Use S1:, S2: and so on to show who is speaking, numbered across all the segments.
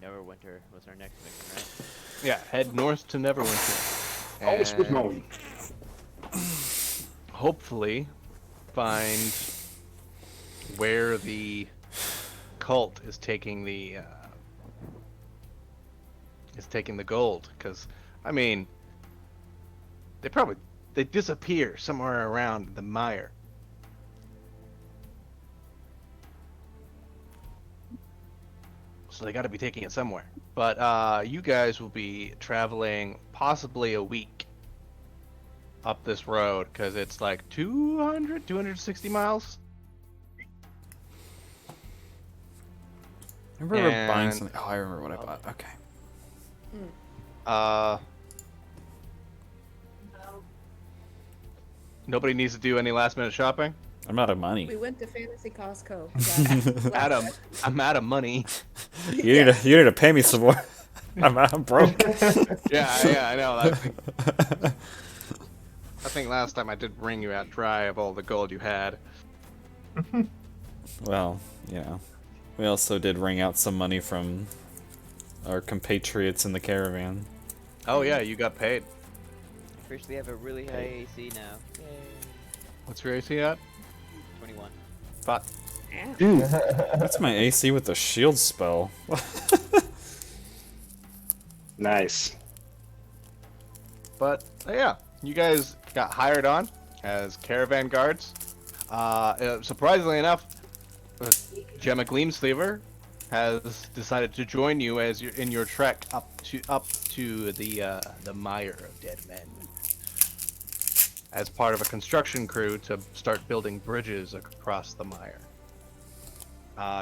S1: Neverwinter was our next mission, right?
S2: Yeah, head north to Neverwinter.
S3: Almost with
S2: And
S3: Moan.
S2: hopefully find where the cult is taking the gold. Because, I mean, they disappear somewhere around the mire. So they got to be taking it somewhere. But you guys will be traveling possibly a week up this road because it's like 260 miles.
S4: I remember buying
S2: And
S4: something. Oh, I remember what I bought. Okay.
S2: nobody needs to do any last minute shopping.
S4: I'm out of money.
S5: We went to Fantasy Costco.
S2: I'm out of money.
S4: You need to pay me some more. I'm broke.
S2: Yeah, I know. I think last time I did wring you out dry of all the gold you had.
S4: Well, yeah. We also did wring out some money from our compatriots in the caravan.
S2: Oh yeah, you got paid.
S1: Officially have a really high AC now. Yay.
S2: What's your AC at?
S1: 21.
S2: But
S3: Dude,
S4: That's my AC with the shield spell.
S3: nice.
S2: Yeah, you guys got hired on as caravan guards. Surprisingly enough, Gemma Gleamsleever has decided to join you as in your trek up to the mire of dead men, as part of a construction crew to start building bridges across the mire.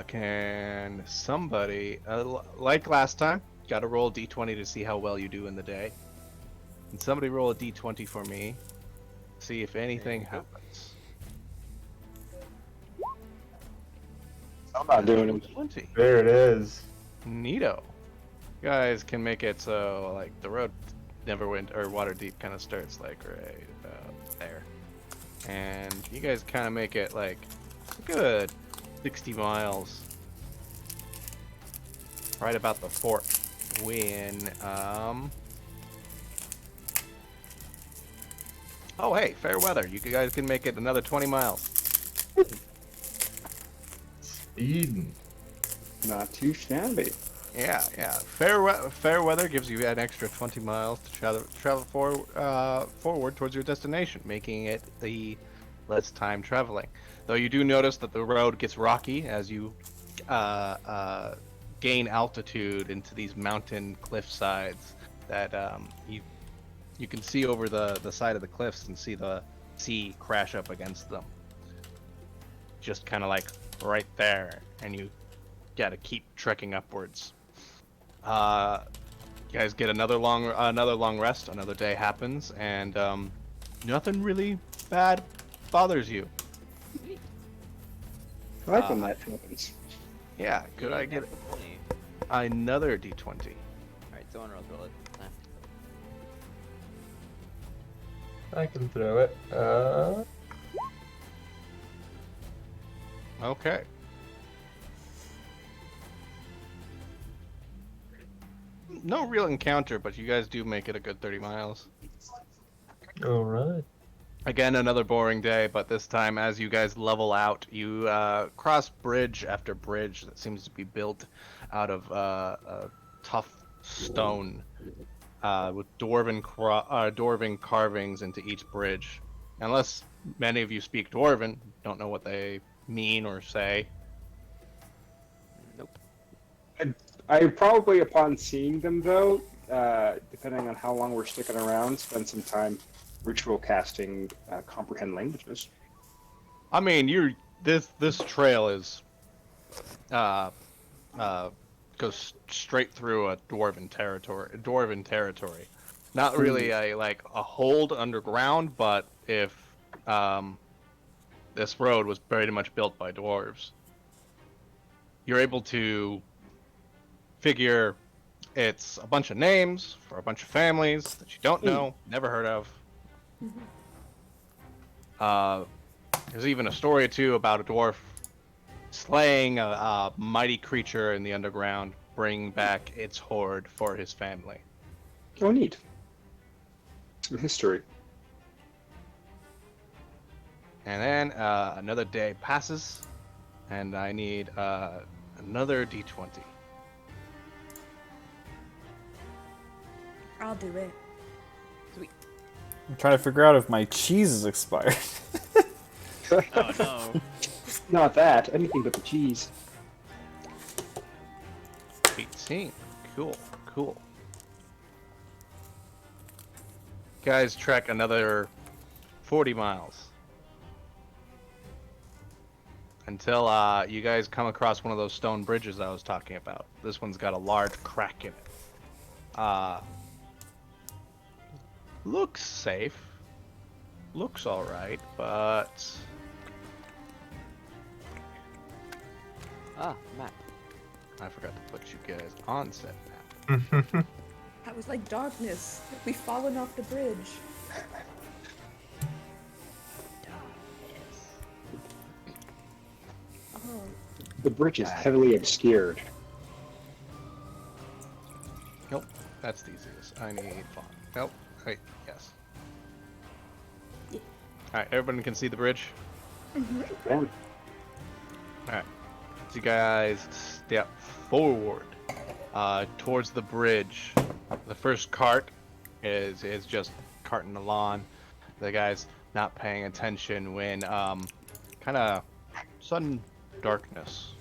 S2: Can somebody, like last time, got to roll a d20 to see how well you do in the day? Can somebody roll a d20 for me? See if anything happens.
S3: I'm not doing it.
S2: 20.
S6: There it is.
S2: Neato. You guys can make it so like the road Neverwinter or Waterdeep kind of starts like right about there, and you guys kind of make it like a good 60 miles, right about the fort. When oh hey, fair weather. You guys can make it another 20 miles.
S6: Eden.
S3: Not too shabby.
S2: Yeah. Fair weather gives you an extra 20 miles to travel forward towards your destination, making it the less time traveling. Though you do notice that the road gets rocky as you gain altitude into these mountain cliff sides that you can see over the side of the cliffs and see the sea crash up against them. Just kind of like right there, and you got to keep trekking upwards. You guys get another long rest. Another day happens, and nothing really bad bothers you.
S3: I like when that happens.
S2: Yeah, could I get
S1: 20.
S2: another d20?
S1: Alright, someone else roll it this time.
S6: I can throw it.
S2: Okay. No real encounter, but you guys do make it a good 30 miles.
S6: All right.
S2: Again, another boring day, but this time as you guys level out, you cross bridge after bridge that seems to be built out of tough stone with dwarven carvings into each bridge. Unless many of you speak Dwarven, don't know what they mean or say.
S1: Nope.
S3: I probably, upon seeing them though, depending on how long we're sticking around, spend some time ritual casting comprehend languages.
S2: I mean, this trail is goes straight through a dwarven territory. Not really a hold underground, but if this road was very much built by dwarves, you're able to figure it's a bunch of names for a bunch of families that you don't know, never heard of. There's even a story or two about a dwarf slaying a mighty creature in the underground, bring back its hoard for his family.
S3: Oh, neat. Some history.
S2: And then another day passes, and I need another d20.
S5: I'll do it.
S4: I'm trying to figure out if my cheese is expired.
S1: Oh no.
S3: Not that. Anything but the cheese.
S2: 18. Cool, cool. Guys, trek another 40 miles. Until you guys come across one of those stone bridges I was talking about. This one's got a large crack in it. Looks safe. Looks alright, but...
S1: Ah, map.
S2: I forgot to put you guys on said map.
S5: That was like darkness. We've fallen off the bridge. Oh,
S3: The bridge is heavily obscured.
S2: Nope, that's the easiest. I need font. Nope, wait, yes. Alright, everyone can see the bridge?
S3: Damn.
S2: Alright, so you guys step forward towards the bridge. The first cart is just carting along. The guy's not paying attention when kind of sudden darkness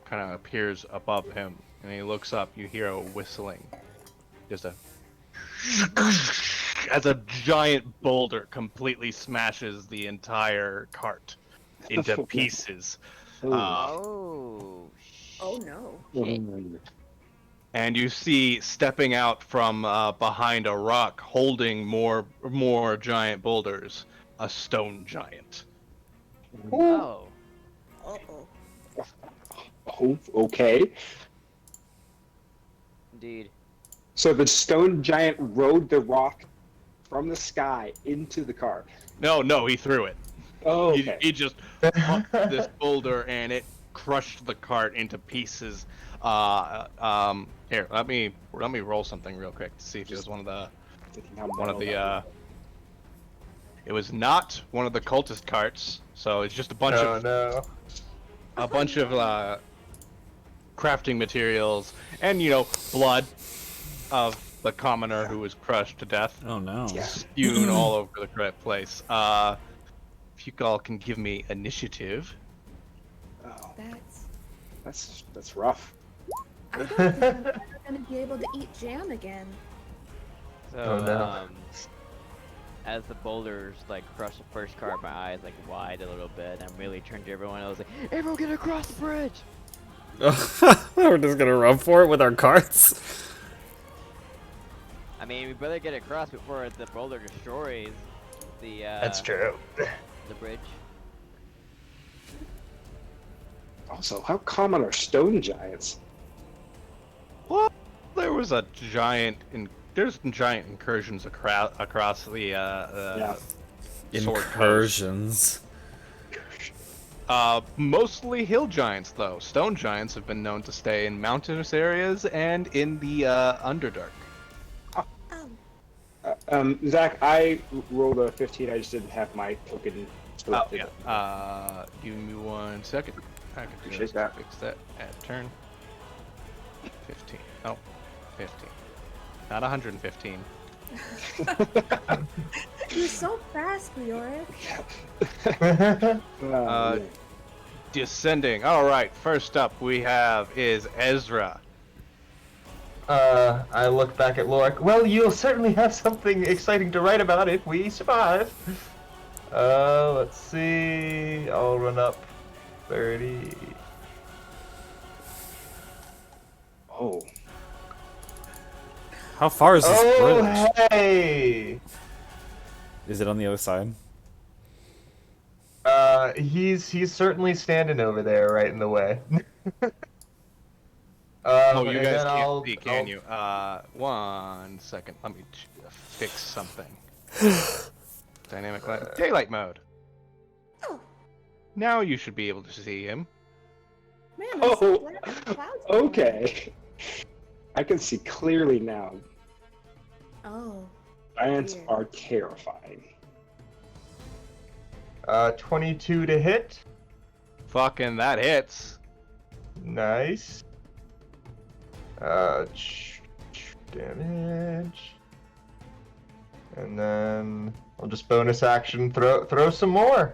S2: kind of appears above him, and he looks up. You hear a whistling, just a as a giant boulder completely smashes the entire cart into pieces.
S1: Oh.
S5: oh no.
S2: And you see stepping out from behind a rock, holding more giant boulders, a stone giant.
S1: Oh.
S5: Uh-oh.
S3: Oh, okay.
S1: Indeed.
S3: So the stone giant rode the rock from the sky into the car.
S2: No, he threw it.
S3: Oh, okay.
S2: He just hucked this boulder and it crushed the cart into pieces. Here, let me roll something real quick to see if it was one of the it was not one of the cultist carts, so it's just a bunch of crafting materials and blood of the commoner who was crushed to death.
S4: Oh no.
S2: Spewed all over the correct place. If you all can give me initiative.
S3: Oh,
S5: That's
S3: that's rough.
S5: I don't think I'm ever gonna be able to eat jam again.
S1: So,
S6: Oh, no.
S1: As the boulders like crush the first car, my eyes like wide a little bit, and I'm really turned to everyone else like, everyone get across the bridge!
S4: We're just gonna run for it with our carts.
S1: I mean, we better get across before the boulder destroys the,
S6: That's true.
S1: the bridge.
S3: Also, how common are stone giants?
S2: Well, there was a giant there's giant incursions across the Sword Coast.
S4: Incursions.
S2: Mostly hill giants, though. Stone giants have been known to stay in mountainous areas and in the Underdark.
S3: Zach, I rolled a 15. I just didn't have my token selected.
S2: Give me 1 second. I can
S3: Appreciate that.
S2: fix that at turn. 15. Oh, 15. Not 115.
S5: You're so fast, Leoric.
S2: Descending. All right. First up, we have is Ezra.
S6: I look back at Lorik. Well, you'll certainly have something exciting to write about if we survive. Let's see. I'll run up 30.
S3: Oh.
S4: How far is this bridge?
S6: Hey!
S4: Is it on the other side?
S6: He's certainly standing over there, right in the way.
S2: Oh, you
S6: and
S2: guys
S6: then
S2: can't see, can you? 1 second. Let me fix something. Dynamic daylight mode.
S5: Oh.
S2: Now you should be able to see him.
S5: Man, there's
S3: Oh,
S5: black clouds going.
S3: okay. I can see clearly now.
S5: Oh.
S3: Giants
S5: Weird.
S3: are terrifying.
S6: 22 to hit.
S2: Fucking that hits.
S6: Nice. Damage. And then I'll just bonus action throw some more.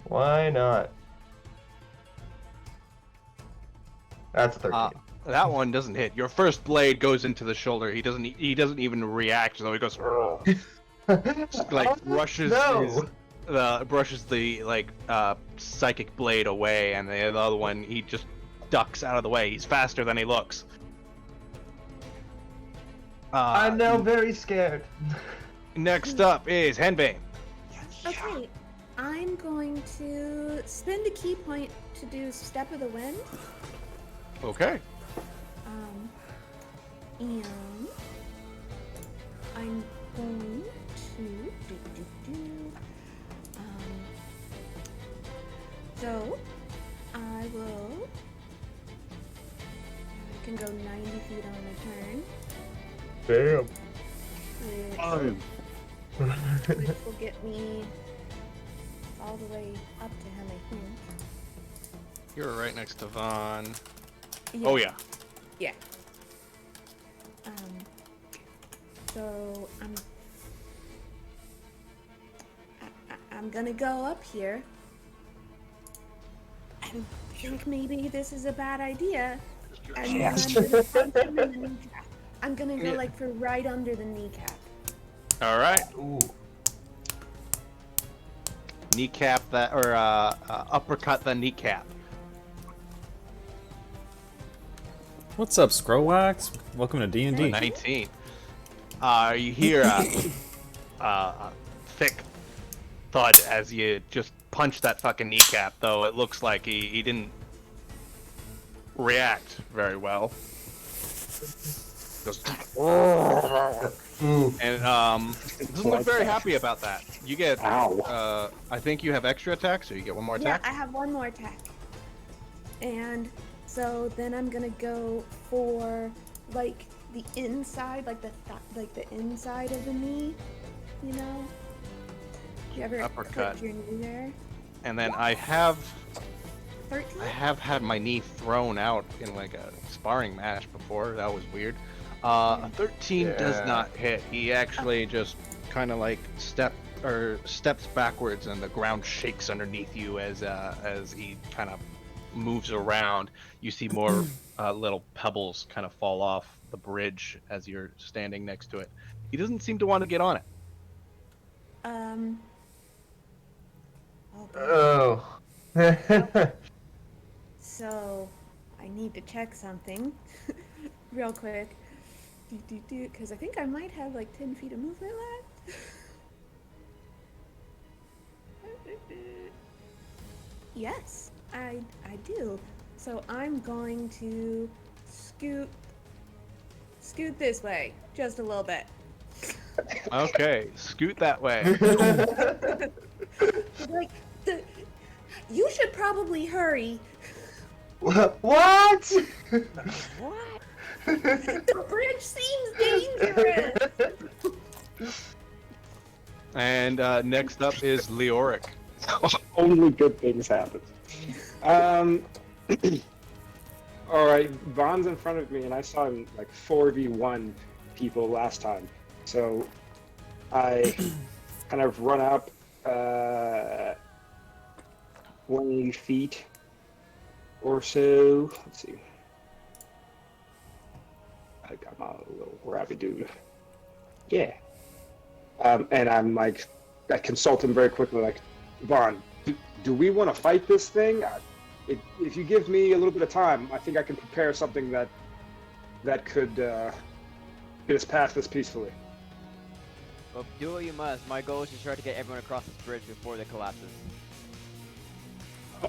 S6: Why not? That's a 13.
S2: That one doesn't hit. Your first blade goes into the shoulder. He doesn't even react. So he goes just, like brushes
S6: No.
S2: brushes the psychic blade away, and the other one he just ducks out of the way. He's faster than he looks.
S6: I'm now very scared.
S2: Next up is Henbane.
S5: Okay, I'm going to spend a key point to do Step of the Wind.
S2: Okay.
S5: And I'm going to so I can go 90 feet on a turn.
S6: Damn.
S5: Which will get me all the way up to him, I think.
S2: You're right next to Vaughn.
S5: Yeah.
S2: Oh yeah.
S5: Yeah. So I'm gonna go up here. I think maybe this is a bad idea. And then I'm gonna punch him in the kneecap. I'm gonna go like for right under the kneecap.
S2: All right.
S6: Ooh.
S2: Kneecap that, or uppercut the kneecap.
S4: What's up, Scrowax? Welcome to D&D.
S2: 19. You hear a thick thud as you just punch that fucking kneecap, though it looks like he didn't react very well. Goes, and doesn't look very happy about that. You get,
S3: Ow.
S2: I think you have extra attacks, or you get one more
S5: Yeah,
S2: attack?
S5: I have one more attack. And so then I'm gonna go for like the inside, like the inside of the knee, you know? You ever
S2: Uppercut.
S5: clip your knee there?
S2: And then I have
S5: 13?
S2: had my knee thrown out in like a sparring match before. That was weird. A 13 does
S6: Yeah.
S2: not hit. He actually just kind of like steps backwards, and the ground shakes underneath you as he kind of moves around. You see more little pebbles kind of fall off the bridge as you're standing next to it. He doesn't seem to want to get on it.
S5: Oh, boy.
S6: Oh.
S5: So I need to check something real quick. Because I think I might have like 10 feet of movement left. Yes, I do. So I'm going to scoot this way just a little bit.
S2: Okay, scoot that way.
S5: Like you should probably hurry.
S6: What?
S1: What?
S5: The bridge seems dangerous.
S2: And next up is Leoric.
S3: Only good things happen. All right, Vaughn's in front of me, and I saw him like 4v1 people last time. So I kind of run up 20 feet or so. Let's see. I got my little rabbit dude. Yeah. And I'm like, I consult him very quickly, like, Vaughn, do we want to fight this thing? If you give me a little bit of time, I think I can prepare something that could get us past this peacefully.
S1: Well, do what you must. My goal is to try to get everyone across this bridge before it collapses.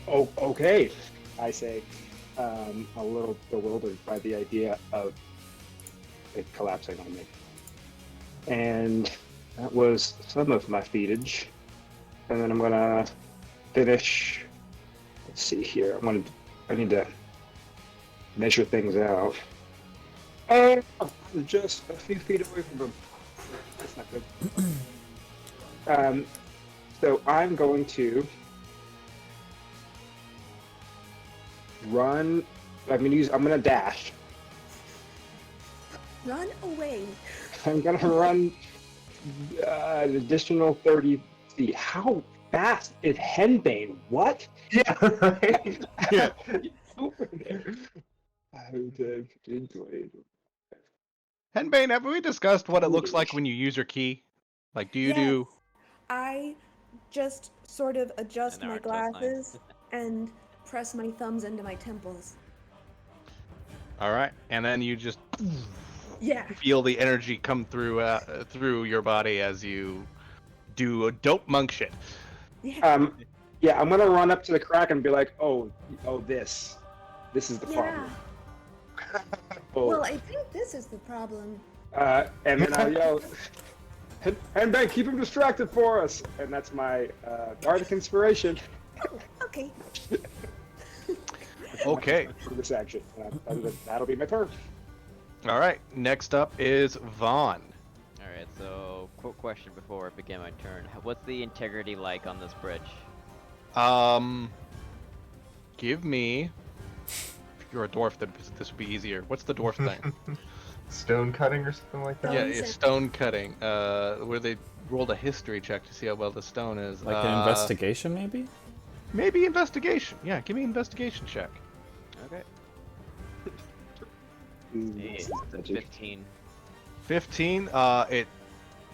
S3: Oh, okay, I say, a little bewildered by the idea of it collapsing on me. And that was some of my featage. And then I'm gonna finish. Let's see here. I need to measure things out. Just a few feet away from him. That's not good. So I'm going to run. I'm gonna dash.
S5: Run away.
S3: I'm gonna run an additional 30 feet. How fast is Henbane? What?
S6: Yeah, right.
S2: Yeah.
S3: Over there. I would enjoy.
S2: Henbane, have we discussed what it looks like when you use your key? Like, do you
S5: Yes.
S2: do?
S5: I just sort of adjust
S1: And
S5: my
S1: our coastline.
S5: glasses and press my thumbs into my temples.
S2: All right, and then you just
S5: Yeah.
S2: feel the energy come through your body as you do a dope monk shit.
S5: Yeah.
S3: Yeah, I'm gonna run up to the crack and be like, this is the
S5: Yeah.
S3: problem. Oh.
S5: Well, I think this is the problem.
S3: And then I'll yell, Henbane, keep him distracted for us. And that's my bardic inspiration
S5: Okay.
S2: Okay.
S3: for this action. That'll be my turn.
S2: All right. Next up is Vaughn.
S1: Alright, so quick question before I begin my turn. What's the integrity like on this bridge?
S2: Give me. If you're a dwarf, then this would be easier. What's the dwarf thing?
S6: Stone cutting or something like that.
S2: Yeah,
S5: Stone
S2: it's
S5: set.
S2: stone cutting. Where they rolled a history check to see how well the stone is.
S4: Like an investigation, maybe?
S2: Maybe investigation. Yeah, give me an investigation check.
S1: Okay.
S3: That's not magic.
S1: 15.
S2: 15. The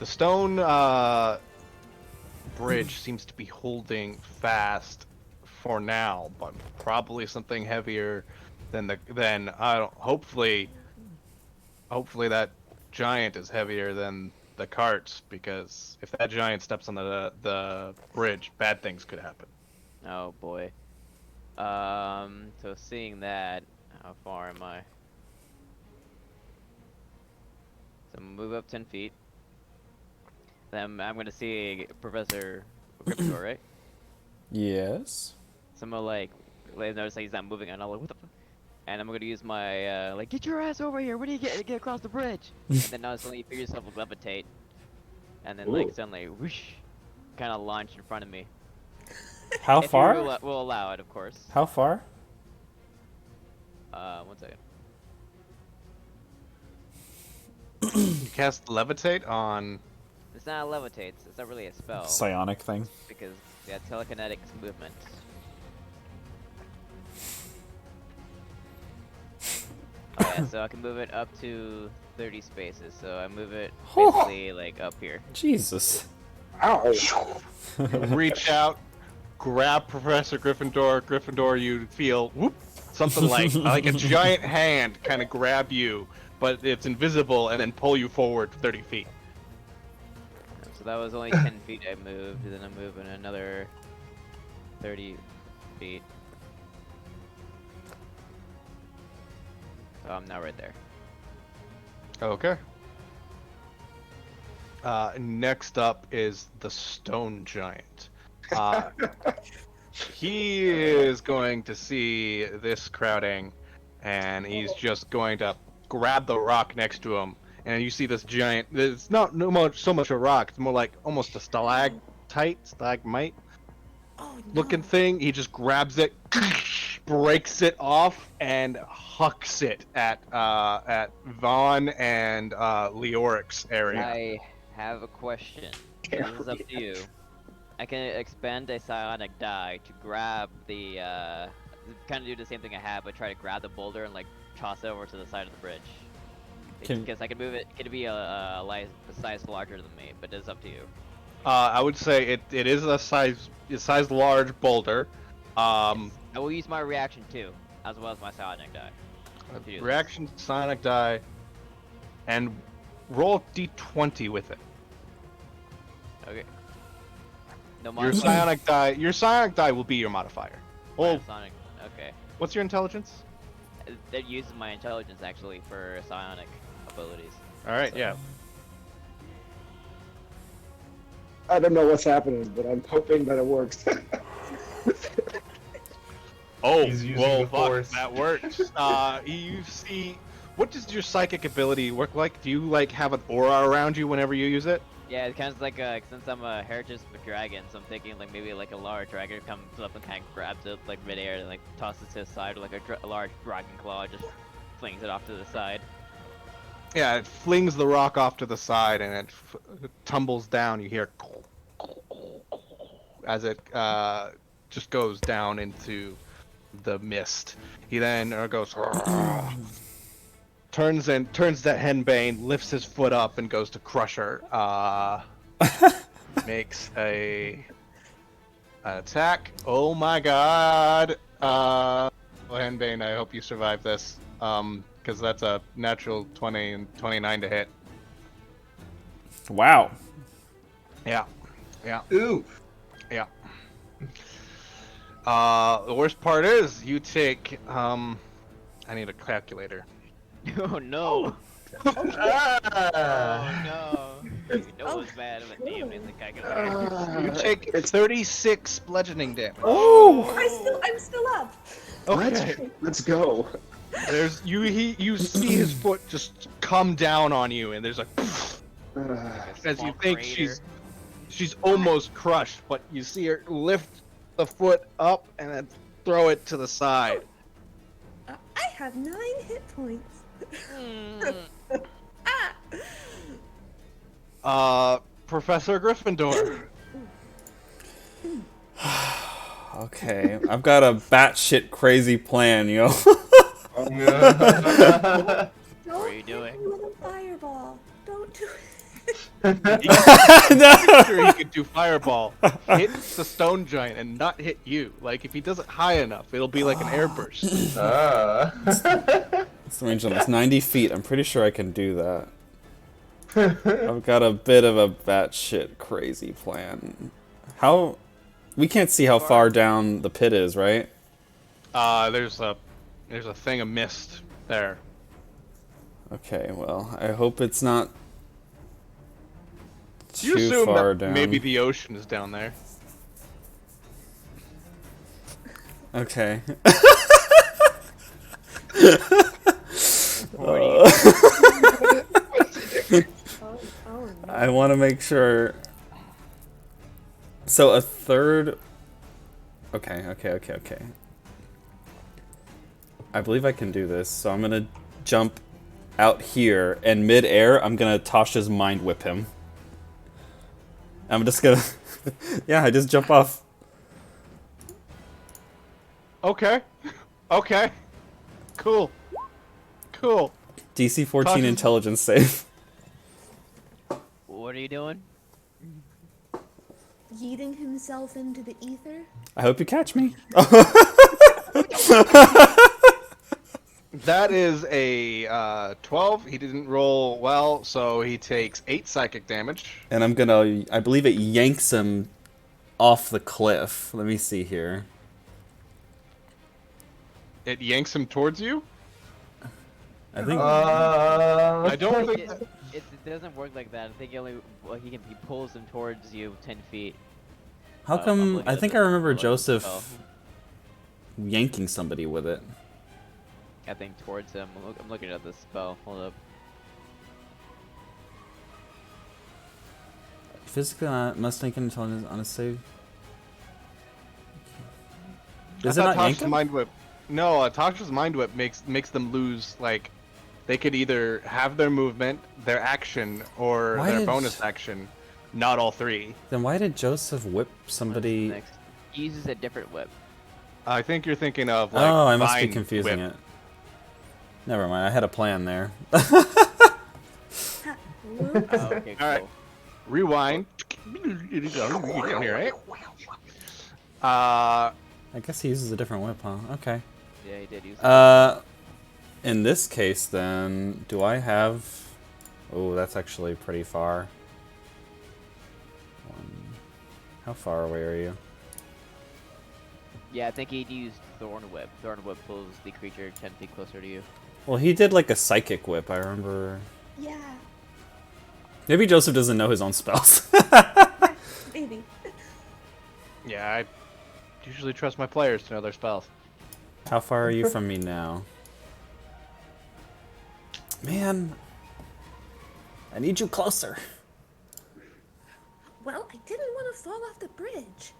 S2: stone bridge seems to be holding fast for now, but probably something heavier than hopefully that giant is heavier than the carts, because if that giant steps on the bridge, bad things could happen.
S1: Oh boy. So seeing that, how far am I? So I'm gonna move up 10 feet. Then I'm gonna see Professor Gryffindor, right?
S4: Yes.
S1: So I'm gonna like notice that he's not moving, and I'm like, what the fuck? And I'm gonna use my like, get your ass over here! What do you get across the bridge? And then now suddenly you feel yourself levitate, and then like
S3: Ooh.
S1: suddenly whoosh, kind of launch in front of me.
S4: How
S1: If you
S4: far?
S1: will allow it, of course.
S4: How far?
S1: 1 second.
S2: You cast levitate on.
S1: It's not a levitate. It's not really a spell
S4: Psionic thing.
S1: because yeah, telekinetic movement. Oh yeah, so I can move it up to 30 spaces. So I move it basically like up here.
S4: Jesus.
S3: Ow!
S2: Reach out, grab Professor Gryffindor. Gryffindor, you feel whoop, something like a giant hand kind of grab you, but it's invisible, and then pull you forward 30 feet.
S1: So that was only 10 feet I moved, and then I'm moving another 30 feet. So I'm now right there.
S2: Okay. Next up is the stone giant. He is going to see this crowding, and he's just going to grab the rock next to him. And you see this giant. It's not so much a rock. It's more like almost a stalagmite
S5: Oh no.
S2: looking thing. He just grabs it, breaks it off, and hucks it at Vaughn and Leoric's area.
S1: I have a question. This is up to you. I can expend a psionic die to grab the, kind of do the same thing I have, but try to grab the boulder and like toss it over to the side of the bridge. Because I can move it. It could be a size larger than me, but it's up to you.
S2: I would say it is a size large boulder.
S1: I will use my reaction too, as well as my psionic die. to do this.
S2: Reaction psionic die, and roll d20 with it.
S1: Okay. No
S2: Your
S1: modifier.
S2: psionic die will be your modifier. Well,
S1: Psionic. Okay.
S2: what's your intelligence?
S1: That uses my intelligence actually for psionic abilities.
S2: All right,
S1: So-
S2: yeah.
S3: I don't know what's happening, but I'm hoping that it works.
S2: Oh,
S6: He's using
S2: well,
S6: the
S2: fuck,
S6: force.
S2: that works. You see, what does your psychic ability work like? Do you like have an aura around you whenever you use it?
S1: Yeah, it's kind of like since I'm a heritage of a dragon, so I'm thinking like maybe like a large dragon comes up and kind of grabs it like midair and like tosses it to the side, or like a large dragon claw just flings it off to the side.
S2: Yeah, it flings the rock off to the side and it tumbles down. You hear as it just goes down into the mist. He then goes turns that henbane, lifts his foot up and goes to crush her. Makes an attack. Oh my god. Henbane, I hope you survive this. Because that's a natural 20 and 29 to hit.
S4: Wow.
S2: Yeah. Yeah.
S6: Ooh.
S2: Yeah. The worst part is you take I need a calculator.
S1: Oh no!
S6: Ah.
S1: Oh no! You know what's bad of a name is the calculator.
S2: You take 36 bludgeoning damage.
S4: Oh!
S5: I'm still up.
S2: Okay.
S3: Let's go.
S2: There's you see his foot just come down on you and there's a as you
S1: Small
S2: think
S1: crater.
S2: she's almost crushed, but you see her lift the foot up and then throw it to the side.
S5: I have 9 hit points.
S2: Professor Gryffindor.
S4: Okay, I've got a batshit crazy plan, yo.
S5: Don't
S1: What are you doing?
S5: hit me with a fireball. Don't do it.
S2: I'm sure he could do fireball, hit the stone giant, and not hit you. Like if he does it high enough, it'll be like an airburst.
S4: It's the range almost 90 feet. I'm pretty sure I can do that. I've got a bit of a batshit crazy plan. How? We can't see how far down the pit is, right?
S2: There's a thing of mist there.
S4: Okay, well, I hope it's not
S2: You
S4: too
S2: assume
S4: far
S2: that
S4: down.
S2: maybe the ocean is down there.
S4: Okay.
S5: Oh, no.
S4: I want to make sure. So a third. Okay. I believe I can do this. So I'm gonna jump out here, and mid-air, I'm gonna Tasha's mind whip him. I'm just gonna. Yeah, I just jump off.
S2: Okay. Okay. Cool.
S4: DC 14
S2: Tasha's-
S4: intelligence save.
S1: What are you doing?
S5: Yeeting himself into the ether.
S4: I hope you catch me.
S2: That is a 12. He didn't roll well, so he takes 8 psychic damage.
S4: And I'm gonna. I believe it yanks him off the cliff. Let me see here.
S2: It yanks him towards you.
S4: I think.
S2: I don't think.
S1: It doesn't work like that. I think he pulls him towards you 10 feet.
S4: How
S1: I'm
S4: come?
S1: looking
S4: I
S1: at
S4: think
S1: the-
S4: I remember
S1: I'm looking at the
S4: Joseph
S1: spell.
S4: yanking somebody with it.
S1: I think towards him. I'm looking at the spell. Hold up.
S4: Physically, must make an intelligence on a save.
S2: I
S4: Is it
S2: thought
S4: not yank
S2: Tasha's
S4: him?
S2: mind whip? No, Tasha's mind whip makes them lose. Like, they could either have their movement, their action, or
S4: Why
S2: their
S4: did-
S2: bonus action. Not all 3.
S4: Then why did Joseph whip
S1: What's
S4: somebody?
S1: next? He uses a different whip.
S2: I think you're thinking of like.
S4: Oh, I must be
S2: vine
S4: confusing
S2: whip.
S4: it. Never mind. I had a plan there.
S5: Whoops.
S1: Oh, okay, cool.
S2: Alright. Rewind. Down here, right?
S4: I guess he uses a different whip, huh? Okay.
S1: Yeah, he did use it.
S4: In this case, then, do I have? Oh, that's actually pretty far. How far away are you?
S1: Yeah, I think he used Thorn Whip. Thorn Whip pulls the creature 10 feet closer to you.
S4: Well, he did like a psychic whip. I remember.
S5: Yeah,
S4: Maybe Joseph doesn't know his own spells.
S5: maybe.
S2: Yeah, I usually trust my players to know their spells.
S4: How far are you from me now? Man, I need you closer.
S5: Well, I didn't want to fall off the bridge.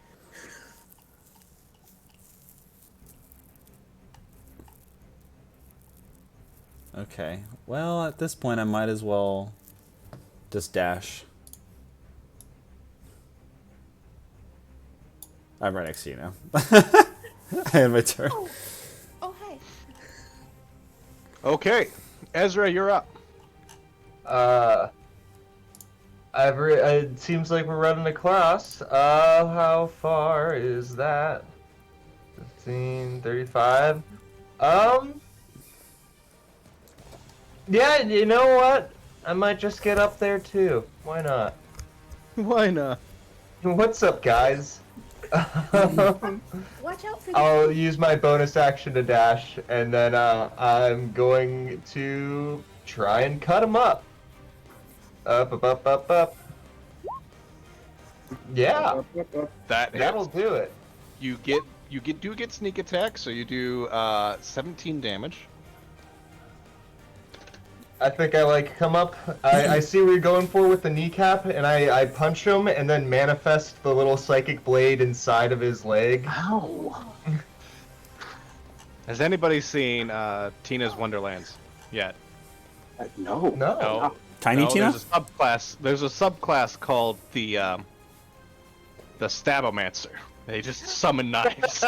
S4: Okay. Well, at this point, I might as well just dash. I'm right next to you now. I had my turn.
S5: Oh, hi.
S2: Okay, Ezra, you're up.
S6: It seems like we're running a class. How far is that? 15, 35. Yeah, you know what? I might just get up there too. Why not?
S2: Why not?
S6: What's up, guys?
S5: Watch out for the
S6: I'll use my bonus action to dash, and then I'm going to try and cut him up. Up, up, up, up, up. Yeah, that'll do it.
S2: You do get sneak attack, so you do 17 damage.
S6: I think I come up. I see what you're going for with the kneecap, and I punch him, and then manifest the little psychic blade inside of his leg.
S3: Ow.
S2: Has anybody seen Tina's Wonderlands yet?
S3: No.
S6: No.
S4: Tiny Tina?
S2: There's a subclass. There's a subclass called the Stabomancer. They just summon knives.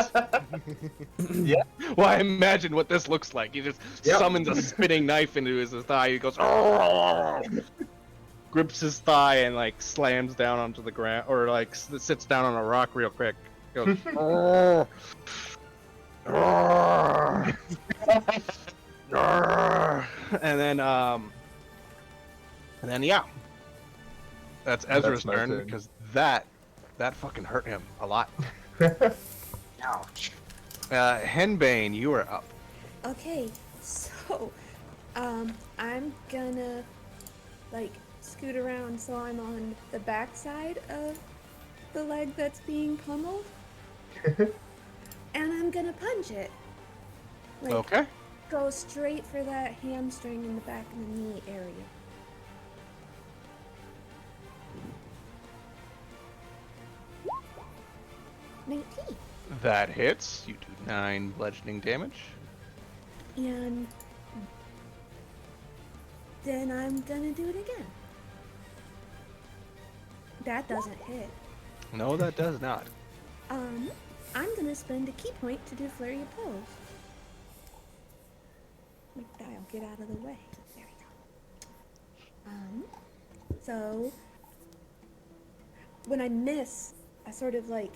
S6: Yeah.
S2: Well, I imagine what this looks like. He just summons a spinning knife into his thigh. He goes, grips his thigh and like slams down onto the ground, or like sits down on a rock real quick. Goes, and then yeah, that's Ezra's
S6: my
S2: turn
S6: turn.
S2: because that fucking hurt him a lot.
S3: Ouch.
S2: Henbane, you are up.
S5: Okay, so, I'm gonna, like, scoot around so I'm on the backside of the leg that's being pummeled. And I'm gonna punch it. Like,
S2: Okay.
S5: go straight for that hamstring in the back of the knee area.
S2: That hits. You do 9 bludgeoning damage.
S5: And then I'm gonna do it again. That doesn't hit.
S2: No, that does not.
S5: I'm gonna spend a key point to do flurry of blows. Make Dial get out of the way. There we go. So when I miss, I sort of like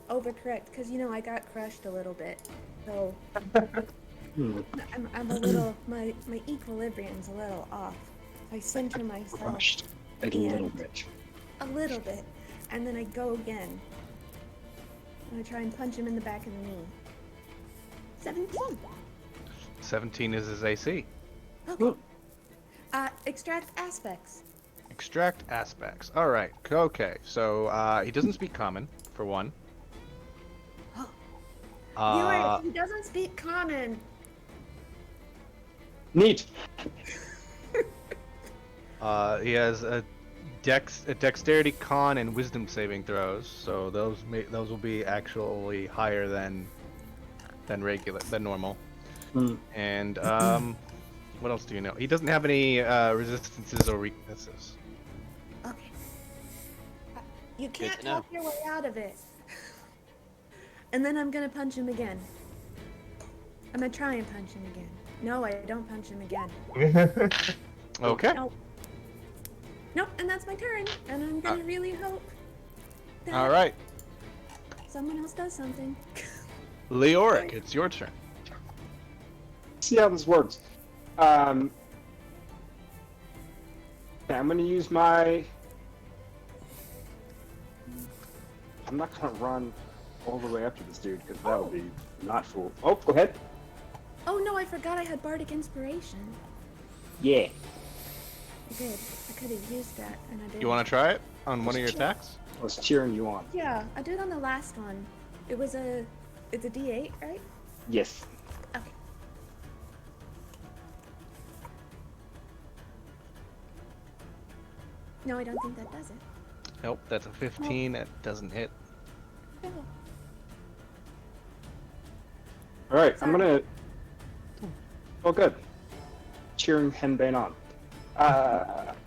S5: overcorrect because I got crushed a little bit. So I'm a little my equilibrium's a little off. I center myself
S3: Crushed a little bit.
S5: a little bit, and then I go again. And I try and punch him in the back of the knee. 17.
S2: 17 is his AC.
S5: Okay. Extract aspects.
S2: Extract aspects. All right. Okay. So he doesn't speak common, for one.
S5: He doesn't speak common.
S3: Neat.
S2: He has a dexterity, con, and wisdom saving throws. So those will be actually higher than normal. And what else do you know? He doesn't have any resistances or weaknesses.
S5: Okay. You can't
S1: to know.
S5: talk your way out of it. And then I'm gonna punch him again. I'm gonna try and punch him again. No, I don't punch him again.
S2: Okay.
S5: Nope, and that's my turn. And I'm gonna really hope that
S2: All right.
S5: someone else does something.
S2: Leoric, it's your turn.
S3: See how this works. Okay, I'm gonna use my. I'm not gonna run all the way up to this dude because that would be not cool. Oh, go ahead.
S5: Oh no, I forgot I had Bardic Inspiration.
S3: Yeah.
S5: I did. I could have used that, and I didn't.
S2: You want to try it on one of your attacks?
S3: I was cheering you on.
S5: Yeah, I did on the last one. It was a It's a D8, right?
S3: Yes.
S5: Okay. No, I don't think that does it.
S2: Nope, that's a 15. That doesn't hit.
S5: No.
S3: All right, I'm
S5: Sorry.
S3: gonna. Oh, good. Cheering Henbane on.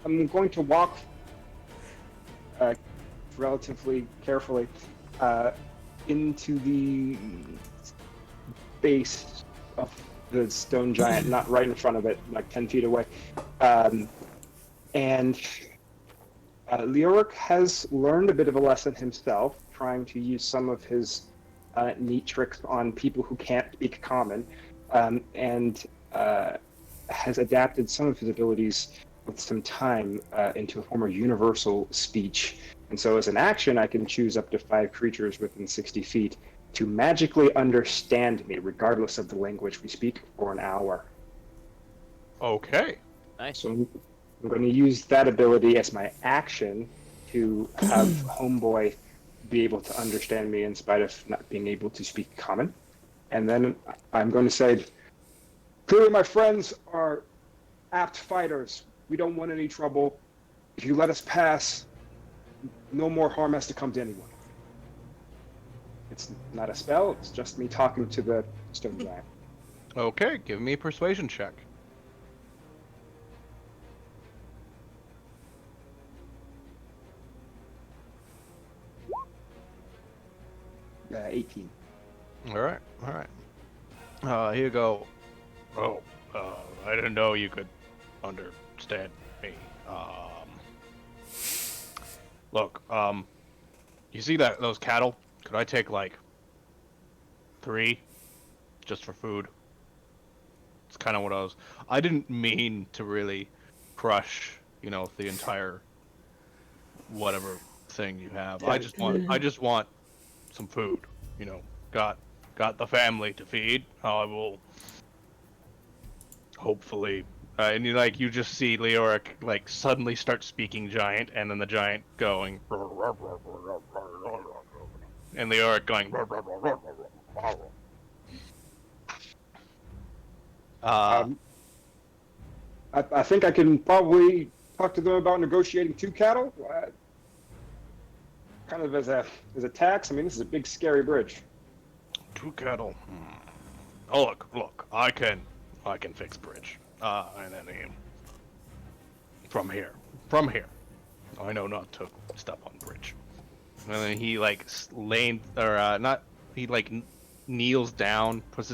S3: I'm going to walk relatively carefully into the base of the stone giant, not right in front of it, like 10 feet away. And Leoric has learned a bit of a lesson himself, trying to use some of his neat tricks on people who can't speak common, and has adapted some of his abilities with some time into a form of universal speech. And so as an action, I can choose up to 5 creatures within 60 feet to magically understand me, regardless of the language we speak, for an hour.
S2: Okay.
S1: Nice.
S3: So I'm going to use that ability as my action to have Homeboy be able to understand me in spite of not being able to speak common. And then I'm going to say, clearly my friends are apt fighters. We don't want any trouble. If you let us pass, no more harm has to come to anyone. It's not a spell, it's just me talking to the stone giant.
S2: Okay, give me a persuasion check.
S3: 18.
S2: All right, all right. Here you go. Oh, I didn't know you could understand me. Look, you see those cattle? Could I take like 3, just for food? It's kind of what I didn't mean to really crush, the entire whatever thing you have. I just want some food. Got the family to feed. I will hopefully. And you just see Leoric suddenly start speaking giant, and then the giant going, and Leoric going.
S3: I think I can probably talk to them about negotiating 2 cattle. Kind of as a tax. I mean, this is a big, scary bridge.
S2: 2 cattle. Oh, look, I can fix bridge. And then from here, I know not to step on bridge. And then he kneels down, puts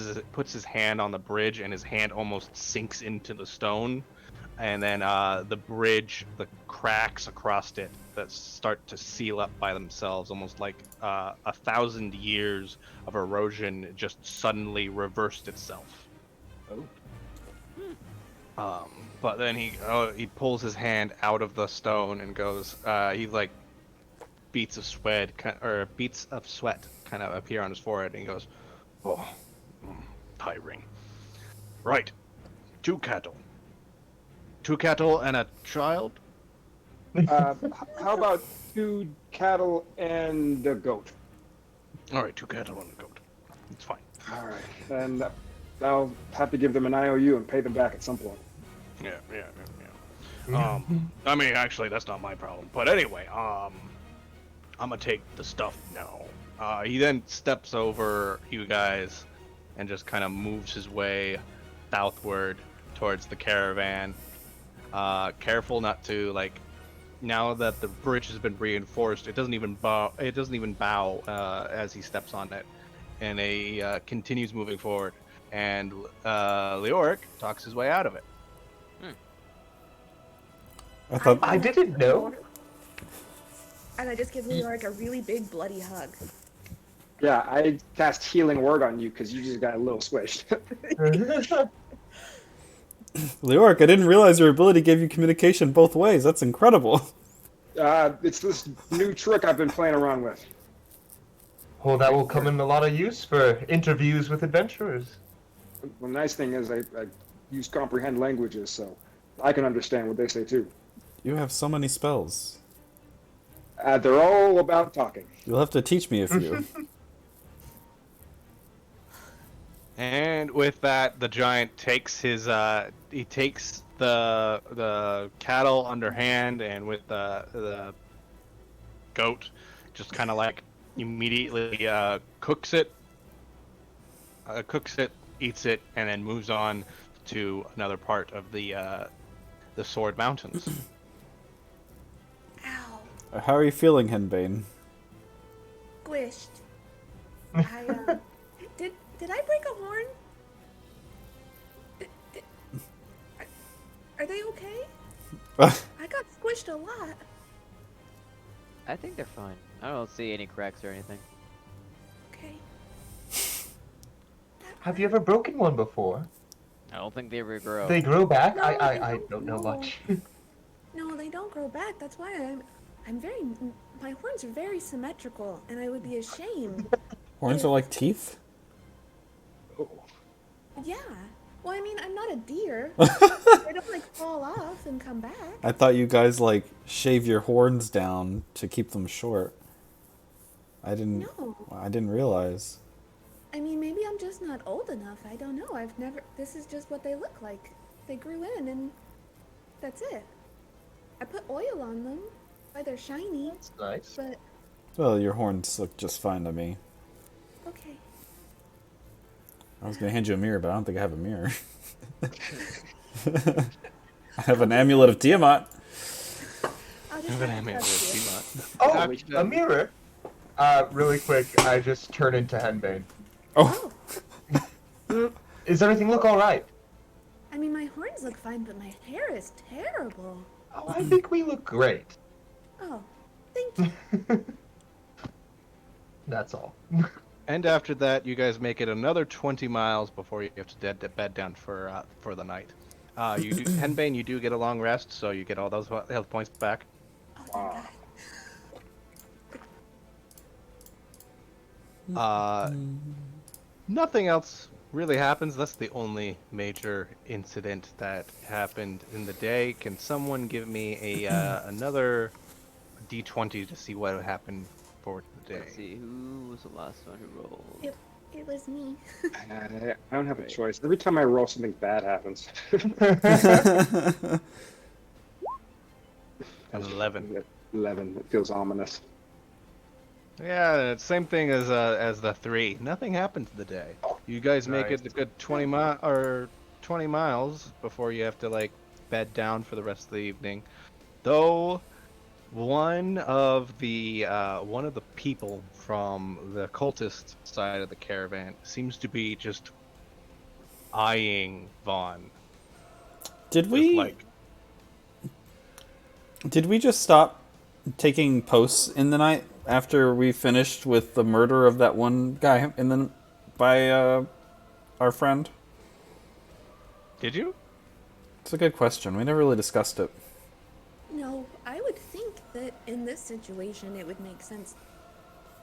S2: his hand on the bridge, and his hand almost sinks into the stone. And then the bridge, the cracks across it that start to seal up by themselves, almost like 1,000 years of erosion just suddenly reversed itself. But then he pulls his hand out of the stone and goes. Beats of sweat kind of appear on his forehead, and he goes, "Oh, tiring. Right, 2 cattle." 2 cattle and a child?
S3: How about 2 cattle and a goat?
S2: Alright, 2 cattle and a goat. It's fine.
S3: All right, and I'll have to give them an IOU and pay them back at some point.
S2: Yeah. I mean, actually, that's not my problem. But anyway, I'm gonna take the stuff now. He then steps over you guys and just kind of moves his way southward towards the caravan. Careful not to now that the bridge has been reinforced, it doesn't even bow as he steps on it, and he continues moving forward, and Leoric talks his way out of it.
S6: I didn't know.
S5: And I just give Leoric a really big bloody hug.
S3: Yeah, I cast Healing Word on you because you just got a little squished.
S4: Leoric, I didn't realize your ability gave you communication both ways. That's incredible.
S3: It's this new trick I've been playing around with.
S6: Well, that will come in a lot of use for interviews with adventurers.
S3: The nice thing is I use comprehend languages, so I can understand what they say too.
S4: You have so many spells.
S3: They're all about talking.
S4: You'll have to teach me a few.
S2: And with that, the giant takes his he takes the cattle under hand, and with the goat, just kind of like immediately cooks it, eats it, and then moves on to another part of the Sword Mountains.
S5: Ow.
S4: How are you feeling, Henbane?
S5: Squished. I did I break a horn? Are they okay? I got squished a lot.
S1: I think they're fine. I don't see any cracks or anything.
S5: Okay.
S6: Have you ever broken one before?
S1: I don't think they regrow.
S6: They grow back?
S5: No,
S6: I
S5: they
S6: don't know
S5: no.
S6: much.
S5: No, they don't grow back. That's why I'm very my horns are very symmetrical, and I would be ashamed.
S4: Horns are like teeth?
S3: Oh.
S5: Yeah. Well, I mean, I'm not a deer. They don't like fall off and come back.
S4: I thought you guys like shave your horns down to keep them short. I didn't realize.
S5: I mean, maybe I'm just not old enough. I don't know. I've never. This is just what they look like. They grew in, and that's it. I put oil on them. Why they're shiny.
S6: That's nice.
S5: But
S4: Well, your horns look just fine to me.
S5: okay.
S4: I was gonna hand you a mirror, but I don't think I have a mirror. I have an amulet of Tiamat.
S5: I'll just
S2: Have an
S5: have to
S2: amulet
S5: trust you.
S2: of
S6: Oh,
S2: Tiamat.
S6: a mirror. Really quick, I just turn into Henbane.
S4: Oh,
S6: Is everything look all right?
S5: I mean, my horns look fine, but my hair is terrible.
S6: Oh, I think we look great.
S5: Oh, thank you.
S6: That's all.
S2: And after that, you guys make it another 20 miles before you have to bed down for the night. You do, Henbane, you do get a long rest, so you get all those health points back.
S5: Oh, thank God.
S2: Nothing else really happens. That's the only major incident that happened in the day. Can someone give me a another D20 to see what happened for the
S1: Let's
S2: day?
S1: see, who was the last one who rolled?
S5: It was me.
S3: I don't have a choice. Every time I roll, something bad happens.
S2: 11.
S3: 11. It feels ominous.
S2: Yeah, same thing as the 3. Nothing happened today. You guys make it a good 20 miles before you have to like bed down for the rest of the evening. Though one of the people from the cultist side of the caravan seems to be just eyeing Vaughn.
S4: did
S2: Just
S4: we
S2: like,
S4: did we just stop taking posts in the night after we finished with the murder of that one guy and then by our friend?
S2: did you?
S4: It's a good question. We never really discussed it.
S5: No, I would think that in this situation it would make sense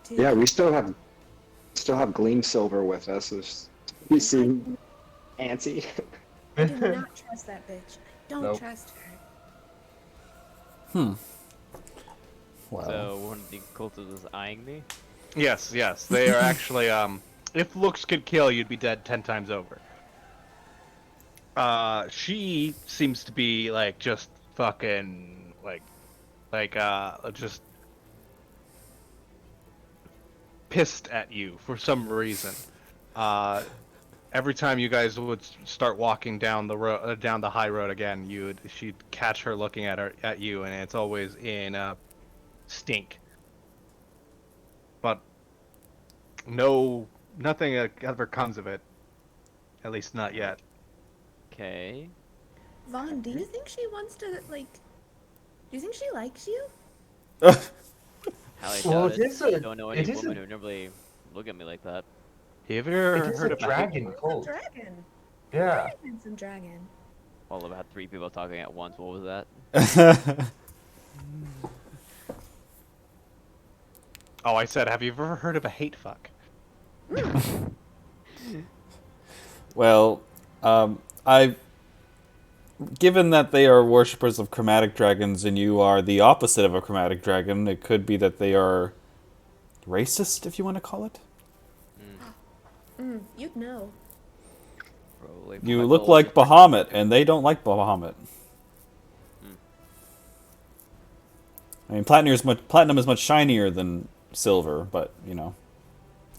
S5: to.
S3: Yeah, we still have Gleam Silver with us. We seem antsy.
S5: I do not trust that bitch. I don't
S6: Nope.
S5: trust her.
S4: Wow.
S1: So one of the cultists was eyeing me.
S2: Yes, they are actually. If looks could kill, you'd be dead 10 times over. She seems to be like just fucking just pissed at you for some reason. Every time you guys would start walking down the road, down the high road again, she'd catch her looking at you, and it's always in stink. But nothing ever comes of it. At least not yet.
S1: Okay.
S5: Vaughn, do you think she wants to, like. Do you think she likes you?
S1: Highly
S6: Well,
S1: doubt
S6: it
S1: it.
S6: is
S1: I
S6: a-
S1: don't know
S6: it
S1: any
S6: is a-
S1: woman who normally look at me like that.
S2: Have you ever
S6: It is
S2: heard
S6: a
S2: of
S6: dragon
S5: It's a
S6: cult.
S5: dragon.
S6: Yeah.
S5: Very handsome dragon.
S1: All of had 3 people talking at once. What was that?
S2: Oh, I said, have you ever heard of a hate fuck?
S4: Well, I, given that they are worshippers of chromatic dragons and you are the opposite of a chromatic dragon, it could be that they are racist, if you want to call it.
S5: You'd know.
S1: Probably for
S4: You
S1: my
S4: look
S1: gold
S4: like
S1: is my-
S4: Bahamut, and they don't like Bahamut. I mean, platinum is much shinier than silver, but you know,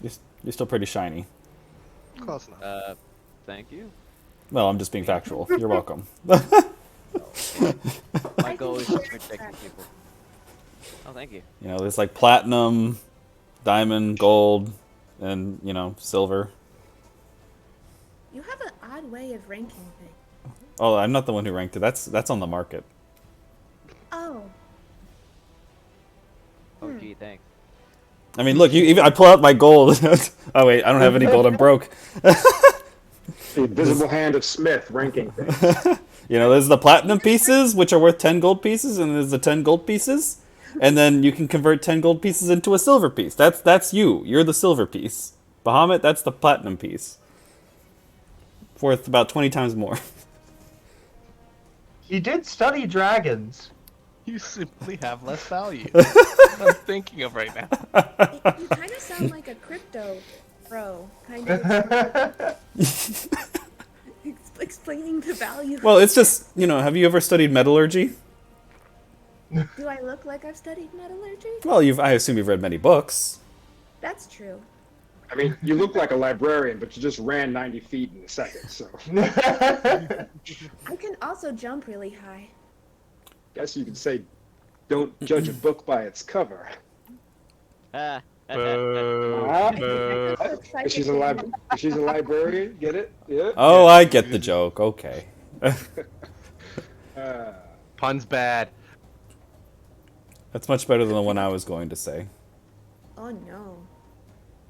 S4: you're still pretty shiny.
S2: Close enough.
S1: Thank you.
S4: Well, I'm just being factual. You're welcome.
S1: My goal is just protecting people. Oh, thank you.
S4: You know, there's like platinum, diamond, gold, and you know, silver.
S5: You have an odd way of ranking things.
S4: Oh, I'm not the one who ranked it. That's on the market.
S5: Oh.
S1: Oh, gee, thanks.
S4: I mean, look, I pull out my gold. Oh wait, I don't have any gold. I'm broke.
S3: The invisible hand of Smith ranking things.
S4: You know, there's the platinum pieces, which are worth 10 gold pieces, and there's the 10 gold pieces. And then you can convert 10 gold pieces into a silver piece. That's you. You're the silver piece. Bahamut, that's the platinum piece. Worth about 20 times more.
S6: He did study dragons.
S2: You simply have less value. That's what I'm thinking of right now.
S5: You kind of sound like a crypto bro. Kind of explaining the value.
S4: Well, it's just, you know, have you ever studied metallurgy?
S5: Do I look like I've studied metallurgy?
S4: Well, I assume you've read many books.
S5: That's true.
S3: I mean, you look like a librarian, but you just ran 90 feet in a second, so
S5: I can also jump really high.
S3: guess you could say, don't judge a book by its cover.
S1: Ah.
S3: Ah, she's a librarian, get it? Yeah.
S4: Oh, I get the joke. Okay.
S2: Pun's bad.
S4: That's much better than the one I was going to say.
S5: Oh no.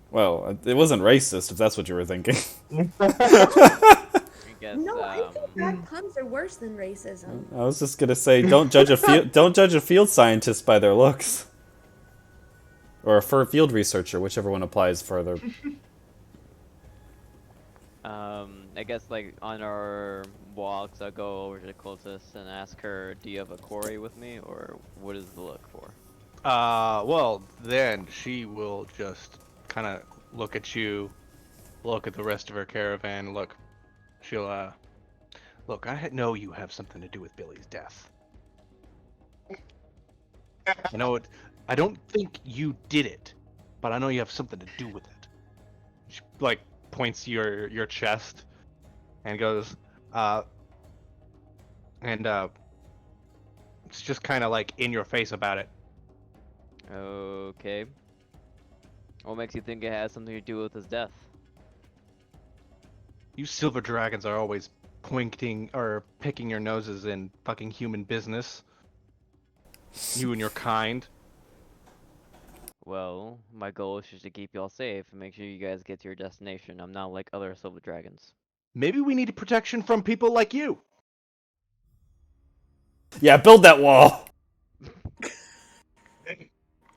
S4: Well, it wasn't racist, if that's what you were thinking.
S1: I guess,
S5: No, I think bad puns are worse than racism.
S4: I was just gonna say, don't judge a field scientist by their looks, or a field researcher, whichever one applies further.
S1: I guess like on our walks, I'll go over to the closest and ask her, "Do you have a quarry with me, or what is the look for?"
S2: Well, then she will just kind of look at you, look at the rest of her caravan. She'll look. I know you have something to do with Billy's death. You know what? I don't think you did it, but I know you have something to do with it. She like points to your chest and goes, it's just kind of like in your face about it.
S1: Okay. What makes you think it has something to do with his death?
S2: You silver dragons are always pointing or picking your noses in fucking human business. You and your kind.
S1: Well, my goal is just to keep y'all safe and make sure you guys get to your destination. I'm not like other silver dragons.
S2: Maybe we need protection from people like you.
S4: Yeah, build that wall.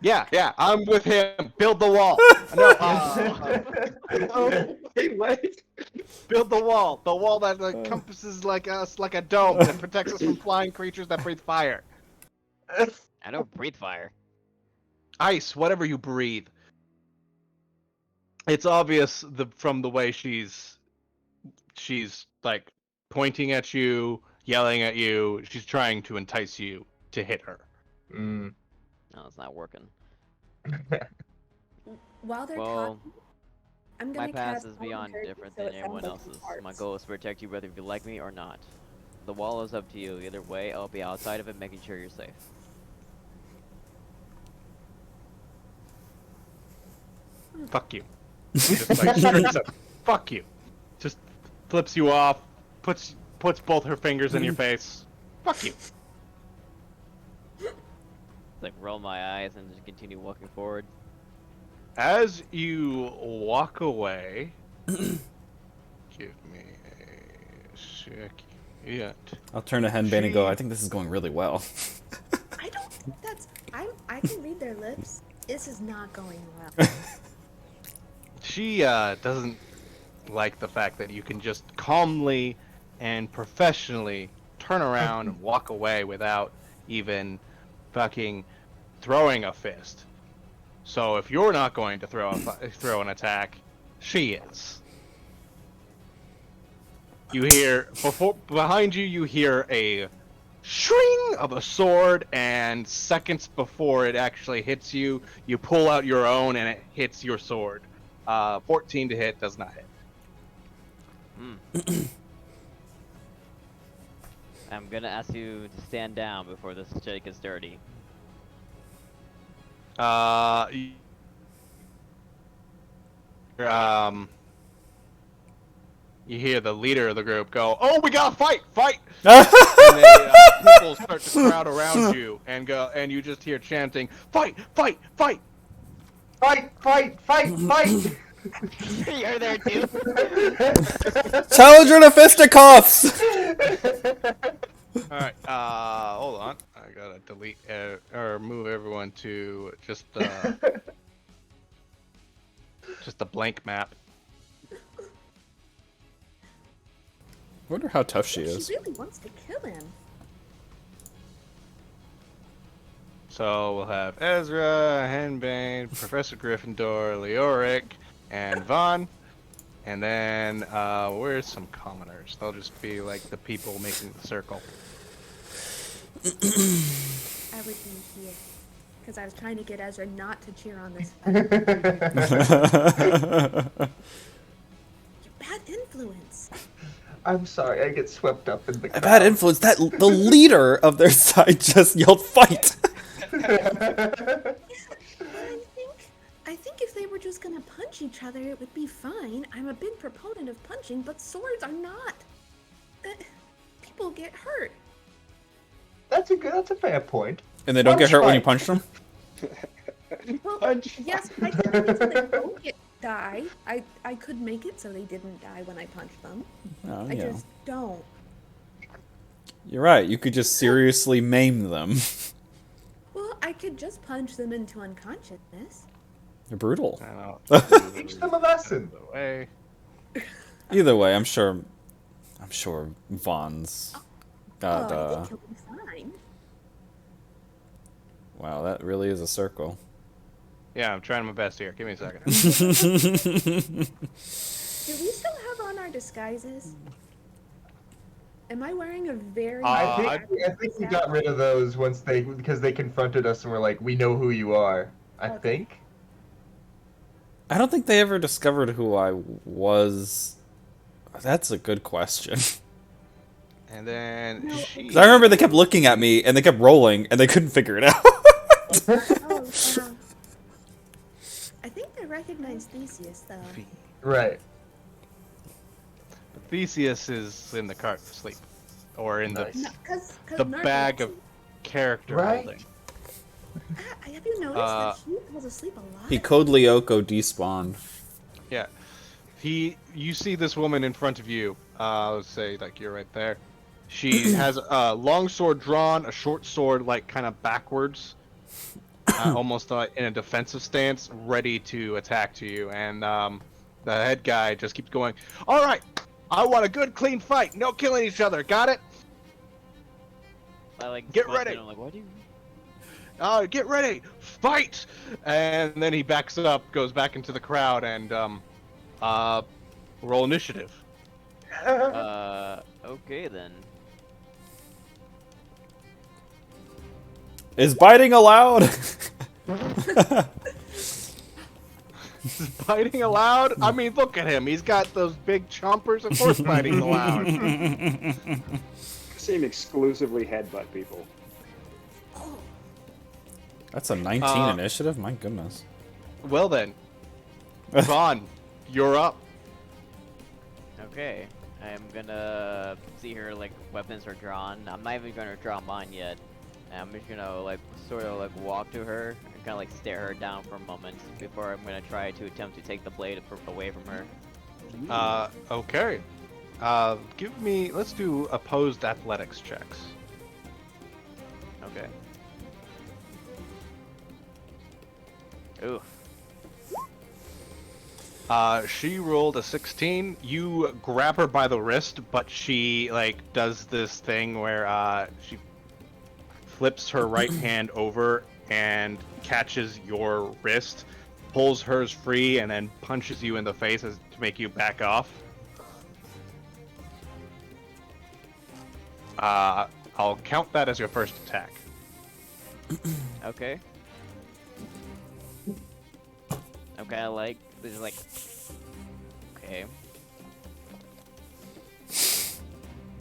S2: Yeah, I'm with him. Build the wall. No,
S3: Hey, wait.
S2: build the wall. The wall that encompasses like us, like a dome that protects us from flying creatures that breathe fire.
S1: I don't breathe fire.
S2: Ice, whatever you breathe. It's obvious from the way she's like pointing at you, yelling at you. She's trying to entice you to hit her.
S6: Mm.
S1: No, it's not working.
S5: While they're
S1: Well,
S5: talking, I'm
S1: my
S5: gonna
S1: past
S5: cast
S1: is
S5: Calm
S1: beyond
S5: Curtain
S1: different
S5: so
S1: than
S5: it
S1: anyone
S5: sounds like
S1: else's.
S5: some
S1: My
S5: farts.
S1: goal is to protect you whether you like me or not. The wall is up to you. Either way, I'll be outside of it making sure you're safe.
S2: Fuck you. Just like straight up, fuck you. Just flips you off, puts both her fingers in your face. Fuck you.
S1: Like roll my eyes and just continue walking forward.
S2: As you walk away, give me a second.
S4: I'll turn to Henbane and go, I think this is going really well.
S5: I don't think that's. I can read their lips. This is not going well.
S2: She doesn't like the fact that you can just calmly and professionally turn around and walk away without even fucking throwing a fist. So if you're not going to throw an attack, she is. You hear behind you. You hear a shring of a sword, and seconds before it actually hits you, you pull out your own, and it hits your sword. 14 to hit does not hit.
S1: I'm gonna ask you to stand down before this shit gets dirty.
S2: You hear the leader of the group go, "Oh, we gotta fight, fight!" And people start to crowd around you, and you just hear chanting, "Fight, fight, fight!"
S6: Fight! Fight! Fight! Fight!
S1: You're there too.
S4: Challenger to fisticuffs!
S2: All right, hold on. I gotta delete or move everyone to just a blank map.
S4: I wonder how tough she
S5: She
S4: is.
S5: really wants to kill him.
S2: So we'll have Ezra, Henbane, Professor Gryffindor, Leoric, and Vaughn. And then, where's some commoners? They'll just be like the people making the circle.
S5: I would be here. Because I was trying to get Ezra not to cheer on this fight. You bad influence.
S6: I'm sorry, I get swept up in the
S4: A bad influence. That the leader of their side just yelled fight.
S5: I think if they were just gonna punch each other, it would be fine. I'm a big proponent of punching, but swords are not. People get hurt.
S6: That's a fair point.
S4: And they don't get hurt when you
S6: fight.
S4: punch them?
S5: Well,
S3: Punch
S5: yes, I could make it so they don't die. I could make it so they didn't die when I punched them.
S4: Oh,
S5: I
S4: yeah.
S5: just don't.
S4: You're right. You could just seriously maim them.
S5: Well, I could just punch them into unconsciousness.
S4: You're brutal.
S6: Teach them a lesson.
S2: Way.
S4: Either way, I'm sure Vaughn's got,
S5: I think he'll be fine.
S4: wow, that really is a circle.
S2: Yeah, I'm trying my best here. Give me a second.
S5: Do we still have on our disguises? Am I wearing a very...
S6: I think we got rid of those because they confronted us and were like, "We know who you are." I think.
S4: I don't think they ever discovered who I was. That's a good question.
S2: And then she...
S4: 'Cause I remember they kept looking at me and they kept rolling and they couldn't figure it out.
S5: Oh, I think I recognize Theseus, though.
S6: Right.
S2: Theseus is in the cart asleep, or in
S6: Nice.
S5: No, cause
S2: the
S5: Narcissus-
S2: bag of character
S6: Right.
S2: holding.
S5: Have you noticed that she was asleep a lot?
S4: He Code Lyoko despawned.
S2: Yeah. You see this woman in front of you. Let's say like you're right there. She has a long sword drawn, a short sword like kind of backwards, almost in a defensive stance, ready to attack to you. And the head guy just keeps going. All right, I want a good, clean fight. No killing each other. Got it?
S1: I like
S2: Get
S1: squint
S2: ready.
S1: and I'm like, what do you?
S2: Get ready, fight! And then he backs up, goes back into the crowd, and roll initiative.
S1: Okay then.
S4: Is biting allowed?
S2: Biting allowed? I mean, look at him. He's got those big chompers. Of course, biting allowed.
S3: See him exclusively headbutt people.
S4: That's a 19 initiative? My goodness.
S2: Well then, Vaughn, you're up.
S1: Okay. I'm gonna see her like weapons are drawn. I'm not even gonna draw mine yet. I'm just gonna like sort of like walk to her and kind of like stare her down for a moment before I'm gonna try to attempt to take the blade away from her.
S2: Okay. Let's do opposed athletics checks.
S1: Okay. Ooh.
S2: She rolled a 16. You grab her by the wrist, but she like does this thing where she flips her right hand over and catches your wrist, pulls hers free, and then punches you in the face to make you back off. I'll count that as your first attack.
S1: Okay. I'm kind of like, this is like, okay.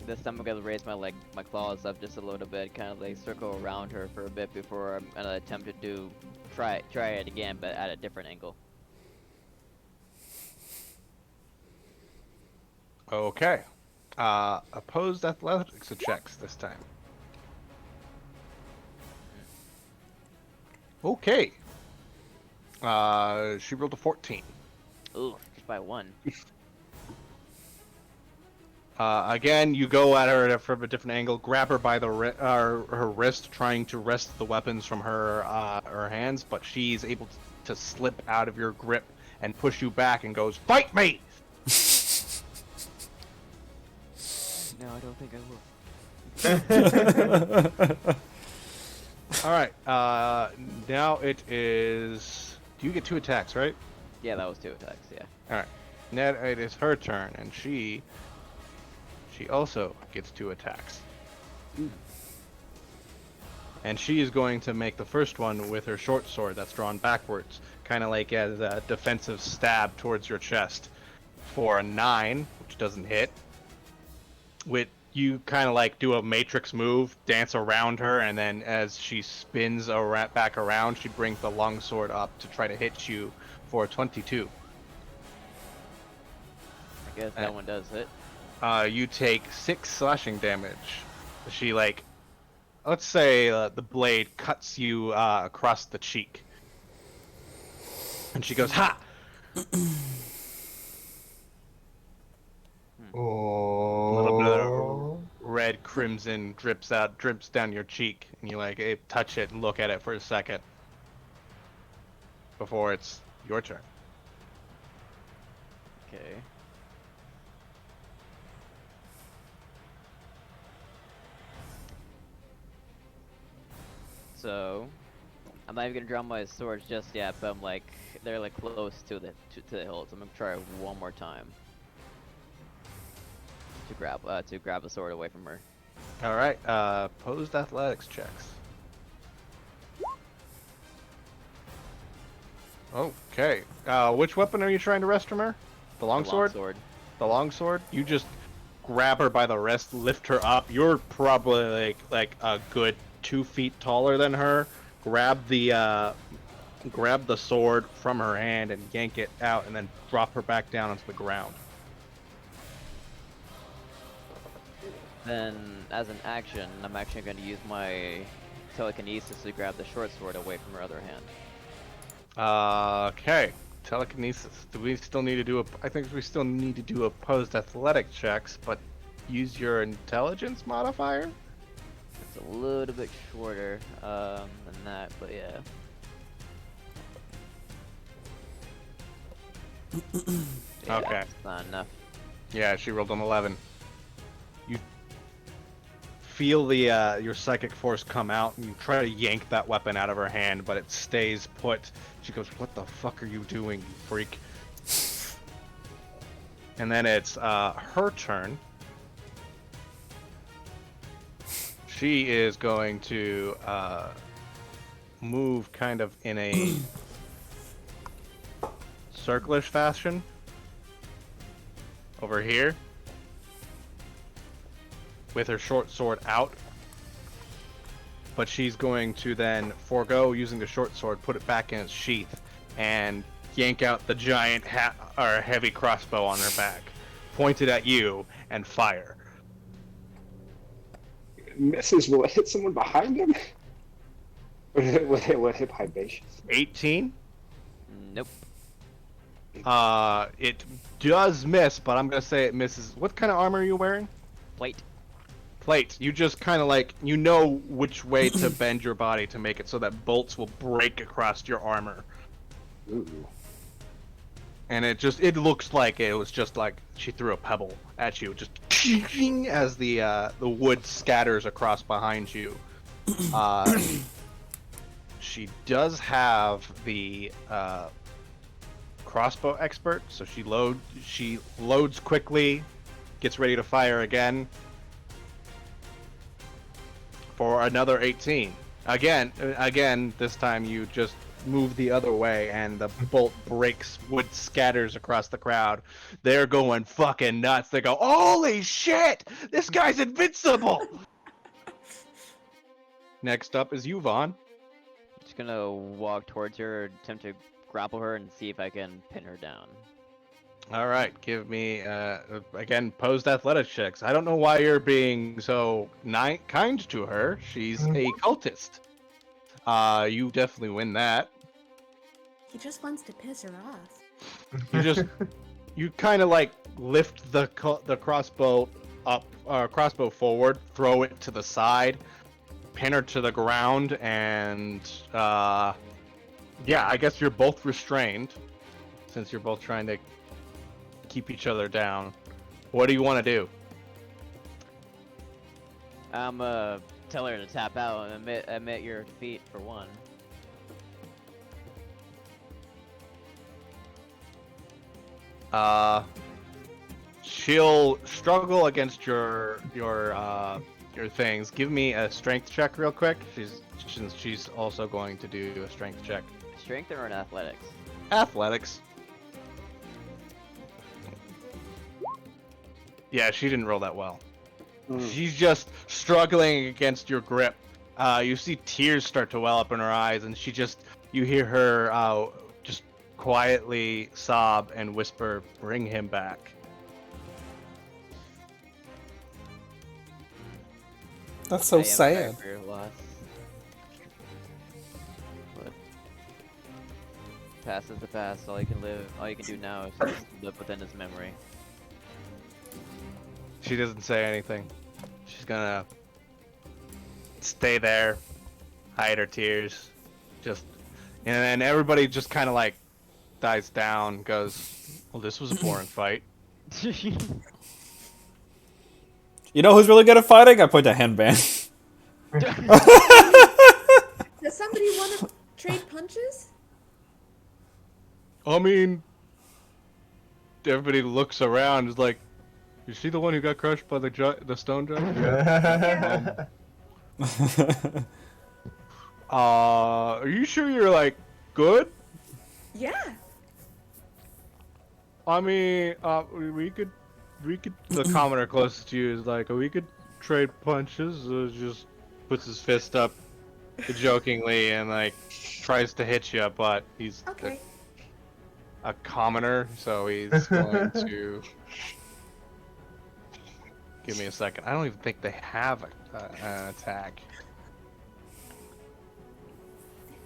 S1: This time I'm gonna raise my claws up just a little bit, kind of like circle around her for a bit before I'm gonna attempt to try it again, but at a different angle.
S2: Okay. Opposed athletics checks this time. Okay. She rolled a 14.
S1: Ooh, just by one.
S2: Again, you go at her from a different angle, grab her by the her wrist, trying to wrest the weapons from her hands, but she's able to slip out of your grip and push you back and goes, "Fight me!"
S1: No, I don't think I will.
S2: All right. Now it is. Do you get 2 attacks, right?
S1: Yeah, that was 2 attacks, yeah.
S2: All right. Now it is her turn, and she also gets 2 attacks. And she is going to make the first one with her short sword that's drawn backwards, kind of like as a defensive stab towards your chest, for a 9, which doesn't hit. With you kind of like do a matrix move, dance around her, and then as she spins back around, she brings the longsword up to try to hit you for a 22.
S1: I guess that one does hit.
S2: You take 6 slashing damage. She let's say the blade cuts you across the cheek, and she goes, "Ha!" A little bit of red crimson drips down your cheek, and you touch it and look at it for a second before it's your turn.
S1: Okay. So, I'm not even gonna draw my swords just yet, but they're close to the hilt. So I'm gonna try one more time to grab the sword away from her.
S2: All right. Opposed athletics checks. Okay. Which weapon are you trying to wrest from her? The longsword? The longsword? You just grab her by the wrist, lift her up. You're probably like a good 2 feet taller than her. Grab the sword from her hand and yank it out, and then drop her back down onto the ground.
S1: Then, as an action, I'm actually going to use my telekinesis to grab the short sword away from her other hand.
S2: Okay. Telekinesis. Do we still need to do I think we still need to do opposed athletic checks, but use your intelligence modifier?
S1: It's a little bit shorter than that, but yeah.
S2: Okay.
S1: It's not enough.
S2: Yeah, she rolled an 11. You feel the your psychic force come out, and you try to yank that weapon out of her hand, but it stays put. She goes, "What the fuck are you doing, you freak?" And then it's her turn. She is going to move kind of in a circlish fashion over here with her short sword out, but she's going to then forego using the short sword, put it back in its sheath, and yank out the giant heavy crossbow on her back, point it at you, and fire.
S3: Misses. Will it hit someone behind him? Will it hit by base?
S2: 18.
S1: Nope.
S2: It does miss, but I'm gonna say it misses. What kind of armor are you wearing?
S1: Plate.
S2: Plate. You just kind of you know which way to bend your body to make it so that bolts will break across your armor.
S3: Ooh.
S2: And it looks like it was just like she threw a pebble at you, just as the wood scatters across behind you. She does have the crossbow expert, so she loads quickly, gets ready to fire again. for another 18. Again, this time you just move the other way and the bolt breaks, wood scatters across the crowd. They're going fucking nuts. They go, holy shit! This guy's invincible! Next up is you, Vaughn.
S1: Just gonna walk towards her, attempt to grapple her, and see if I can pin her down.
S2: All right, give me again posed athletics checks. I don't know why you're being so kind to her. She's a cultist. You definitely win that.
S5: He just wants to piss her off.
S2: You kind of like lift the crossbow up, crossbow forward, throw it to the side, pin her to the ground, and yeah, I guess you're both restrained since you're both trying to keep each other down. What do you want to do?
S1: I'm tell her to tap out and admit your defeat for one.
S2: She'll struggle against your things. Give me a strength check real quick. She's also going to do a strength check.
S1: Strength or an athletics?
S2: Athletics. Yeah, she didn't roll that well. She's just struggling against your grip. You see tears start to well up in her eyes, and you hear her just quietly sob and whisper, "Bring him back."
S4: That's so
S1: I am sorry
S4: sad.
S1: for your loss. But past is the past. All you can do now is just live within his memory.
S2: She doesn't say anything. She's gonna stay there, hide her tears, and then everybody just kind of like dies down. Goes, well, this was a boring fight.
S4: You know who's really good at fighting? I point to Henband.
S5: Does somebody want to trade punches?
S2: I mean, everybody looks around. Is like, is she the one who got crushed by the stone giant? Are you sure you're like good?
S5: Yeah.
S2: I mean, we could. The commoner closest to you is like, we could trade punches. Just puts his fist up, jokingly, and like tries to hit you, but he's
S5: Okay.
S2: a commoner, so he's going to. Give me a second. I don't even think they have an attack.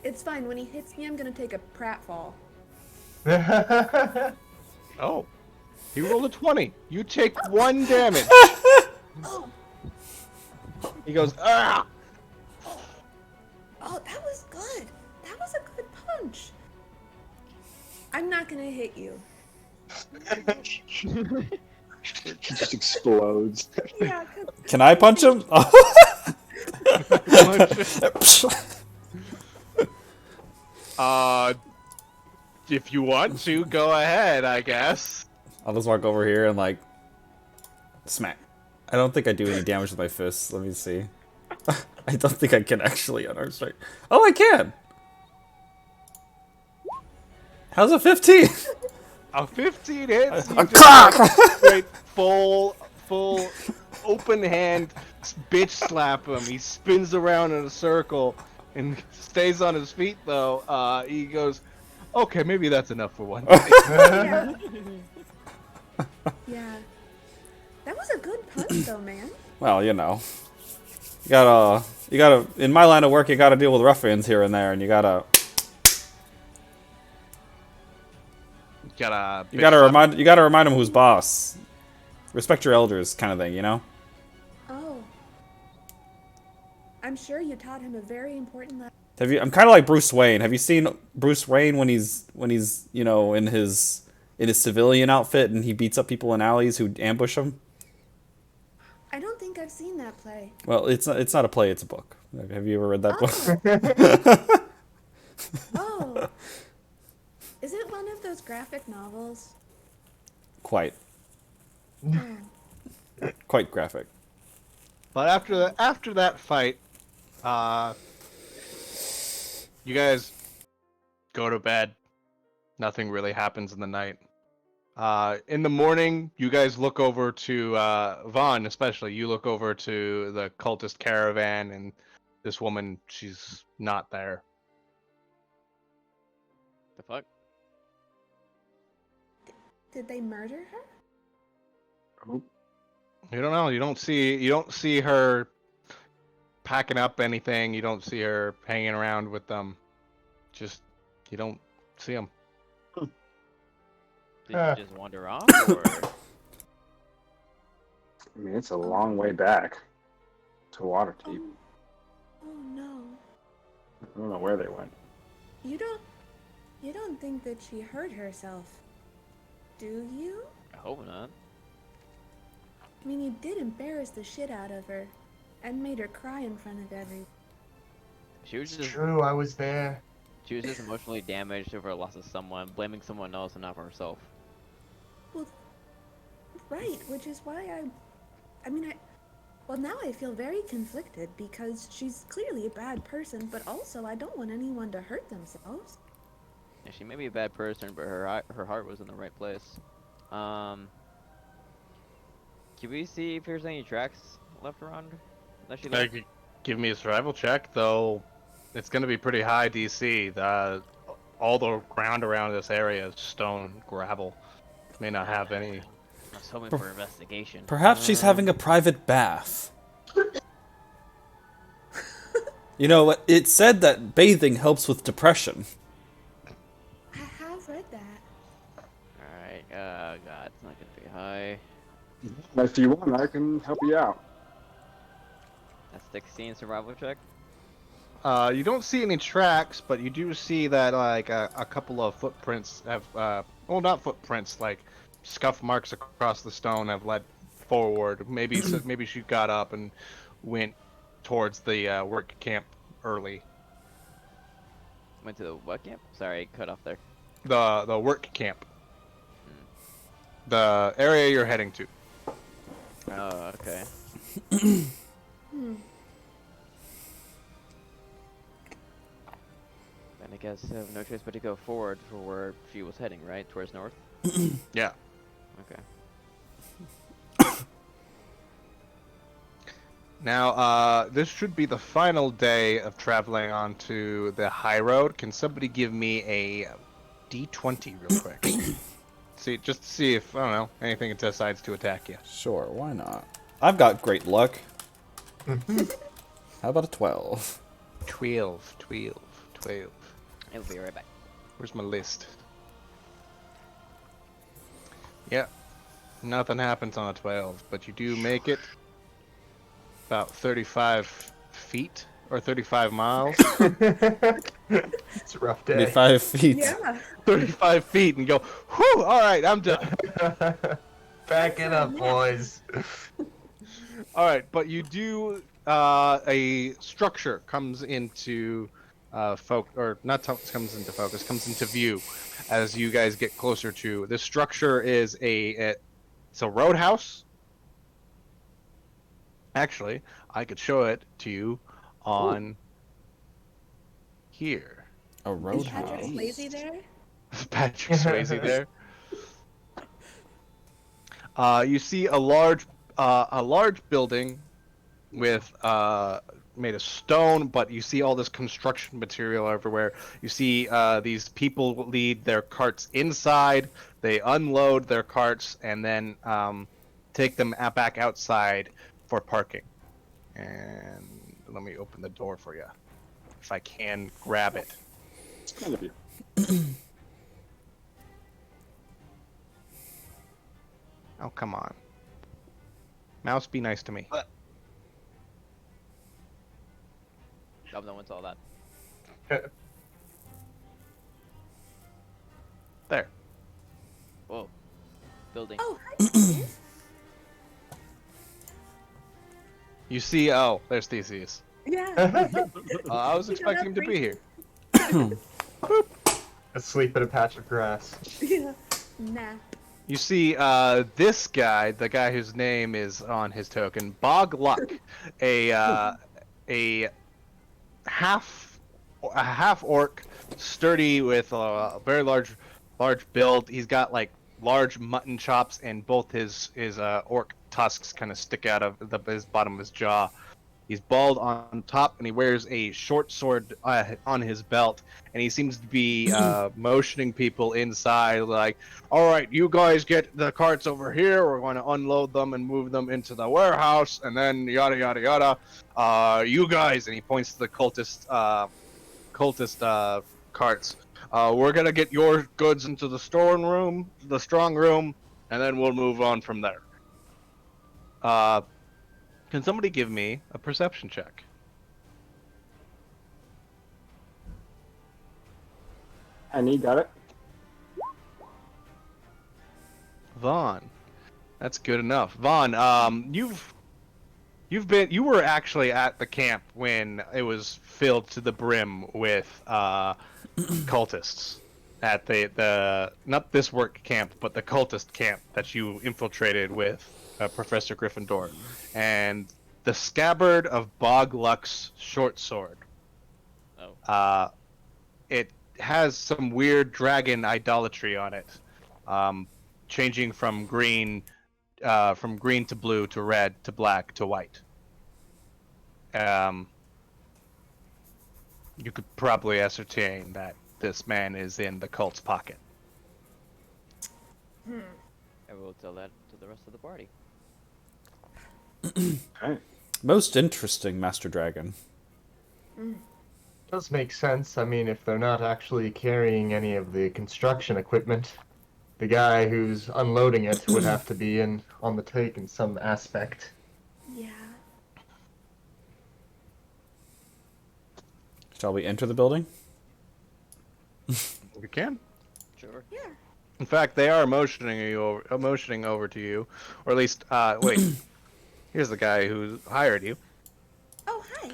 S5: It's fine. When he hits me, I'm gonna take a pratfall.
S2: Oh, he rolled a 20. You take 1 damage.
S5: Oh,
S2: He goes, ah!
S5: oh, that was good. That was a good punch. I'm not gonna hit you.
S3: It just explodes.
S5: Yeah, 'cause
S4: Can I punch him?
S2: If you want to, go ahead, I guess.
S4: I'll just walk over here and like smack. I don't think I do any damage with my fists. Let me see. I don't think I can actually unarm strike. Oh, I can. How's a 15?
S2: A 15 hits. You
S4: A
S2: just
S4: cock!
S2: straight full open hand bitch slap him. He spins around in a circle and stays on his feet though. He goes, okay, maybe that's enough for one.
S5: yeah. Yeah. That was a good punch, though, man.
S4: Well, you know, you gotta. In my line of work, you gotta deal with ruffians here and there, and you gotta remind them who's boss. Respect your elders, kind of thing, you know.
S5: Oh. I'm sure you taught him a very important lesson.
S4: I'm kind of like Bruce Wayne. Have you seen Bruce Wayne when he's you know in his civilian outfit and he beats up people in alleys who ambush him?
S5: I don't think I've seen that play.
S4: Well, it's not a play; it's a book. Have you ever read that book?
S5: Oh. Is it one of those graphic novels?
S4: Quite
S5: Oh.
S4: graphic.
S2: But after that fight, You guys go to bed. Nothing really happens in the night. In the morning, you guys look over to Vaughn, especially. You look over to the cultist caravan, and this woman, she's not there.
S1: The fuck?
S5: Did they murder her?
S3: Oh,
S2: You don't know. You don't see her packing up anything. You don't see her hanging around with them. Just you don't see them.
S1: Did
S6: Ah.
S1: you just wander off, or?
S3: I mean, it's a long way back to Waterdeep.
S5: Oh no.
S3: I don't know where they went.
S5: You don't think that she hurt herself, do you?
S1: I hope not.
S5: I mean, you did embarrass the shit out of her and made her cry in front of everyone.
S1: She was
S6: It's
S1: just
S6: true, I was there.
S1: she was just emotionally damaged over the loss of someone, blaming someone else and not for herself.
S5: Well, right, which is why well, now I feel very conflicted because she's clearly a bad person, but also I don't want anyone to hurt themselves.
S1: Yeah, she may be a bad person, but her heart was in the right place. Can we see if there's any tracks left around that she left?
S2: Give me a survival check, though. It's going to be pretty high DC. All the ground around this area is stone, gravel. May not have any.
S1: I was hoping for investigation.
S4: Perhaps she's having a private bath. You know, it said that bathing helps with depression.
S5: I have read that.
S1: Alright, god, it's not gonna be high.
S3: If you want, I can help you out.
S1: That's 16 survival check.
S2: You don't see any tracks, but you do see that like a couple of footprints have, well, not footprints, like scuff marks across the stone have led forward. Maybe maybe she got up and went towards the work camp early.
S1: Went to the what camp? Sorry, cut off there.
S2: The work camp. The area you're heading to.
S1: Oh, okay. Then I guess I have no choice but to go forward for where she was heading, right? Towards north?
S2: Yeah.
S1: Okay.
S2: Now, this should be the final day of traveling onto the high road. Can somebody give me a D20 real quick? Just to see if, I don't know, anything decides to attack you.
S4: Sure, why not? I've got great luck. How about a 12?
S2: 12.
S1: I'll be right back.
S2: Where's my list? Yeah, nothing happens on a 12, but you do make it about 35 feet or 35 miles.
S6: It's a rough day.
S4: 35 feet.
S5: Yeah.
S2: 35 feet and go, whew, all right, I'm done.
S6: Back it up, boys.
S2: All right, but you do, a structure comes into comes into focus, comes into view as you guys get closer to. This structure is it's a roadhouse. Actually, I could show it to you on here.
S4: A
S5: Is
S4: roadhouse.
S5: Patrick Swayze there?
S2: Patrick Swayze there. You see a large building with made of stone, but you see all this construction material everywhere. You see these people lead their carts inside. They unload their carts and then take them back outside for parking. And let me open the door for you, if I can grab it.
S3: It's kind of you.
S2: Oh, come on. Mouse, be nice to me.
S1: Nope, no one saw that.
S2: There.
S1: Whoa. Building.
S5: Oh, hi, Steve.
S2: You see, oh, there's Theseus.
S5: Yeah.
S2: I was expecting him to be here.
S6: Asleep in a patch of grass.
S5: Yeah. Nah.
S2: You see, this guy, the guy whose name is on his token, Bog Luck, a a half orc, sturdy with a very large build. He's got like large mutton chops, and both his orc tusks kind of stick out of his bottom of his jaw. He's bald on top, and he wears a short sword on his belt. And he seems to be motioning people inside, like, "All right, you guys get the carts over here. We're going to unload them and move them into the warehouse, and then yada yada yada. You guys," and he points to the cultist carts. We're gonna get your goods into the strong room, and then we'll move on from there. Can somebody give me a perception check?
S3: Annie, got it?
S2: Vaughn, that's good enough. Vaughn, you were actually at the camp when it was filled to the brim with cultists at the not this work camp, but the cultist camp that you infiltrated with Professor Gryffindor, and the scabbard of Bog Luck's short sword.
S1: Oh.
S2: It has some weird dragon idolatry on it, changing from green to blue to red to black to white. You could probably ascertain that this man is in the cult's pocket.
S1: I will tell that to the rest of the party.
S3: Okay.
S4: Most interesting, Master Dragon.
S6: Does make sense. I mean, if they're not actually carrying any of the construction equipment, the guy who's unloading it would have to be on the take in some aspect.
S5: Yeah.
S4: Shall we enter the building?
S2: We can.
S1: Sure.
S5: Yeah.
S2: In fact, they are motioning over to you, or at least, wait. Here's the guy who hired you.
S5: Oh, hi.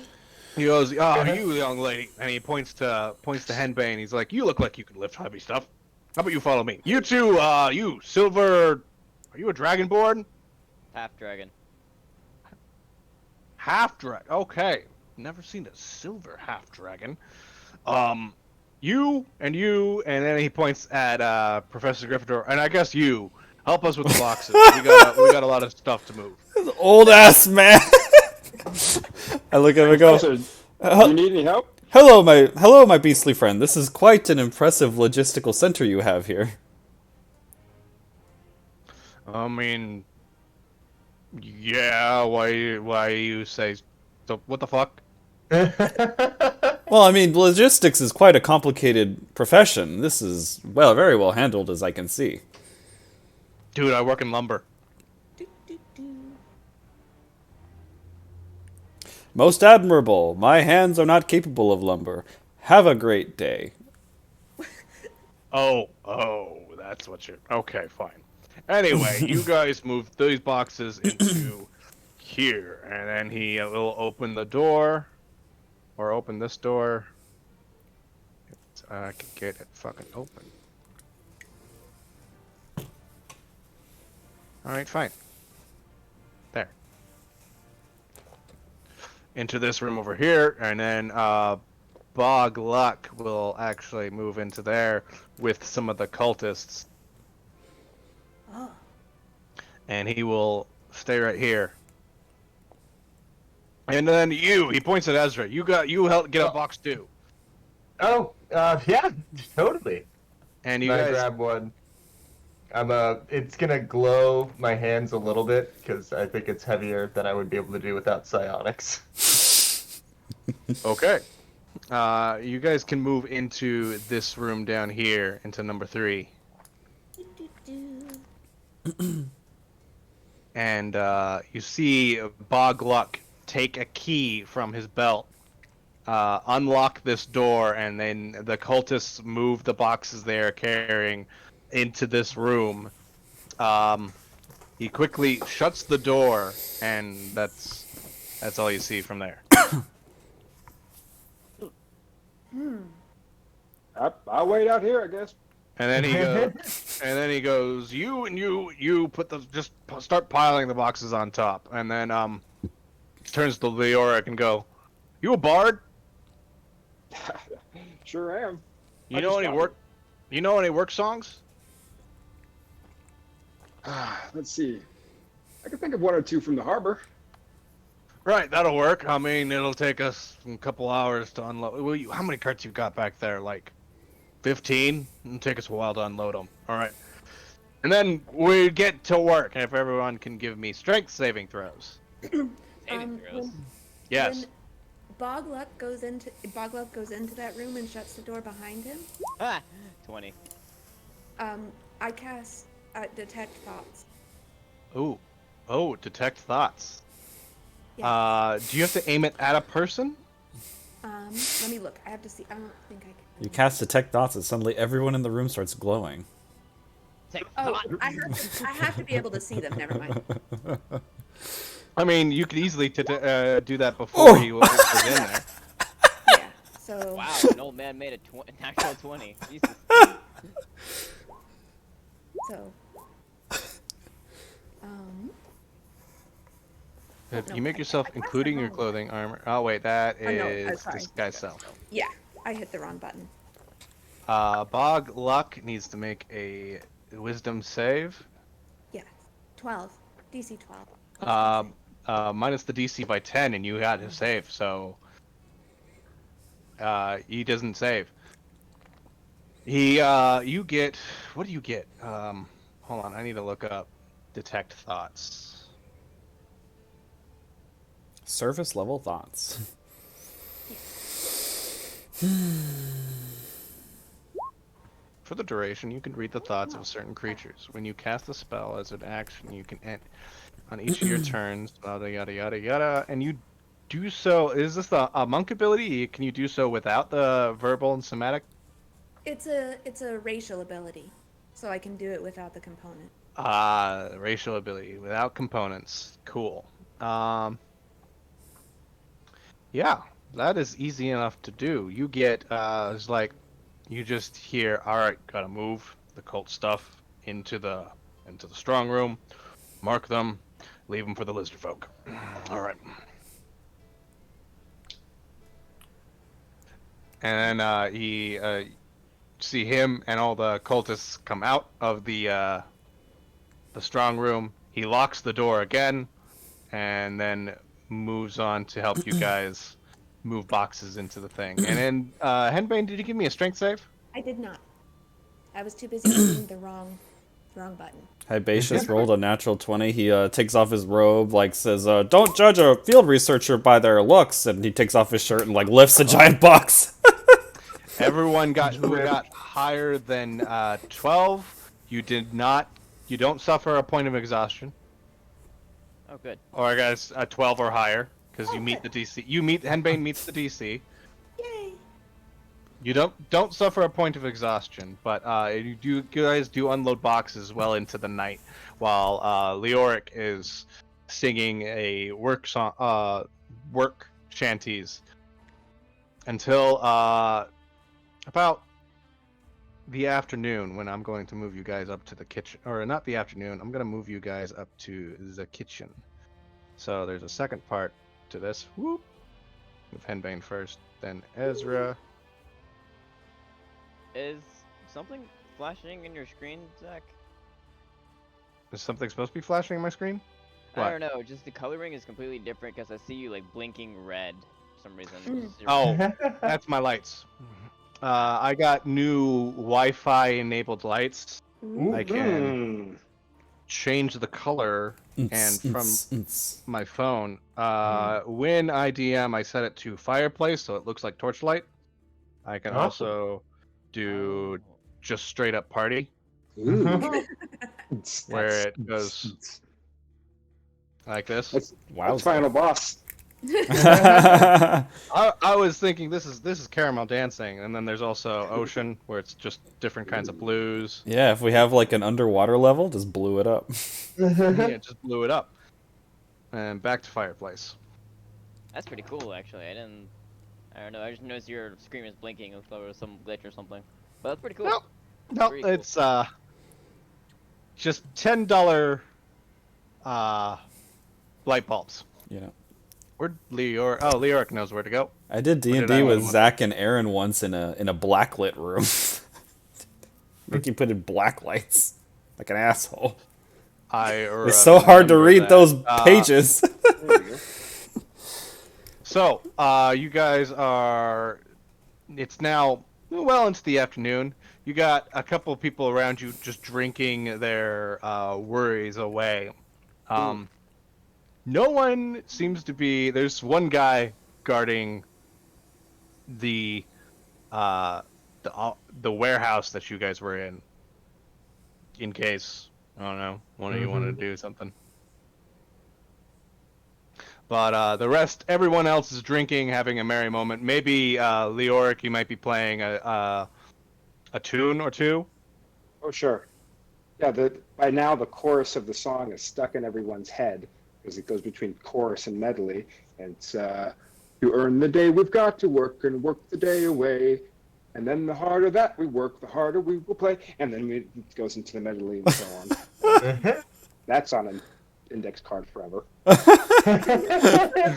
S2: He goes, "Oh, you young lady," and he points to Henbei, and he's like, "You look like you can lift heavy stuff. How about you follow me? You too, you silver. Are you a dragonborn?
S1: Half dragon.
S2: Half dragon. Okay, never seen a silver half dragon. You, and then he points at Professor Gryffindor, and I guess you help us with the boxes. we got a lot of stuff to move."
S4: Old ass man. I look at him and go,
S3: So, do you need any help?
S4: hello, my beastly friend. This is quite an impressive logistical center you have here."
S2: I mean, yeah. Why you say so? What the fuck?
S4: Well, I mean, logistics is quite a complicated profession. This is, well, very well handled, as I can see.
S2: Dude, I work in lumber.
S5: Do, do, do.
S4: Most admirable. My hands are not capable of lumber. Have a great day.
S2: Oh, that's what you're... Okay, fine. Anyway, you guys move these boxes into here, and then he will open the door, or open this door. I can get it fucking open. Alright, fine. There. Into this room over here, and then Bog Luck will actually move into there with some of the cultists.
S5: Oh.
S2: And he will stay right here. And then he points at Ezra. You help get a box too.
S6: Oh, yeah, totally.
S2: And you
S6: I
S2: guys
S6: grab one. It's gonna glow my hands a little bit because I think it's heavier than I would be able to do without psionics.
S2: okay. You guys can move into this room down here, into number 3.
S5: Do, do, do.
S2: And you see Bog Luck take a key from his belt, unlock this door, and then the cultists move the boxes they are carrying into this room. He quickly shuts the door, and that's all you see from there.
S3: I'll wait out here, I guess.
S2: And then he goes, you start piling the boxes on top, and then turns to Leoric and go, "You a bard?"
S3: Sure am.
S2: You
S3: I
S2: know
S3: just
S2: any
S3: got
S2: work? You know any work songs?
S3: Let's see. I can think of one or two from the harbor.
S2: Right, that'll work. I mean, it'll take us a couple hours to unload. Well, how many carts you got back there? Like 15? It'll take us a while to unload them. All right. And then we get to work. If everyone can give me strength saving throws.
S1: Saving throws.
S2: Yes.
S5: When Bogluck goes into that room and shuts the door behind him,
S1: Ah, 20.
S5: I cast detect thoughts.
S2: Ooh. Oh, detect thoughts.
S5: Yeah.
S2: Do you have to aim it at a person?
S5: Let me look. I have to see. I don't think I can.
S4: You cast detect thoughts, and suddenly everyone in the room starts glowing.
S1: Take
S5: Oh,
S1: thought.
S5: I have to be able to see them. Never mind.
S2: I mean, you could easily do that before he was in there.
S5: Yeah. So.
S1: Wow, an old man made a natural 20. Jesus.
S5: So.
S2: If
S5: no,
S2: you make
S5: I
S2: yourself,
S5: cast the
S2: including your
S5: wrong
S2: clothing, armor. Oh wait, that
S5: Oh, no,
S2: is
S5: sorry.
S2: disguise self.
S5: Yeah, I hit the wrong button.
S2: Bog Luck needs to make a wisdom save.
S5: Yeah. 12. DC 12.
S2: Minus the DC by 10, and you got his save, so he doesn't save. You get, what do you get? Hold on, I need to look up detect thoughts.
S4: Surface level thoughts.
S2: For the duration, you can read the thoughts of certain creatures. When you cast a spell as an action, you can end on each of your turns, yada yada yada yada, and you do so. Is this a monk ability? Can you do so without the verbal and somatic?
S5: It's a racial ability, so I can do it without the component.
S2: Racial ability without components. Cool. Yeah, that is easy enough to do. You get, it's like, you just hear, all right, gotta move the cult stuff into the strong room, mark them, leave them for the lizard folk. All right. And then he see him and all the cultists come out of the strong room. He locks the door again, and then moves on to help you guys move boxes into the thing. And then, Henbane, did you give me a strength save?
S5: I did not. I was too busy hitting the wrong button.
S4: Hibatius rolled a natural 20. He takes off his robe, like says, "Don't judge a field researcher by their looks," and he takes off his shirt and like lifts a giant box.
S2: Everyone who got higher than 12. You did not. You don't suffer a point of exhaustion.
S1: Oh, good.
S2: Or I guess a 12 or higher, because you meet
S5: good.
S2: the DC. Henbane meets the DC.
S5: Yay!
S2: You don't suffer a point of exhaustion, but you guys do unload boxes well into the night, while Leoric is singing a work shanties until about the afternoon, when I'm going to move you guys up to the kitchen. Or not the afternoon, I'm going to move you guys up to the kitchen. So there's a second part to this. Whoop. Move Henbane first, then Ezra.
S1: Is something flashing in your screen, Zach?
S2: Is something supposed to be flashing on my screen?
S1: I
S2: What?
S1: don't know, just the coloring is completely different because I see you like blinking red for some reason. Is your-
S2: Oh, that's my lights. I got new Wi-Fi enabled lights. I can change the color and from my phone. When I DM, I set it to fireplace, so it looks like torchlight. I can
S6: Awesome.
S2: also do just straight up party,
S3: Ooh.
S2: where it goes like this.
S3: That's
S4: Wow.
S3: final boss.
S2: I was thinking this is caramel dancing, and then there's also ocean, where it's just different kinds of blues.
S4: Yeah, if we have like an underwater level, just blew it up.
S2: Yeah, it just blew it up. And back to fireplace.
S1: That's pretty cool, actually. I don't know. I just noticed your screen was blinking. If there was some glitch or something. But that's pretty cool.
S2: No,
S1: Very cool.
S2: it's just $10 light bulbs.
S4: You know.
S2: Where'd Leoric? Oh, Leoric knows where to go.
S4: I did
S2: Where
S4: D&D
S2: did I
S4: with
S2: want him?
S4: Zach and Aaron once in a blacklit room. Make you put in black lights like an asshole. It's so hard to
S2: remember
S4: read
S2: that.
S4: those pages.
S3: There we go.
S2: So, you guys are. It's now well into the afternoon. You got a couple of people around you just drinking their worries away. No one seems to be. There's one guy guarding the the warehouse that you guys were in case I don't know one of you wanted to do something. But the rest, everyone else is drinking, having a merry moment. Maybe Leoric, you might be playing a tune or two.
S3: Oh, sure. Yeah, by now the chorus of the song is stuck in everyone's head because it goes between chorus and medley. And it's, to earn the day, we've got to work and work the day away. And then the harder that we work, the harder we will play. And then it goes into the medley and so on. That's on an index card forever.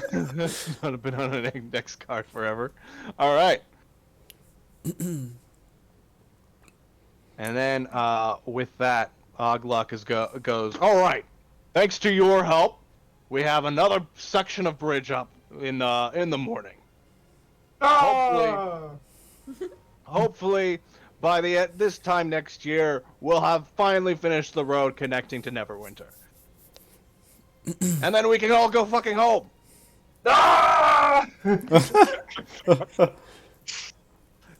S2: It's not been on an index card forever. All right. And then with that, Ogluck goes, all right, thanks to your help, we have another section of bridge up in the morning. Hopefully, by this time next year, we'll have finally finished the road connecting to Neverwinter. And then we can all go fucking home.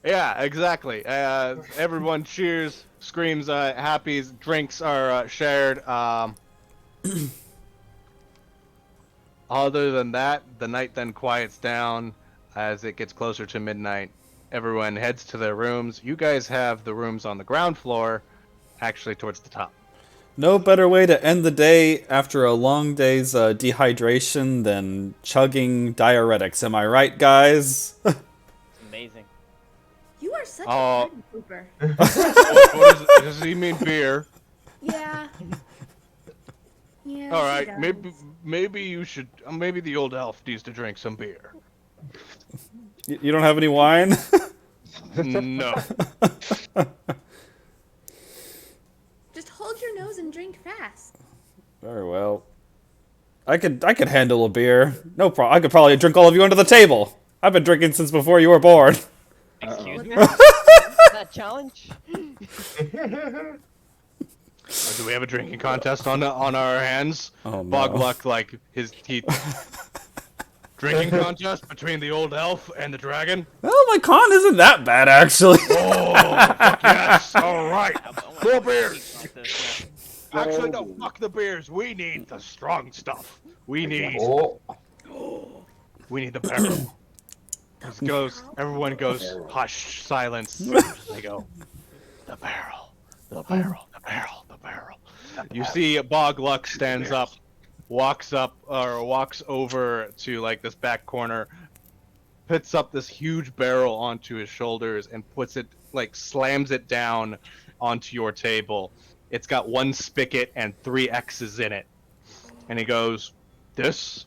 S2: Yeah, exactly. Everyone cheers, screams, happy. Drinks are shared. Other than that, the night then quiets down as it gets closer to midnight. Everyone heads to their rooms. You guys have the rooms on the ground floor, actually towards the top.
S4: No better way to end the day after a long day's dehydration than chugging diuretics. Am I right, guys?
S1: Amazing.
S5: You are such a
S2: Oh.
S5: party pooper.
S2: Does he mean beer?
S5: Yeah. Yeah.
S2: All
S5: she
S2: right,
S5: does.
S2: maybe you should. Maybe the old elf needs to drink some beer.
S4: You don't have any wine?
S2: No.
S5: Just hold your nose and drink fast.
S4: Very well. I could handle a beer. No problem. I could probably drink all of you under the table. I've been drinking since before you were born.
S1: Excuse me?
S5: Look
S1: Is that a challenge?
S2: Do we have a drinking contest on our hands?
S4: Oh, no.
S2: Bogluck, like his teeth. Drinking contest between the old elf and the dragon.
S4: Well, my con isn't that bad, actually.
S2: Oh, fuck yes! All right, more beers. Actually, no, fuck the beers. We need the strong stuff. We need the barrel. Everyone goes, hush, silence. They go, the barrel, the barrel, the barrel, the barrel. You see Bogluck stands up, walks over to like this back corner, puts up this huge barrel onto his shoulders and slams it down onto your table. It's got one spigot and 3 X's in it. And he goes, this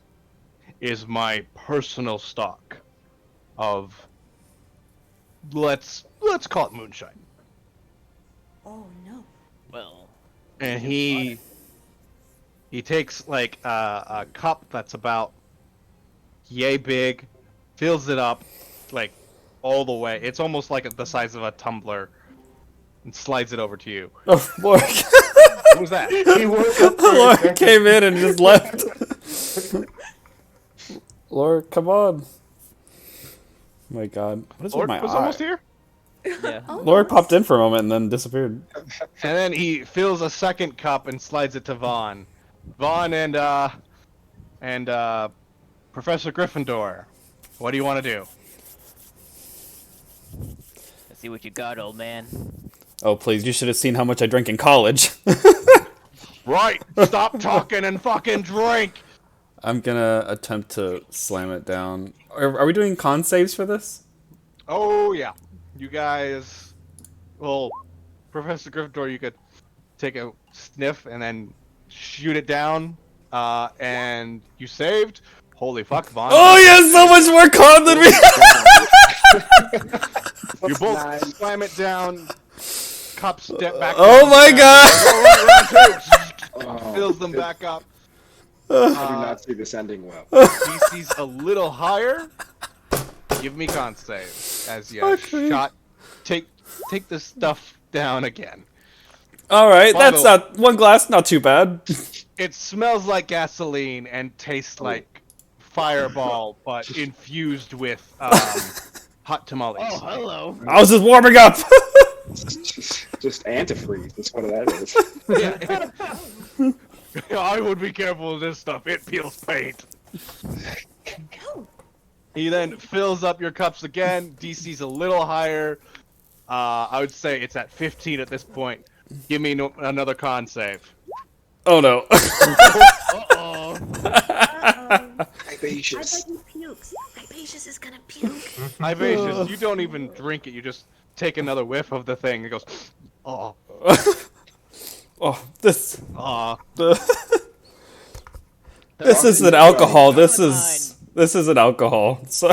S2: is my personal stock of, let's call it moonshine.
S5: Oh no.
S1: Well,
S2: And he takes like a cup that's about yay big, fills it up like all the way. It's almost like the size of a tumbler, and slides it over to you.
S4: Oh, Lord.
S2: What was that?
S6: He woke up for a
S4: Lord
S6: second.
S4: came in and just left. Lord, come on. Oh my God. What is
S2: Lord
S4: with my
S2: was
S4: eye?
S2: almost here.
S1: yeah.
S4: Lord popped in for a moment and then disappeared.
S2: And then he fills a second cup and slides it to Vaughn. Vaughn and Professor Gryffindor, what do you want to do?
S1: Let's see what you got, old man.
S4: Oh, please, you should have seen how much I drank in college.
S2: Right, stop talking and fucking drink.
S4: I'm gonna attempt to slam it down. Are we doing con saves for this?
S2: Oh yeah, you guys. Well, Professor Gryffindor, you could take a sniff and then shoot it down, and you saved. Holy fuck, Vaughn.
S4: Oh, he has so much more con than me!
S2: You both
S3: Nine.
S2: slam it down. Cup step back.
S4: Oh
S2: down
S4: my
S2: the
S4: god!
S2: round two.
S3: Oh,
S2: Fills them back up.
S3: I do not see this ending well.
S2: DC's a little higher. Give me con save as you
S4: Okay.
S2: shot. Take the stuff down again.
S4: Alright, that's
S2: Follow.
S4: not one glass, not too bad.
S2: It smells like gasoline and tastes like Fireball, but infused with hot tamales.
S1: Oh, hello.
S4: I was just warming up!
S3: Just antifreeze. That's what that is.
S2: I would be careful with this stuff. It peels paint. He then fills up your cups again. DC's a little higher. I would say it's at 15 at this point. Give me another con save.
S4: Oh no.
S1: Uh-oh.
S3: Vivacious.
S5: I bet he pukes. Vivacious is gonna puke.
S2: Vivacious, you don't even drink it. You just take another whiff of the thing. It goes, oh,
S4: Oh, this
S1: This
S4: isn't alcohol. This isn't alcohol. So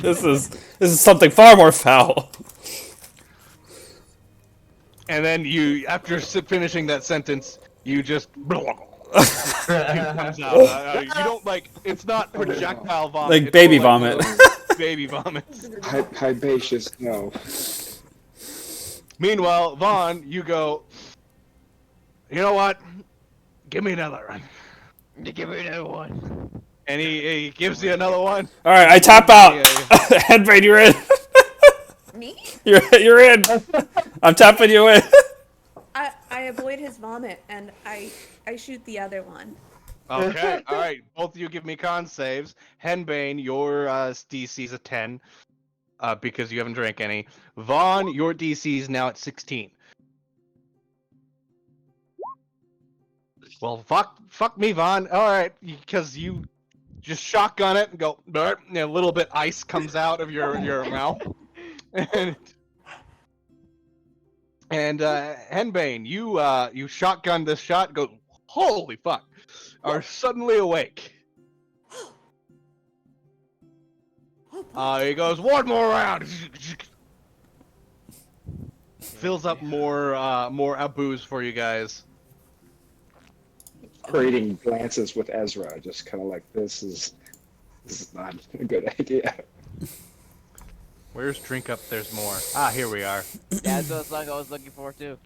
S4: this is something far more foul.
S2: and then you, after finishing that sentence, you just. It comes out. You don't like. It's not projectile vomit.
S4: Like
S2: it's
S4: baby
S2: more like
S4: vomit.
S2: baby vomits.
S3: Vivacious, no.
S2: Meanwhile, Vaughn, you go. You know what? Give me another one.
S1: Give me another one.
S2: And he gives you another one.
S4: Alright, I tap out. Headbrain, you're in.
S5: Me?
S4: You're in. I'm tapping you in.
S5: I avoid his vomit and I shoot the other one.
S2: Okay, alright. Both of you give me con saves. Henbane, your DC's a 10. Because you haven't drank any. Vaughn, your DC is now at 16. Well, fuck me, Vaughn. Alright, because you just shotgun it and go, "Burp," and a little bit ice comes out of your mouth. And Henbane, you shotgun this shot and go, holy fuck, are suddenly awake. He goes, one more round. Fills up more booze for you guys.
S3: Trading glances with Ezra, just kind of like this is not a good idea.
S2: Where's drink up? There's more. Ah, here we are.
S1: Yeah, that's what I was looking for too.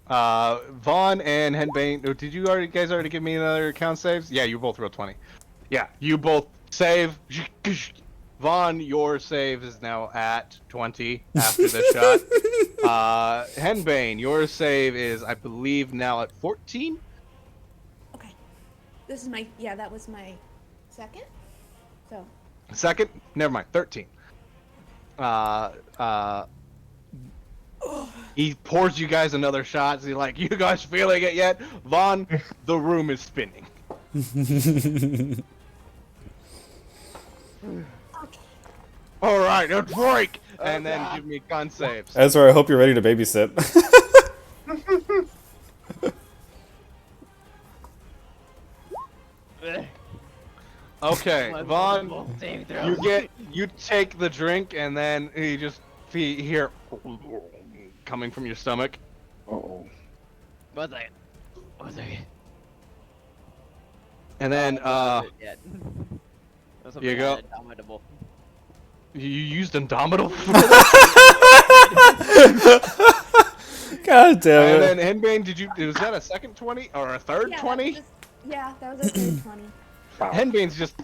S2: Vaughn and Henbane. Did you guys already give me another count saves? Yeah, you both rolled 20. Yeah, you both save. Vaughn, your save is now at 20 after the shot. Henbane, your save is, I believe, now at 14.
S5: Okay. This is my that was my second. So
S2: Second, never mind, 13. He pours you guys another shot. He's like, you guys feeling it yet? Vaughn, the room is spinning. All right, a break, and then give me con saves.
S4: Ezra, I hope you're ready to babysit.
S2: Okay, Vaughn,
S1: You
S2: you take the drink, and then you just hear coming from your stomach.
S3: Uh-oh.
S1: One second. One second.
S2: And then
S1: You
S2: go.
S1: Indomitable.
S2: You used Indomitable.
S4: God damn
S2: And
S4: it.
S2: then Henbane, was that a second 20 or a third 20?
S5: that was a third 20.
S3: Wow.
S2: Henbane's just,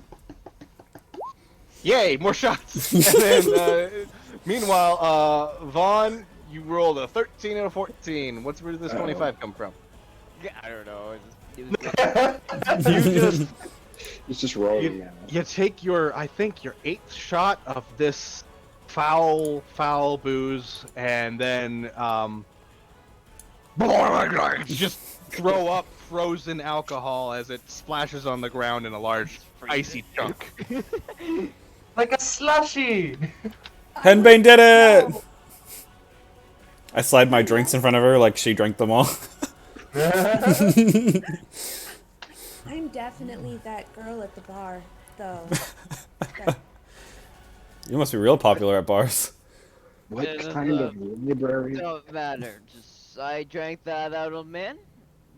S2: yay, more shots. And then, meanwhile, Vaughn, you rolled a 13 and a 14. Where did this 25 come from?
S1: Yeah, I don't know. It
S2: You just,
S3: He's just rolling now.
S2: you take your, I think, your 8th shot of this foul booze, and then, just throw up frozen alcohol as it splashes on the ground in a large icy chunk.
S6: Like a slushy!
S4: Henbane did it! I slide my drinks in front of her like she drank them all.
S5: I'm definitely that girl at the bar, though. That-
S4: You must be real popular at bars.
S3: What
S1: It is,
S3: kind of library?
S1: don't matter. Just I drank that out of man.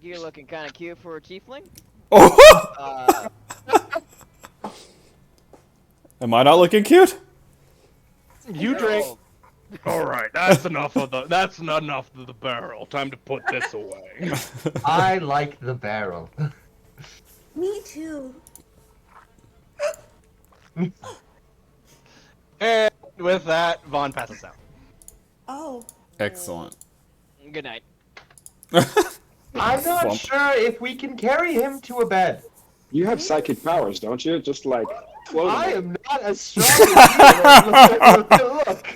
S1: You're looking kind of cute for a tiefling.
S4: Oh!
S1: Uh,
S4: Am I not looking cute?
S2: You drink.
S1: no.
S2: All right, that's enough of the barrel. Time to put this away.
S6: I like the barrel.
S5: Me too.
S2: And with that, Vaughn passes out.
S5: Oh,
S4: Excellent.
S1: Good night.
S6: I'm not
S4: Flump.
S6: sure if we can carry him to a bed.
S3: You have psychic powers, don't you? Just like float
S6: I
S3: him.
S6: am not as strong as you. Look,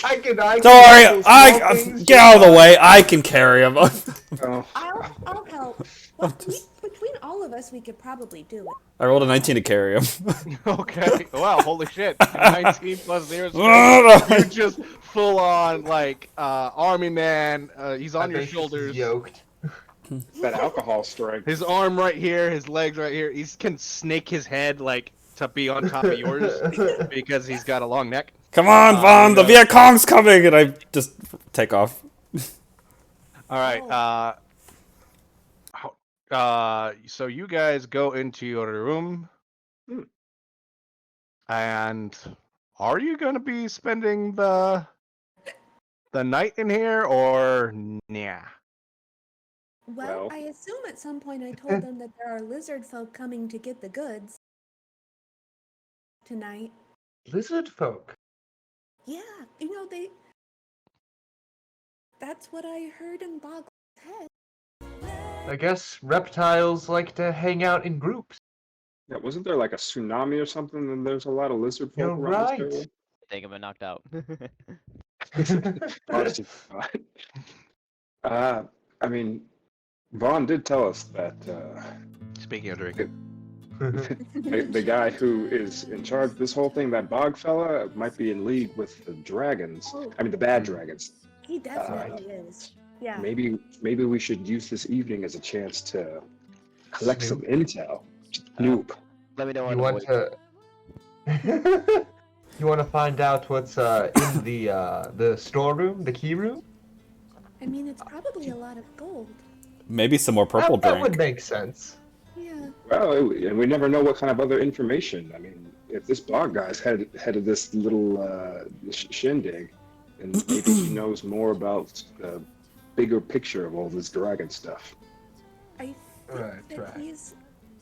S6: I can.
S4: Don't worry,
S6: handle small things
S4: get
S6: just
S4: out of the
S6: fine.
S4: way. I can carry him.
S3: Oh,
S5: I'll help. Well, between all of us, we could probably do it.
S4: I rolled a 19 to carry him.
S2: Okay. Wow. Holy shit. 19 plus 0 strength. You're just full on like army man. He's on
S6: My
S2: your
S6: base is
S2: shoulders.
S6: Yoked.
S3: that alcohol strength.
S2: His arm right here. His legs right here. He can snake his head like to be on top of yours because he's got a long neck.
S4: Come on, Vaughn, the Viet Cong's coming! And I just take off.
S2: All right. So you guys go into your room, and are you gonna be spending the night in here, or nah?
S5: Well,
S3: Well.
S5: I assume at some point I told them that there are lizard folk coming to get the goods tonight.
S6: Lizard folk.
S5: Yeah, they. That's what I heard in Bog's head.
S6: I guess reptiles like to hang out in groups.
S3: Yeah, wasn't there like a tsunami or something? And there's a lot of lizard folk
S6: You're
S3: around
S6: right.
S3: this area.
S1: I think I've been knocked out.
S3: Honestly, I mean, Vaughn did tell us that
S2: Speaking of drinking,
S3: the guy who is in charge of this whole thing, that Bog fella, might be in league with the dragons.
S5: Oh.
S3: I mean, the bad dragons.
S5: He definitely is. Yeah.
S3: Maybe we should use this evening as a chance to collect some intel. Snoop.
S1: Let me know
S6: You
S1: when
S6: want to? You want to find out what's in the storeroom, the key room?
S5: I mean, it's probably a lot of gold.
S4: Maybe some more purple
S6: that
S4: drink.
S6: would make sense.
S5: Yeah.
S3: Well, and we never know what kind of other information. I mean, if this Bog guy's head of this little shindig, and maybe he knows more about the bigger picture of all this dragon stuff.
S5: I think
S6: Right,
S5: that
S6: right.
S5: he's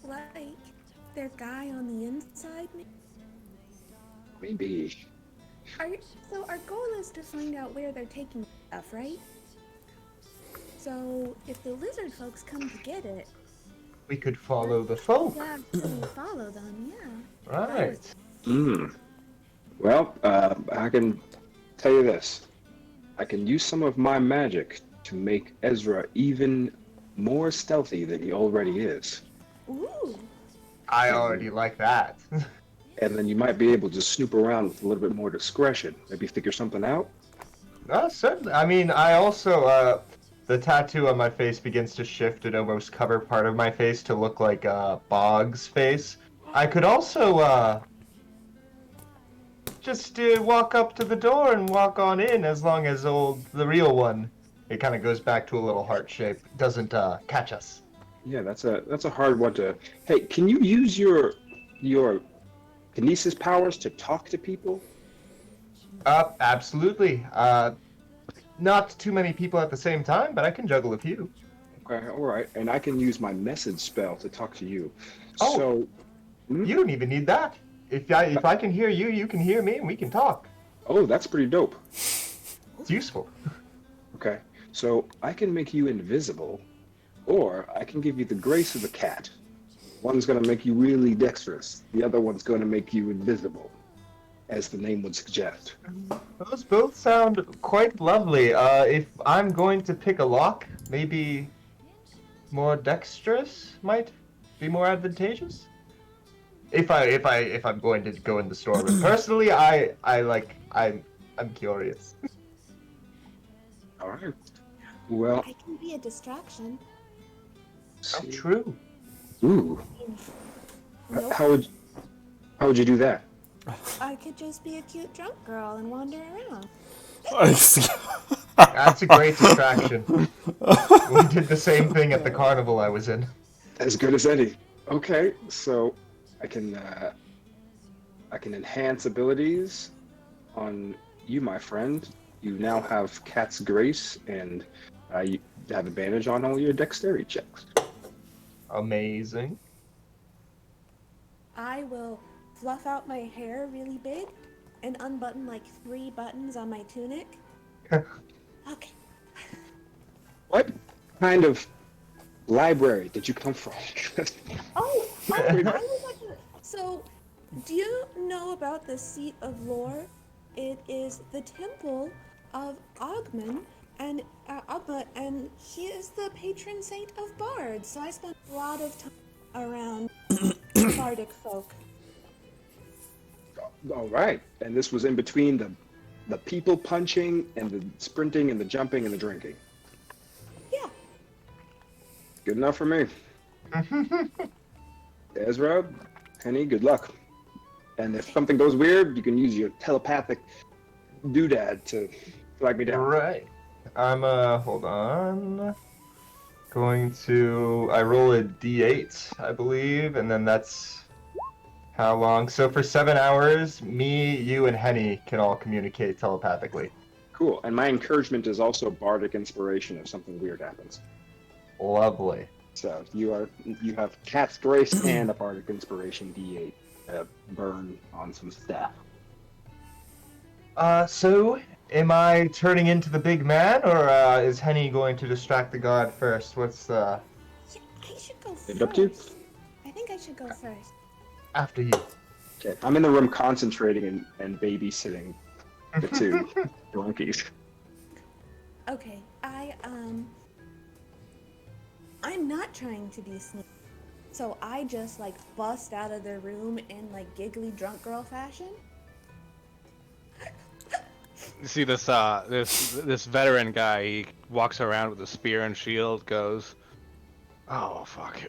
S5: like their guy on the inside.
S3: Maybe.
S5: So our goal is to find out where they're taking stuff, right? So if the lizard folks come to get it,
S6: We could follow the folk.
S5: yeah, we follow them. Yeah.
S6: Right.
S3: Well, I can tell you this. I can use some of my magic to make Ezra even more stealthy than he already is.
S5: Ooh.
S6: I already like that.
S3: And then you might be able to snoop around with a little bit more discretion. Maybe figure something out.
S6: Certainly. I mean, I also, the tattoo on my face begins to shift and almost cover part of my face to look like Bog's face. I could also, just walk up to the door and walk on in as long as the real one, it kind of goes back to a little heart shape, doesn't catch us.
S3: Yeah, that's a hard one to. Hey, can you use your kinesis powers to talk to people?
S6: Absolutely. Not too many people at the same time, but I can juggle a few.
S3: Okay, all right. And I can use my message spell to talk to you.
S6: Oh.
S3: So,
S6: You don't even need that. If I can hear you, you can hear me, and we can talk.
S3: oh, that's pretty dope.
S6: It's useful.
S3: Okay, so I can make you invisible, or I can give you the grace of the cat. One's gonna make you really dexterous. The other one's gonna make you invisible, as the name would suggest.
S6: Those both sound quite lovely. If I'm going to pick a lock, maybe more dexterous might be more advantageous. If I'm going to go in the storeroom. Personally, I'm curious.
S3: All right. Well,
S5: I can be a distraction.
S6: How
S3: see.
S6: true.
S3: Ooh.
S5: Nope.
S3: How would you do that?
S5: I could just be a cute drunk girl and wander around.
S6: That's a great distraction. We did the same thing at the carnival I was in.
S3: As good as any. Okay, so I can enhance abilities on you, my friend. You now have Cat's Grace, and you have advantage on all your dexterity checks.
S6: Amazing.
S5: I will fluff out my hair really big and unbutton like 3 buttons on my tunic. Okay.
S3: What kind of library did you come from?
S5: I was like, so, do you know about the Seat of Lore? It is the temple of Ogman, and Ogma, and he is the patron saint of bards. So I spent a lot of time around bardic folk.
S3: All right, and this was in between the people punching and the sprinting and the jumping and the drinking.
S5: Yeah.
S3: Good enough for me. Ezra, Penny, good luck. And if something goes weird, you can use your telepathic doodad to flag me down.
S6: Right. I'm hold on. I roll a d8, I believe, and then that's how long? So for 7 hours, me, you, and Henny can all communicate telepathically.
S3: Cool. And my encouragement is also bardic inspiration if something weird happens.
S6: Lovely.
S3: So you have Cat's Grace and a bardic inspiration D8 burn on some staff.
S6: So am I turning into the big man, or is Henny going to distract the god first? What's
S5: Yeah, I should go first.
S3: Leave it up to you.
S5: I think I should go first.
S6: after you?
S3: Okay. I'm in the room concentrating and babysitting the two donkeys.
S5: Okay, I'm not trying to be sneaky. So I just like bust out of the room in like giggly drunk girl fashion.
S2: You see this this veteran guy, he walks around with a spear and shield, goes, "Oh fuck.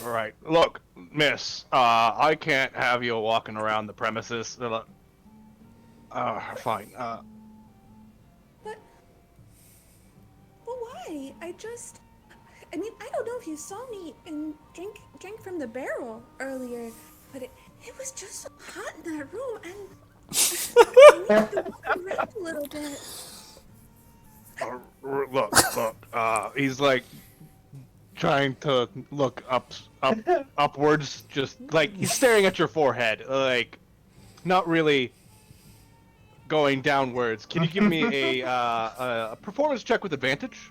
S2: Right. Look, miss, I can't have you walking around the premises. Fine.
S5: But why? I mean, I don't know if you saw me and drink from the barrel earlier, but it was just so hot in that room, and I needed to walk around a little bit.
S2: Look, he's like trying to look upwards, just like he's staring at your forehead, like not really going downwards. Can you give me a performance check with advantage?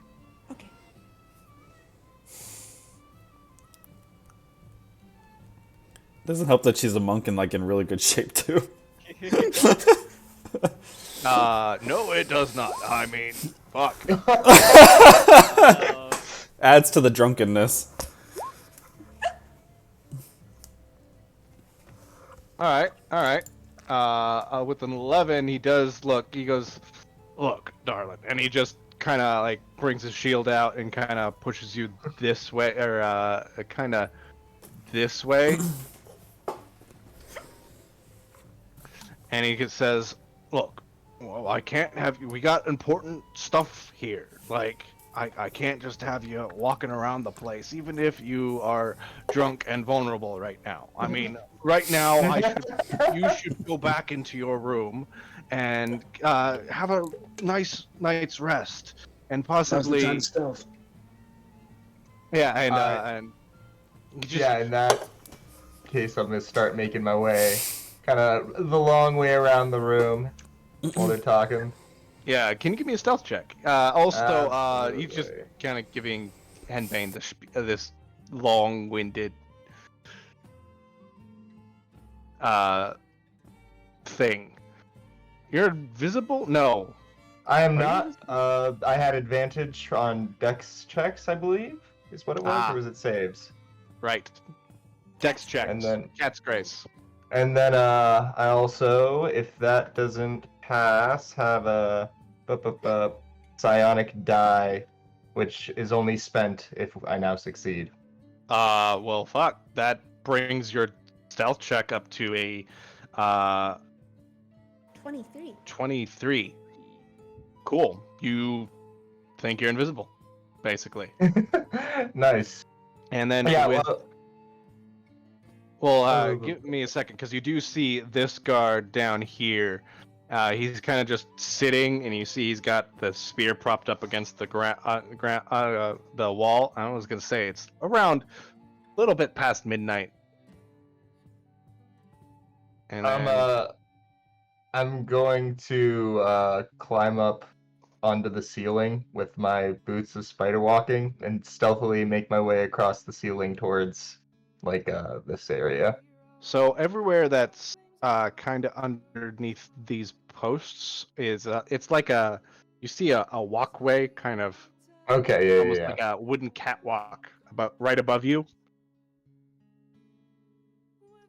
S5: Okay.
S4: Doesn't help that she's a monk and like in really good shape too.
S2: No, it does not. I mean, fuck.
S4: Adds to the drunkenness.
S2: All right. With an 11, he does look. He goes, "Look, darling," and he just kind of like brings his shield out and kind of pushes you this way, or kind of this way. And he says, "Look, well, I can't have you. We got important stuff here. Like, I can't just have you walking around the place, even if you are drunk and vulnerable right now. I mean, right now, you should go back into your room and have a nice night's rest, and possibly, yeah, and you just,
S6: Yeah, in that case, I'm gonna start making my way, kind of the long way around the room while they're talking.
S2: yeah. Can you give me a stealth check? Also, he's just
S6: Absolutely.
S2: kind of giving Henbane this long-winded thing. You're invisible? No.
S6: I am
S2: Are
S6: not. I had advantage on dex checks, I believe, is what it was,
S2: Ah.
S6: or was it saves?
S2: Right. Dex check.
S6: And then-
S2: Cat's Grace.
S6: And then I also, if that doesn't pass, have a psionic die, which is only spent if I now succeed.
S2: Well, fuck. That brings your stealth check up to a
S5: 23.
S2: 23. Cool. You think you're invisible, basically.
S6: Nice.
S2: And then
S6: Yeah,
S2: with
S6: well,
S2: give me a second, because you do see this guard down here. He's kind of just sitting, and you see he's got the spear propped up against the the wall. I was gonna say it's around a little bit past midnight. And then,
S6: I'm going to climb up onto the ceiling with my boots of spider walking and stealthily make my way across the ceiling towards like this area.
S2: so everywhere that's kind of underneath these posts is it's like you see a walkway, kind of
S6: Okay, yeah,
S2: almost
S6: yeah,
S2: like a wooden catwalk about right above you.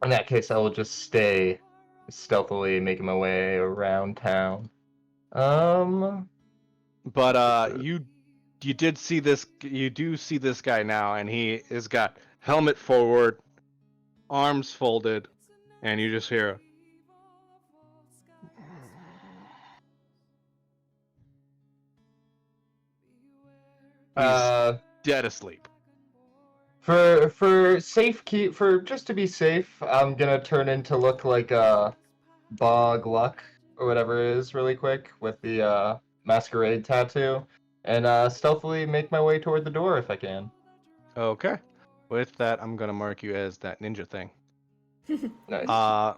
S6: In that case, I will just stay stealthily making my way around town.
S2: But you did see this. You do see this guy now, and he has got helmet forward, arms folded, and you just hear. He's dead asleep.
S6: For safe keep for just to be safe, I'm gonna turn into look like a Bog Luck or whatever it is really quick with the masquerade tattoo, and stealthily make my way toward the door if I can.
S2: Okay. With that, I'm gonna mark you as that ninja thing.
S6: Nice.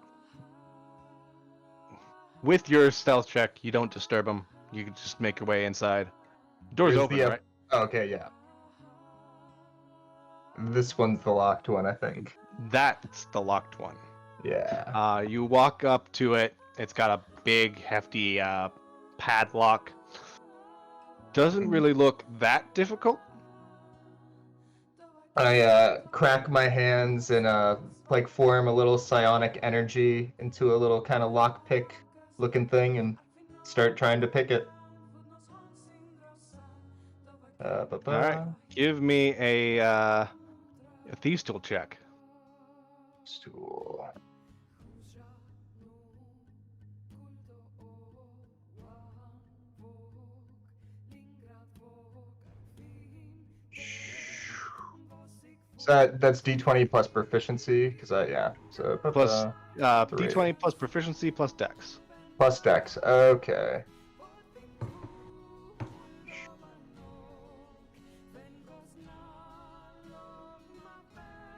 S2: With your stealth check, you don't disturb him. You can just make your way inside. Door's
S6: Here's
S2: open,
S6: the,
S2: right?
S6: Okay, yeah. This one's the locked one, I think.
S2: That's the locked one.
S6: Yeah.
S2: You walk up to it. It's got a big, hefty padlock. Doesn't really look that difficult.
S6: I crack my hands and like form a little psionic energy into a little kind of lockpick looking thing and start trying to pick it.
S2: All right. Give me a thieves tool check.
S6: Stool. So that's D20 plus proficiency, because so
S2: Plus
S6: three.
S2: D20 plus proficiency plus dex.
S6: Plus dex. Okay.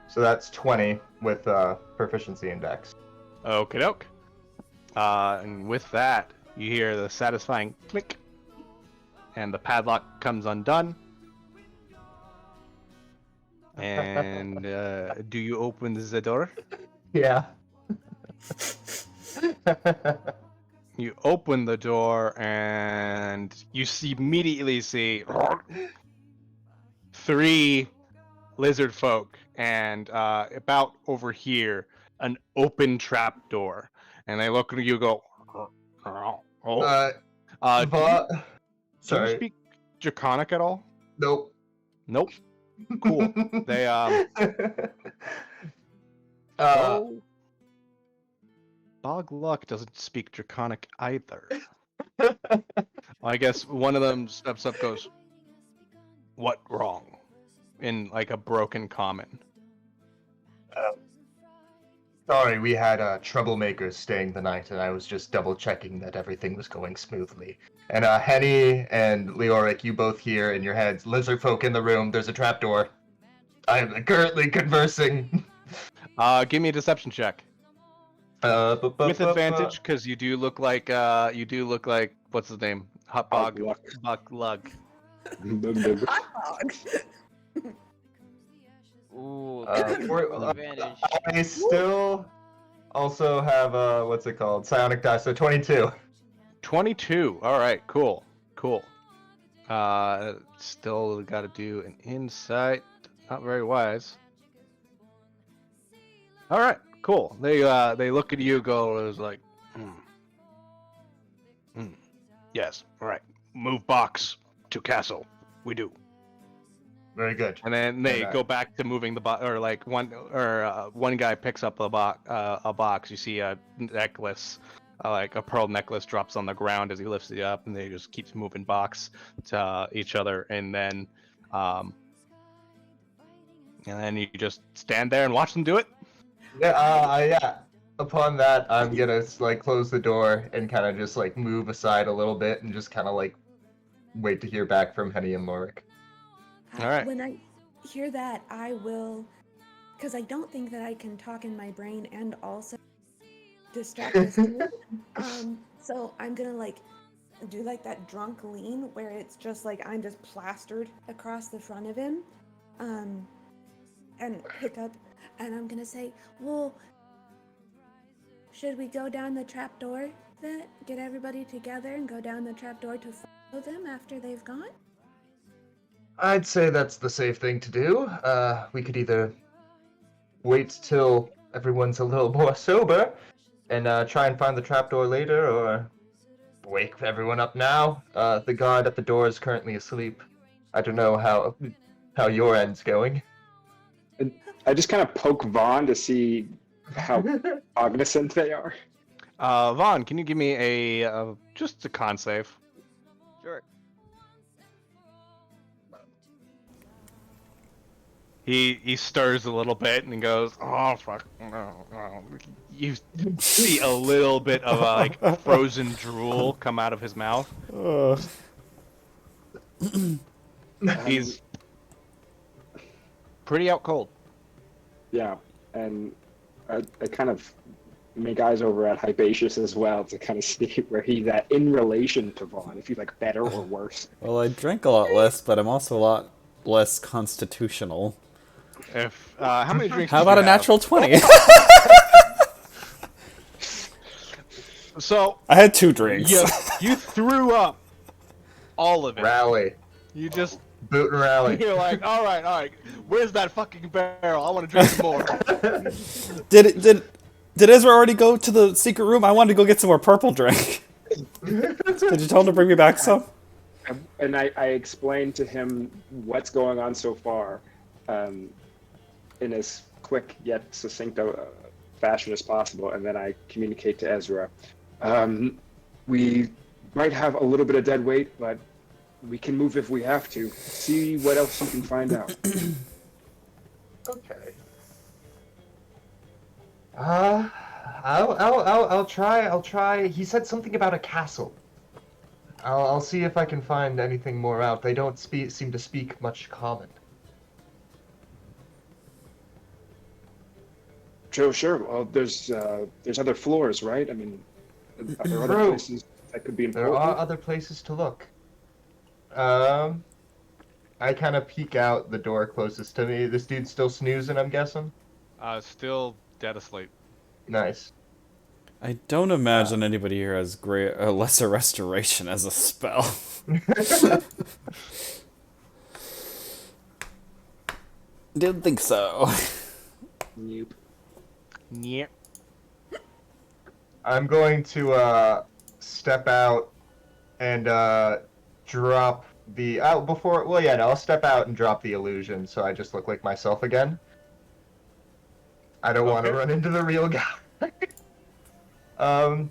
S6: So that's 20 with proficiency in dex.
S2: Okie doke. And with that, you hear the satisfying click, and the padlock comes undone. And do you open the door?
S6: Yeah.
S2: You open the door, and you immediately see 3 lizard folk, and about over here, an open trap door. And they look at you and go, oh. Do you speak Draconic at all?
S6: Nope.
S2: Nope. Cool. They Bog Luck doesn't speak Draconic either. Well, I guess one of them steps up, goes, "What wrong?" in like a broken common.
S6: Sorry, we had troublemakers staying the night, and I was just double checking that everything was going smoothly. And Henny and Leoric, you both hear in your heads, lizard folk in the room, there's a trapdoor. I am currently conversing.
S2: Give me a deception check. With advantage, because you do look like what's his name? Hot Bog Lug.
S1: Ooh,
S6: For
S1: advantage.
S6: I still also have what's it called? Psionic die, so 22.
S2: 22. All right, cool. Still got to do an insight. Not very wise. All right, cool. They look at you, go, it was like, yes, all right. Move box to castle. We do.
S6: Very good.
S2: And then they
S6: And,
S2: go back to moving the box, or like one guy picks up a box. You see a necklace, like a pearl necklace, drops on the ground as he lifts it up, and they just keeps moving box to each other, um, and then you just stand there and watch them do it.
S6: yeah. Upon that, I'm gonna like close the door and kind of just like move aside a little bit and just kind of like wait to hear back from Henny and Lorik.
S2: All right.
S5: When I hear that, I will, because I don't think that I can talk in my brain and also distract this dude. So I'm gonna like do like that drunk lean where it's just like I'm just plastered across the front of him, and hiccup, and I'm gonna say, well, should we go down the trap door then? Get everybody together and go down the trap door to follow them after they've gone?
S6: I'd say that's the safe thing to do. We could either wait till everyone's a little more sober and try and find the trapdoor later, or wake everyone up now. The guard at the door is currently asleep. I don't know how your end's going.
S3: And I just kind of poke Vaughn to see how cognizant they are.
S2: Vaughn, can you give me a just a con save?
S1: Sure.
S2: He stirs a little bit and goes, "Oh fuck!" You see a little bit of like frozen drool come out of his mouth. He's pretty out cold.
S3: Yeah, and I kind of make eyes over at Hypatius as well to kind of see where he's at in relation to Vaughn, if he's like better or worse.
S4: Well, I drink a lot less, but I'm also a lot less constitutional.
S2: If how many drinks?
S4: How
S2: did
S4: about
S2: you
S4: a
S2: have?
S4: natural 20?
S2: So
S4: I had 2 drinks.
S2: you threw up all of it.
S6: Rally.
S2: You just
S6: Boot and rally.
S2: you're like, all right. Where's that fucking barrel? I want to drink some more.
S4: Did Ezra already go to the secret room? I wanted to go get some more purple drink. Did you tell him to bring me back some?
S3: And I explained to him what's going on so far, in as quick yet succinct a fashion as possible, and then I communicate to Ezra. We might have a little bit of dead weight, but we can move if we have to. See what else you can find out.
S6: Okay. I'll try. He said something about a castle. I'll see if I can find anything more out. They don't seem to speak much common.
S3: Sure. Well, there's other floors, right? I mean, are there other
S6: True.
S3: places that could be
S6: There
S3: important?
S6: are other places to look. I kind of peek out the door closest to me. This dude's still snoozing, I'm guessing?
S2: Still dead asleep.
S6: Nice.
S4: I don't imagine anybody here has lesser restoration as a spell. Didn't think so.
S3: Nope.
S2: Yep.
S6: I'm going to step out and drop the I'll step out and drop the illusion so I just look like myself again. I don't want to
S2: Okay.
S6: run into the real guy. And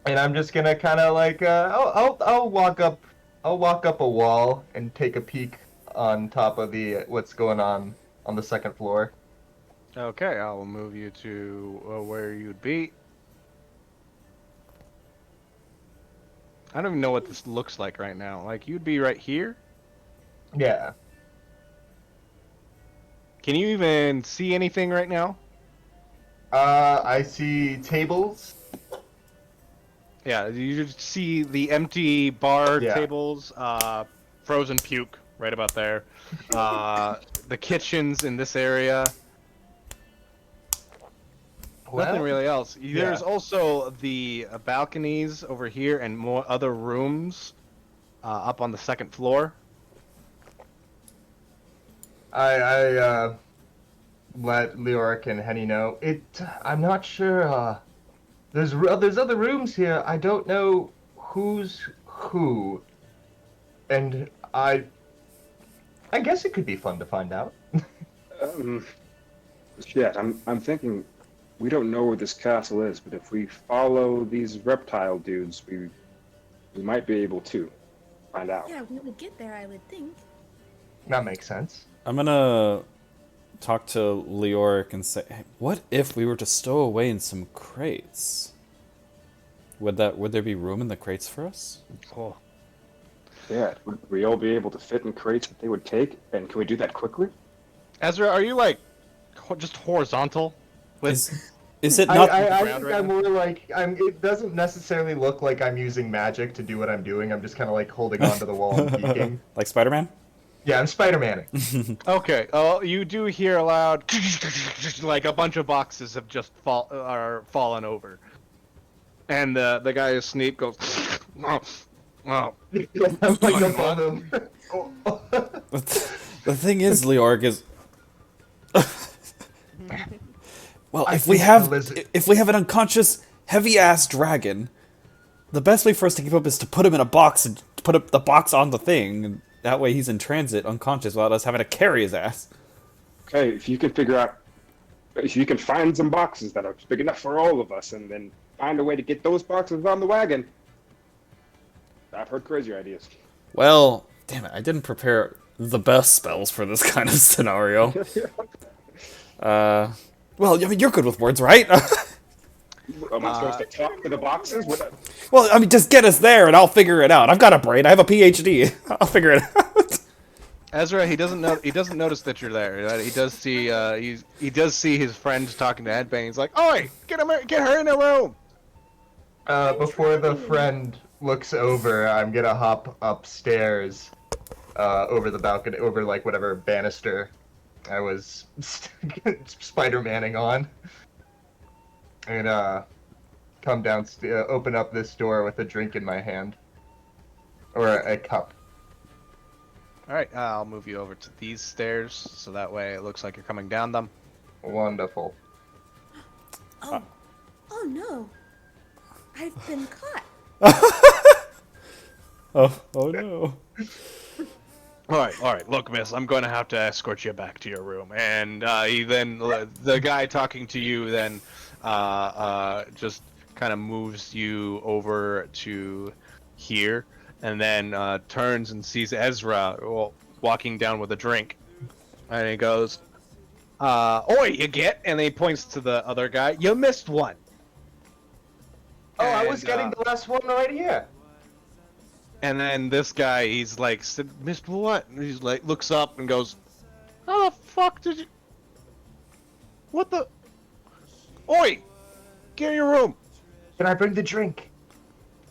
S6: I'm just gonna kind of like I'll walk up a wall and take a peek on top of the what's going on the second floor.
S2: Okay, I will move you to where you'd be. I don't even know what this looks like right now. Like, you'd be right here?
S6: Yeah.
S2: Can you even see anything right now?
S6: I see tables.
S2: Yeah, you just see the empty bar
S6: Yeah.
S2: tables, frozen puke right about there. The kitchens in this area. Nothing
S6: Well,
S2: really else. There's
S6: yeah.
S2: also the balconies over here and more other rooms up on the second floor.
S6: I let Leoric and Henny know. I'm not sure. There's other rooms here. I don't know who's who, and I guess it could be fun to find out.
S3: Um, shit, I'm thinking we don't know where this castle is, but if we follow these reptile dudes, we might be able to find out.
S5: Yeah, we would get there, I would think.
S6: That makes sense.
S4: I'm gonna talk to Leoric and say, hey, what if we were to stow away in some crates? Would there be room in the crates for us?
S2: Oh.
S3: Yeah, would we all be able to fit in crates that they would take? And can we do that quickly?
S2: Ezra, are you like just horizontal?
S4: Is it not?
S6: I
S2: ground
S6: think
S2: right
S6: I'm
S2: now?
S6: more like it doesn't necessarily look like I'm using magic to do what I'm doing. I'm just kind of like holding onto the wall and peeking.
S4: Like Spider-Man?
S6: Yeah, I'm Spider-Manning.
S2: Okay. Oh, you do hear a loud, like a bunch of boxes have just fallen over, and the guy who sneak goes, oh, oh.
S6: I'm like above him.
S4: The thing is, Leoric is. Well,
S6: I
S4: if we
S6: think
S4: have
S6: the lizard-
S4: if we have an unconscious heavy ass dragon, the best way for us to keep up is to put him in a box and put up the box on the thing. And that way, he's in transit, unconscious, without us having to carry his ass.
S3: Okay, if you can find some boxes that are big enough for all of us, and then find a way to get those boxes on the wagon. I've heard crazier ideas.
S4: Well, damn it, I didn't prepare the best spells for this kind of scenario. Well, I mean, you're good with words, right?
S3: Am I supposed to talk to the boxes?
S4: Well, I mean, just get us there and I'll figure it out. I've got a brain. I have a PhD. I'll figure it out.
S2: Ezra, he doesn't know. He doesn't notice that you're there. He does see. He does see his friend talking to Headbang. He's like, "Oi, get her in a room."
S6: Before the friend looks over, I'm gonna hop upstairs, over the balcony, over like whatever banister I was Spider-Manning on, and come down, open up this door with a drink in my hand, or a cup.
S2: All right, I'll move you over to these stairs, so that way it looks like you're coming down them.
S6: Wonderful.
S5: Oh, oh no. I've been caught.
S4: Oh no.
S2: All right. Look, miss, I'm going to have to escort you back to your room. And the guy talking to you then just kind of moves you over to here, and then turns and sees Ezra walking down with a drink. And he goes, "Oi, you get?" And then he points to the other guy. "You missed one."
S6: Oh, I was
S2: And,
S6: getting the last one right here.
S2: And then this guy, he's like, "Missed what?" And he's like, looks up and goes, "How the fuck did you? What the? Oi! Get in your room!
S6: Can I bring the drink?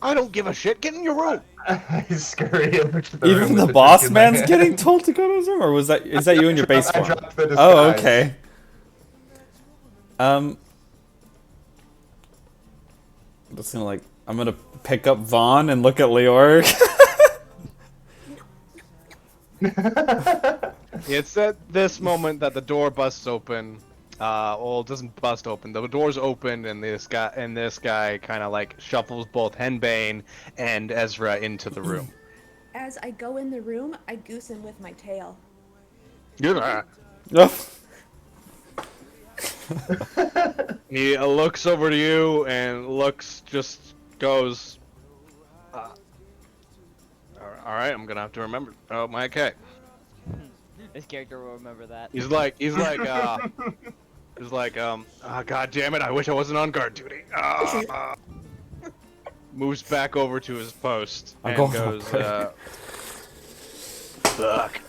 S2: I don't give a shit. Get in your room!"
S6: I scurry over to the room
S4: Even
S6: with
S4: the
S6: drink
S4: boss
S6: in my
S4: man's
S6: hand.
S4: getting told to go to his room, or is that you in your base
S6: I
S4: form?
S6: dropped the disguise.
S4: Oh, okay. Just gonna I'm gonna pick up Vaughn and look at Leoric.
S2: It's at this moment that the door busts open. Well, it doesn't bust open. The door's open, and this guy kind of like shuffles both Henbane and Ezra into the room.
S5: As I go in the room, I goose him with my tail.
S2: He looks over to you and goes, "All right, I'm gonna have to remember. Oh, my okay."
S1: This character will remember that.
S2: He's like, oh, God damn it! I wish I wasn't on guard duty. Moves back over to his post
S4: I'm
S2: and
S4: going
S2: goes,
S4: for
S2: fuck.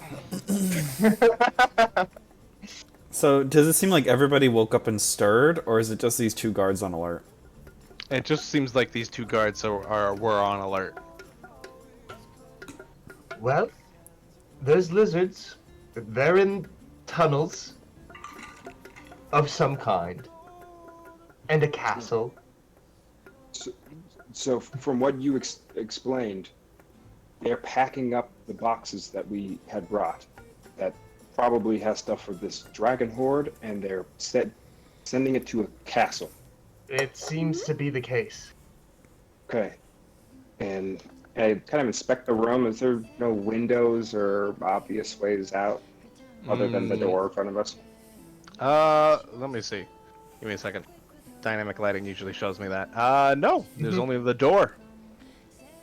S4: So, does it seem like everybody woke up and stirred, or is it just these two guards on alert?
S2: It just seems like these two guards were on alert.
S6: Well, there's lizards. They're in tunnels of some kind. And a castle.
S3: So from what you explained, they're packing up the boxes that we had brought. That probably has stuff for this dragon horde, and they're sending it to a castle.
S6: It seems to be the case.
S3: Okay. And I kind of inspect the room. Is there no windows or obvious ways out other than the door in front of us?
S2: Let me see. Give me a second. Dynamic lighting usually shows me that. No, there's only the door.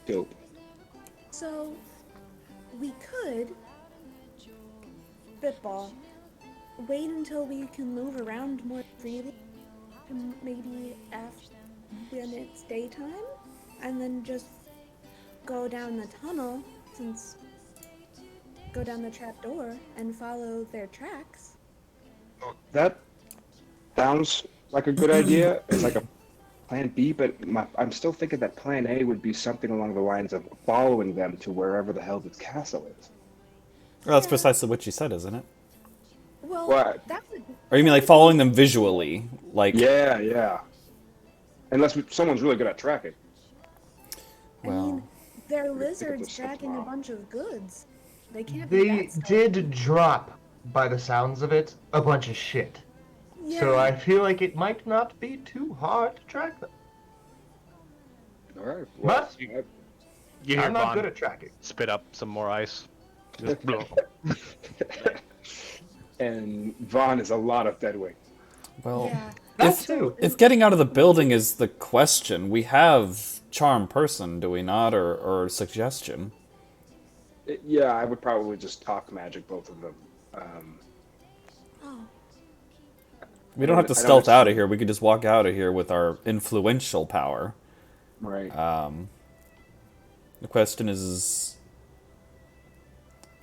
S3: Dope.
S5: So, we could, spitball, wait until we can move around more freely, and maybe after when it's daytime, and then just go down the tunnel, go down the trap door and follow their tracks.
S3: That sounds like a good idea. It's like a plan B, but I'm still thinking that plan A would be something along the lines of following them to wherever the hell this castle is.
S4: Well, that's precisely what you said, isn't it?
S5: Well,
S3: What?
S5: that would.
S4: Or you mean like following them visually? Like,
S3: Yeah, yeah. Unless someone's really good at tracking.
S5: I
S4: well,
S5: mean, they're
S3: think of
S5: lizards
S3: this stuff
S5: dragging a
S3: wrong.
S5: bunch of goods. They can't be
S6: They
S5: that stuff.
S6: did drop, by the sounds of it, a bunch of shit.
S5: Yeah.
S6: So I feel like it might not be too hard to track them.
S3: All right.
S6: But
S2: You hear
S6: I'm not
S2: Vaughn
S6: good at tracking.
S2: spit up some more ice. Just
S3: And Vaughn is a lot of dead weight.
S4: well.
S5: Yeah.
S6: That too.
S4: If getting out of the building is the question, we have charm person, do we not, or suggestion?
S3: Yeah, I would probably just talk magic both of them.
S5: Oh.
S4: We don't have to
S3: I don't
S4: stealth out of
S3: assume-
S4: here. We could just walk out of here with our influential power.
S3: Right.
S4: The question is,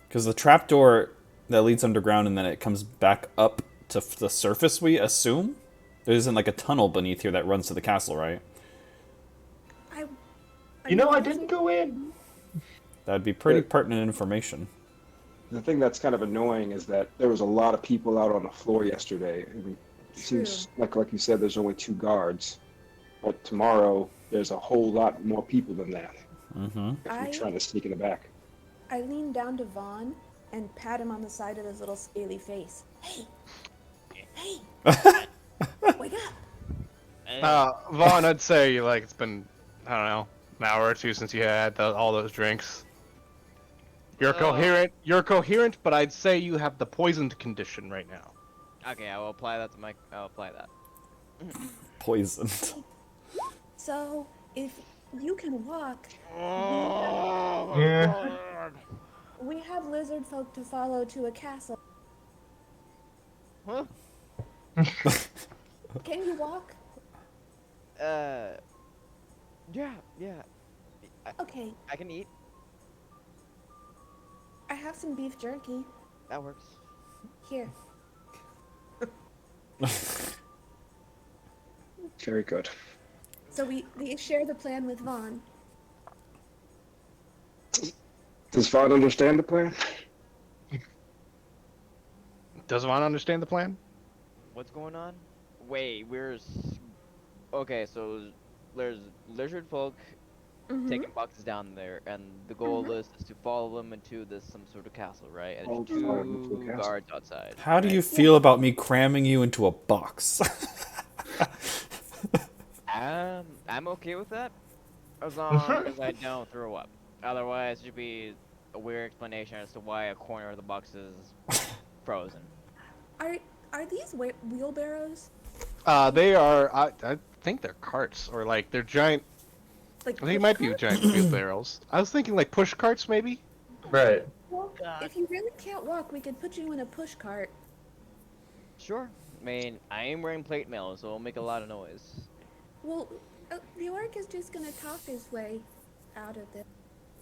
S4: because the trapdoor that leads underground and then it comes back up to the surface, we assume? There isn't like a tunnel beneath here that runs to the castle, right?
S6: You know, I didn't go in.
S4: That'd be pretty
S3: Yeah.
S4: pertinent information.
S3: The thing that's kind of annoying is that there was a lot of people out on the floor yesterday. And it seems like you said, there's only 2 guards. But tomorrow, there's a whole lot more people than that.
S4: Mm-hmm.
S3: If we're trying to sneak in the back.
S5: I lean down to Vaughn and pat him on the side of his little scaly face. Hey! Hey! Wake up!
S2: Vaughn, I'd say like it's been, I don't know, an hour or two since you had all those drinks. You're coherent. You're coherent, but I'd say you have the poisoned condition right now.
S1: Okay, I will apply that to my. I'll apply that.
S4: Poisoned.
S5: So, if you can walk,
S6: Yeah.
S5: we have lizard folk to follow to a castle.
S1: Huh?
S5: Can you walk?
S1: Yeah.
S5: Okay,
S1: I can eat.
S5: I have some beef jerky.
S1: That works.
S5: Here.
S3: Very good.
S5: So we share the plan with Vaughn.
S3: Does Vaughn understand the plan?
S2: Does Vaughn understand the plan?
S1: What's going on? Wait, okay, so there's lizard folk
S5: Mhm.
S1: taking boxes down there, and the goal is to follow them into some sort of castle, right? And
S3: Oh,
S1: there's
S3: follow them into a
S1: 2
S3: castle.
S1: guards outside.
S4: How do
S1: right?
S4: you feel about me cramming you into a box?
S1: I'm okay with that, as long as I don't throw up. Otherwise, it should be a weird explanation as to why a corner of the box is frozen.
S5: Are these wheelbarrows?
S2: They are. I think they're carts or like they're giant.
S5: Like
S2: I think it might be
S5: push
S2: giant wheelbarrows. I was thinking like push carts maybe.
S6: Right.
S5: Well, if you really can't walk, we could put you in a push cart.
S1: Sure. I mean, I am wearing plate mail, so it'll make a lot of noise.
S5: Well, the orc is just gonna talk his way out of this.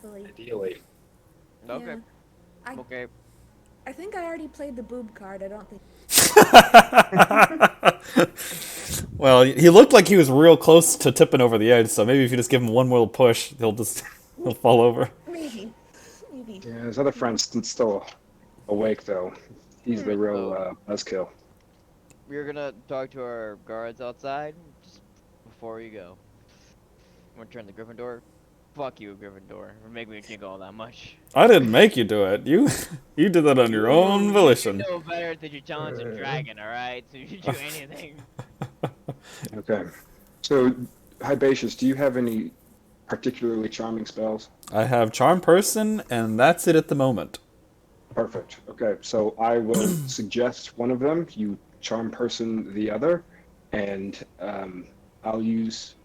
S5: Hopefully.
S3: Ideally.
S1: Okay.
S5: Yeah.
S1: Okay.
S5: I think I already played the boob card. I don't think.
S4: Well, he looked like he was real close to tipping over the edge, so maybe if you just give him one more push, he'll fall over.
S5: Maybe.
S3: Yeah, his other friend's still awake, though. He's the real buzzkill.
S1: We're gonna talk to our guards outside just before you go. I'm gonna turn the Gryffindor. Fuck you, Gryffindor, for making me jingle all that much.
S4: I didn't make you do it. You did that on your own volition.
S1: You know better than you challenge a dragon, alright? So you should do anything.
S3: Okay. So, Hibatius, do you have any particularly charming spells?
S4: I have Charm Person, and that's it at the moment.
S3: Perfect. Okay, so I will suggest one of them. You charm person the other, and I'll use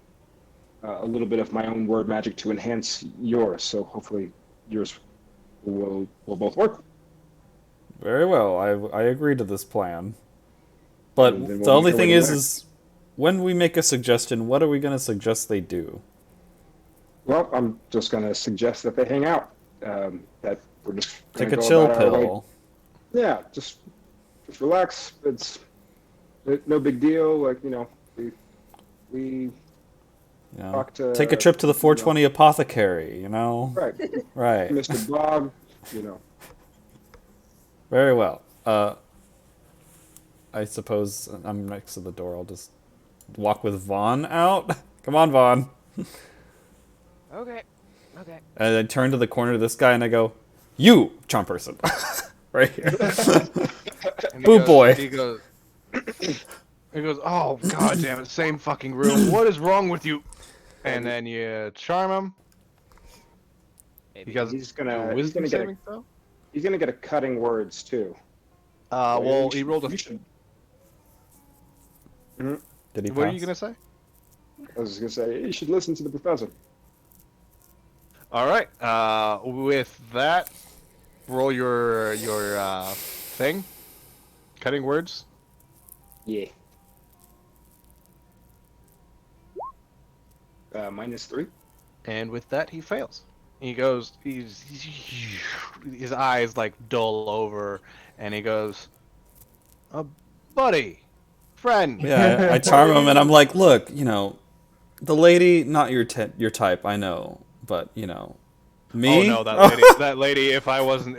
S3: a little bit of my own word magic to enhance yours. So hopefully yours will both work.
S4: Very well. I agree to this plan.
S3: And
S4: But
S3: then
S4: the
S3: we'll
S4: only
S3: make our
S4: thing
S3: way to
S4: is when we make a suggestion, what are we going to suggest they do?
S3: Well, I'm just going to suggest that they hang out. That we're just going
S4: Take
S3: to
S4: a
S3: go
S4: chill
S3: about our way.
S4: pill.
S3: Yeah, just relax. It's no big deal. Like we
S4: You know,
S3: talk to
S4: take a trip to the 420 apothecary, you know?
S3: right,
S4: Right.
S3: Mr. Bob. You know,
S4: Very well. I suppose I'm next to the door. I'll just walk with Vaughn out. Come on, Vaughn.
S1: Okay. Okay.
S4: And I turn to the corner of this guy and I go, "You, Charm Person." Right here.
S2: And
S4: Boo boy.
S2: He goes, oh, god damn it, same fucking room. What is wrong with you? And then you charm him.
S1: Maybe.
S2: You guys
S3: he's
S2: do a
S3: gonna
S2: wisdom
S3: get
S2: saving throw?
S3: he's gonna get a cutting words too.
S2: Well, he rolled a...
S3: You should,
S4: Did he
S2: What are
S4: pass?
S2: you gonna say?
S3: I was gonna say you should listen to the professor.
S2: All right. With that, roll your thing, cutting words.
S3: Yeah. -3.
S2: And with that, he fails. He goes, his eyes like dull over, and he goes, buddy, friend.
S4: Yeah, I charm him and I'm like, "Look, you know, the lady, not your type, I know, but you know, me."
S2: Oh no, that lady. If I wasn't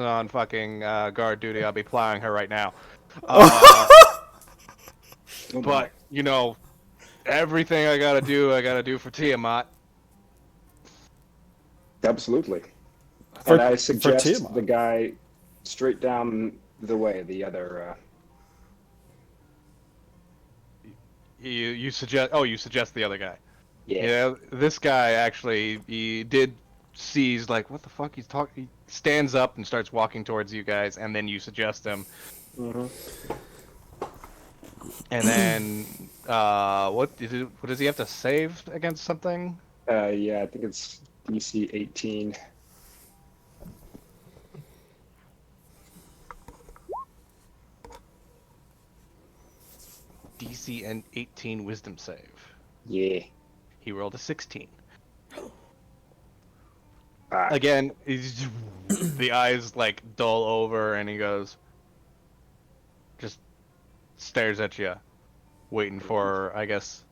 S2: on fucking guard duty, I'd be plowing her right now. But you know, everything I gotta do for Tiamat.
S3: Absolutely.
S4: For-
S3: And I
S4: for
S3: suggest
S4: Tiamat.
S3: the guy straight down the way, the other.
S2: You suggest? Oh, you suggest the other guy.
S3: Yeah.
S2: Yeah, this guy actually he did sees like what the fuck he's talking. He stands up and starts walking towards you guys, and then you suggest him,
S3: Mm-hmm.
S2: and then what does he have to save against something?
S3: Yeah, I think it's DC 18.
S2: DC and 18 Wisdom save.
S3: Yeah.
S2: He rolled a 16.
S3: Ah,
S2: Again, he's the eyes like dull over, and he goes, just stares at you, waiting for, I guess.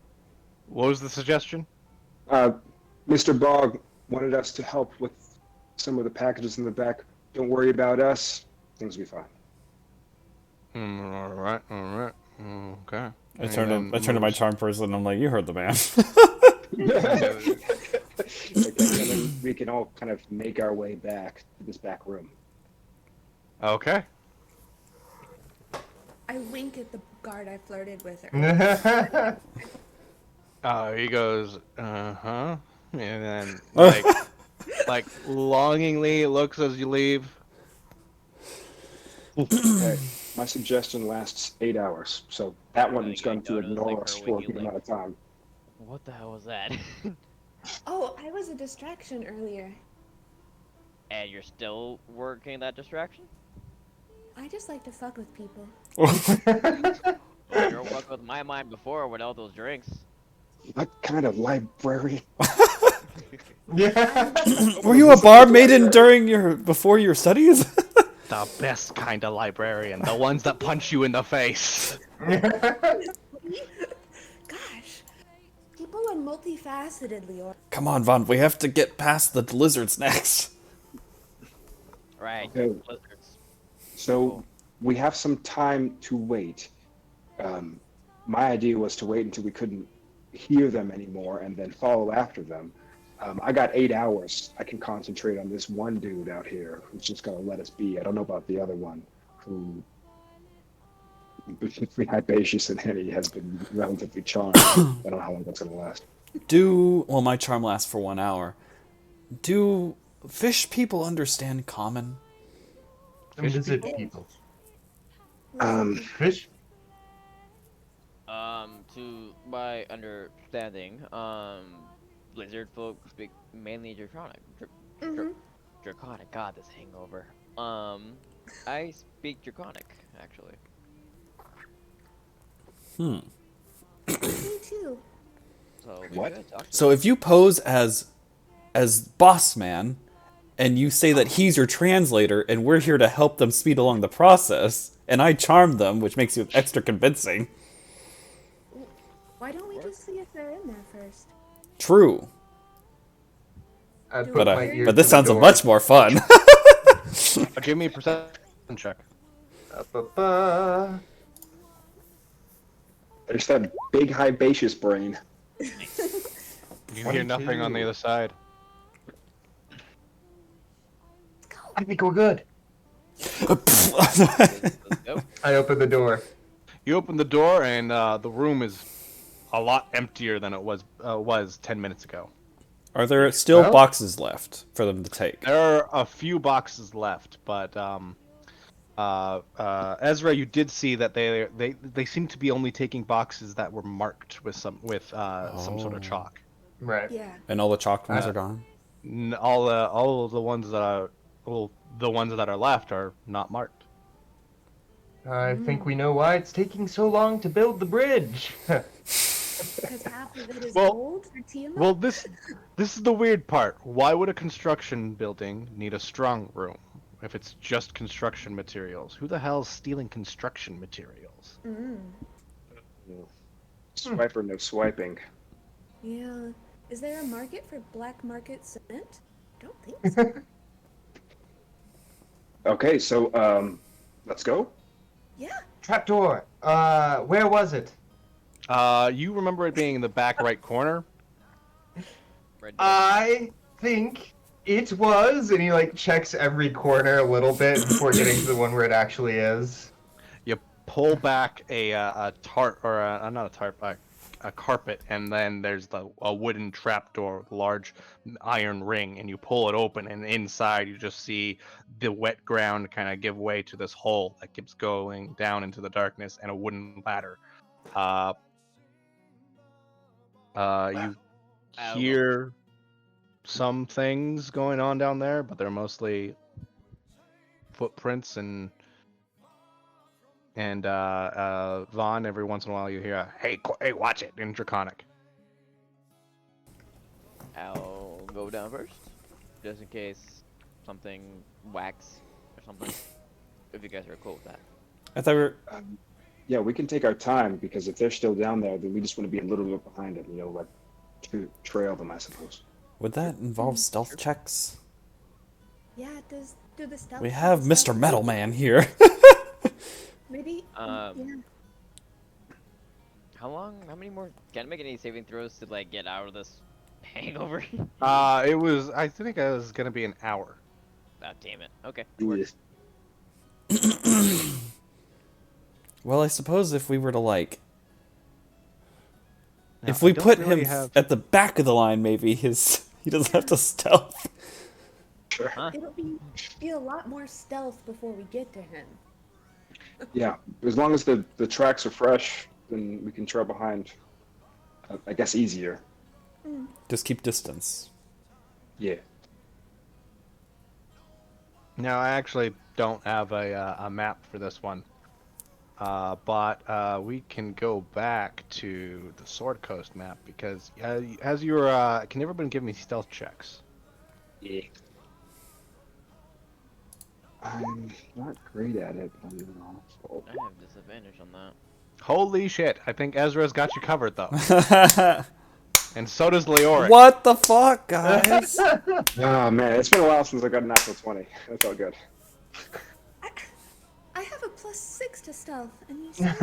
S2: What was the suggestion?
S3: Mr. Bog wanted us to help with some of the packages in the back. Don't worry about us. Things will be fine.
S2: All right, okay.
S4: I turned to my Charm Person and I'm like, "You heard the man."
S3: Okay, and then we can all kind of make our way back to this back room.
S2: Okay.
S5: I wink at the guard I flirted with earlier.
S2: He goes, and then like longingly looks as you leave.
S3: Okay, my suggestion lasts 8 hours, so that one is going to
S1: Go to the
S3: ignore
S1: thing
S3: us
S1: for
S3: for a
S1: Wiki
S3: good
S1: Link.
S3: amount of time.
S1: What the hell was that?
S5: Oh, I was a distraction earlier.
S1: And you're still working that distraction?
S5: I just like to fuck with people.
S1: Well, you were working with my mind before with all those drinks.
S3: What kind of library?
S6: Yeah.
S4: Were you a bar maiden before your studies?
S2: The best kind of librarian, the ones that punch you in the face.
S5: Gosh, people are multifaceted, Leor.
S4: Come on, Vaughn, we have to get past the lizards next.
S1: Right.
S3: Okay.
S1: Blizzards.
S3: So we have some time to wait. My idea was to wait until we couldn't hear them anymore and then follow after them. I got 8 hours. I can concentrate on this one dude out here who's just gonna let us be. I don't know about the other one, who between Hypatius and Henny has been relatively charmed. I don't know how long that's gonna last.
S4: Well, my charm lasts for 1 hour. Do fish people understand common?
S6: And
S2: Fish
S6: lizard
S2: people?
S6: people.
S3: Um,
S6: Fish?
S1: To my understanding, lizard folk speak mainly Draconic.
S5: Mm-hmm.
S1: Draconic. God, this hangover. I speak Draconic, actually.
S5: Me too.
S1: So we
S3: What?
S1: could talk to
S4: So
S1: him.
S4: if you pose as boss man and you say that he's your translator and we're here to help them speed along the process and I charm them, which makes you extra convincing.
S5: Why don't we just see if they're in there first?
S4: True.
S6: I'd
S5: Do
S6: put
S5: we
S6: my
S5: hear
S6: ear
S4: But
S6: to
S4: this
S6: the
S4: sounds
S6: door.
S4: much more fun.
S2: Give me a perception check.
S6: Ba-ba-ba.
S3: there's that big hibaceous brain.
S2: You hear nothing on the
S6: 22.
S2: other side.
S6: I think we're good.
S1: Let's go.
S6: I open the door.
S2: You open the door, and the room is a lot emptier than it was 10 minutes ago.
S4: Are there still
S6: Well-
S4: boxes left for them to take?
S2: There are a few boxes left, but Ezra, you did see that they seem to be only taking boxes that were marked with some sort of chalk.
S6: Right.
S5: Yeah.
S4: And all the chalked ones are gone?
S2: All of the ones that are the ones that are left are not marked.
S6: I think we know why it's taking so long to build the bridge.
S5: Because half of it is
S2: Well-
S5: gold for Tiamat.
S2: Well, this is the weird part. Why would a construction building need a strong room if it's just construction materials? Who the hell's stealing construction materials?
S3: Swiper, no swiping.
S5: Yeah. Is there a market for black market cement? I don't think so.
S3: Okay, so let's go.
S5: Yeah.
S6: Trapdoor. Where was it?
S2: You remember it being in the back right corner?
S1: Red door.
S6: I think it was, and he like checks every corner a little bit before getting to the one where it actually is.
S2: You pull back a tart or not a tarp, a carpet, and then there's a wooden trapdoor, large iron ring, and you pull it open, and inside you just see the wet ground kind of give way to this hole that keeps going down into the darkness, and a wooden ladder. You hear some things going on down there, but they're mostly footprints and Vaughn. Every once in a while you hear a, hey, watch it in Draconic.
S1: I'll go down first, just in case something whacks or something. If you guys are cool with that.
S4: I thought we were...
S3: Yeah, we can take our time because if they're still down there, then we just want to be a little bit behind them, like to trail them, I suppose.
S4: Would that involve stealth checks?
S5: Yeah, does do the stealth
S4: We
S5: check
S4: have
S5: stuff?
S4: Mr. Metal Man here.
S5: Maybe. Yeah.
S1: How many more? Can I make any saving throws to like get out of this hangover?
S2: It was. I think it was gonna be an hour.
S1: Ah, damn it. Okay.
S3: Yes.
S4: Well, I suppose if we were to like...
S2: Now,
S4: if we
S2: I don't
S4: put
S2: really
S4: him
S2: have-
S4: at the back of the line, maybe he doesn't have to stealth.
S3: Sure.
S5: It'll be a lot more stealth before we get to him.
S3: Yeah, as long as the tracks are fresh, then we can trail behind. I guess easier.
S4: Just keep distance.
S3: Yeah.
S2: Now I actually don't have a map for this one, but we can go back to the Sword Coast map because as you're, can everyone give me stealth checks?
S3: Yeah. I'm not great at it. I'm being honest.
S1: I have disadvantage on that.
S2: Holy shit! I think Ezra's got you covered though, and so does Leoric.
S4: What the fuck, guys?
S3: Oh man, it's been a while since I got a natural 20. That felt good.
S5: I have a +6 to stealth, and you said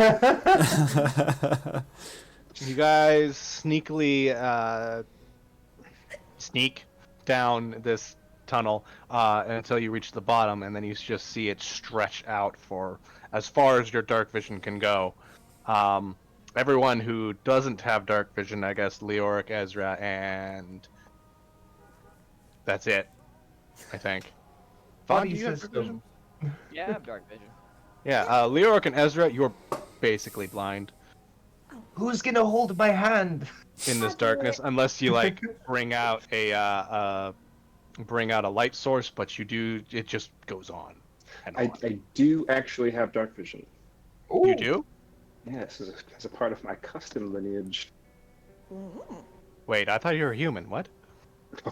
S2: You guys sneakily sneak down this tunnel until you reach the bottom, and then you just see it stretch out for as far as your dark vision can go. everyone who doesn't have dark vision, I guess Leoric, Ezra, and that's it. I think. Vaughn,
S6: Body
S2: do you have dark vision?
S6: system.
S1: Yeah, I have dark vision.
S2: Yeah, Leoric and Ezra, you're basically blind
S6: Who's gonna hold my hand?
S2: in this
S5: I'll do
S2: darkness
S5: it.
S2: unless you like bring out a light source, but it just goes on and on.
S3: I do actually have dark vision.
S2: You do?
S3: Yes, as a part of my custom lineage.
S2: Wait, I thought you were human. What?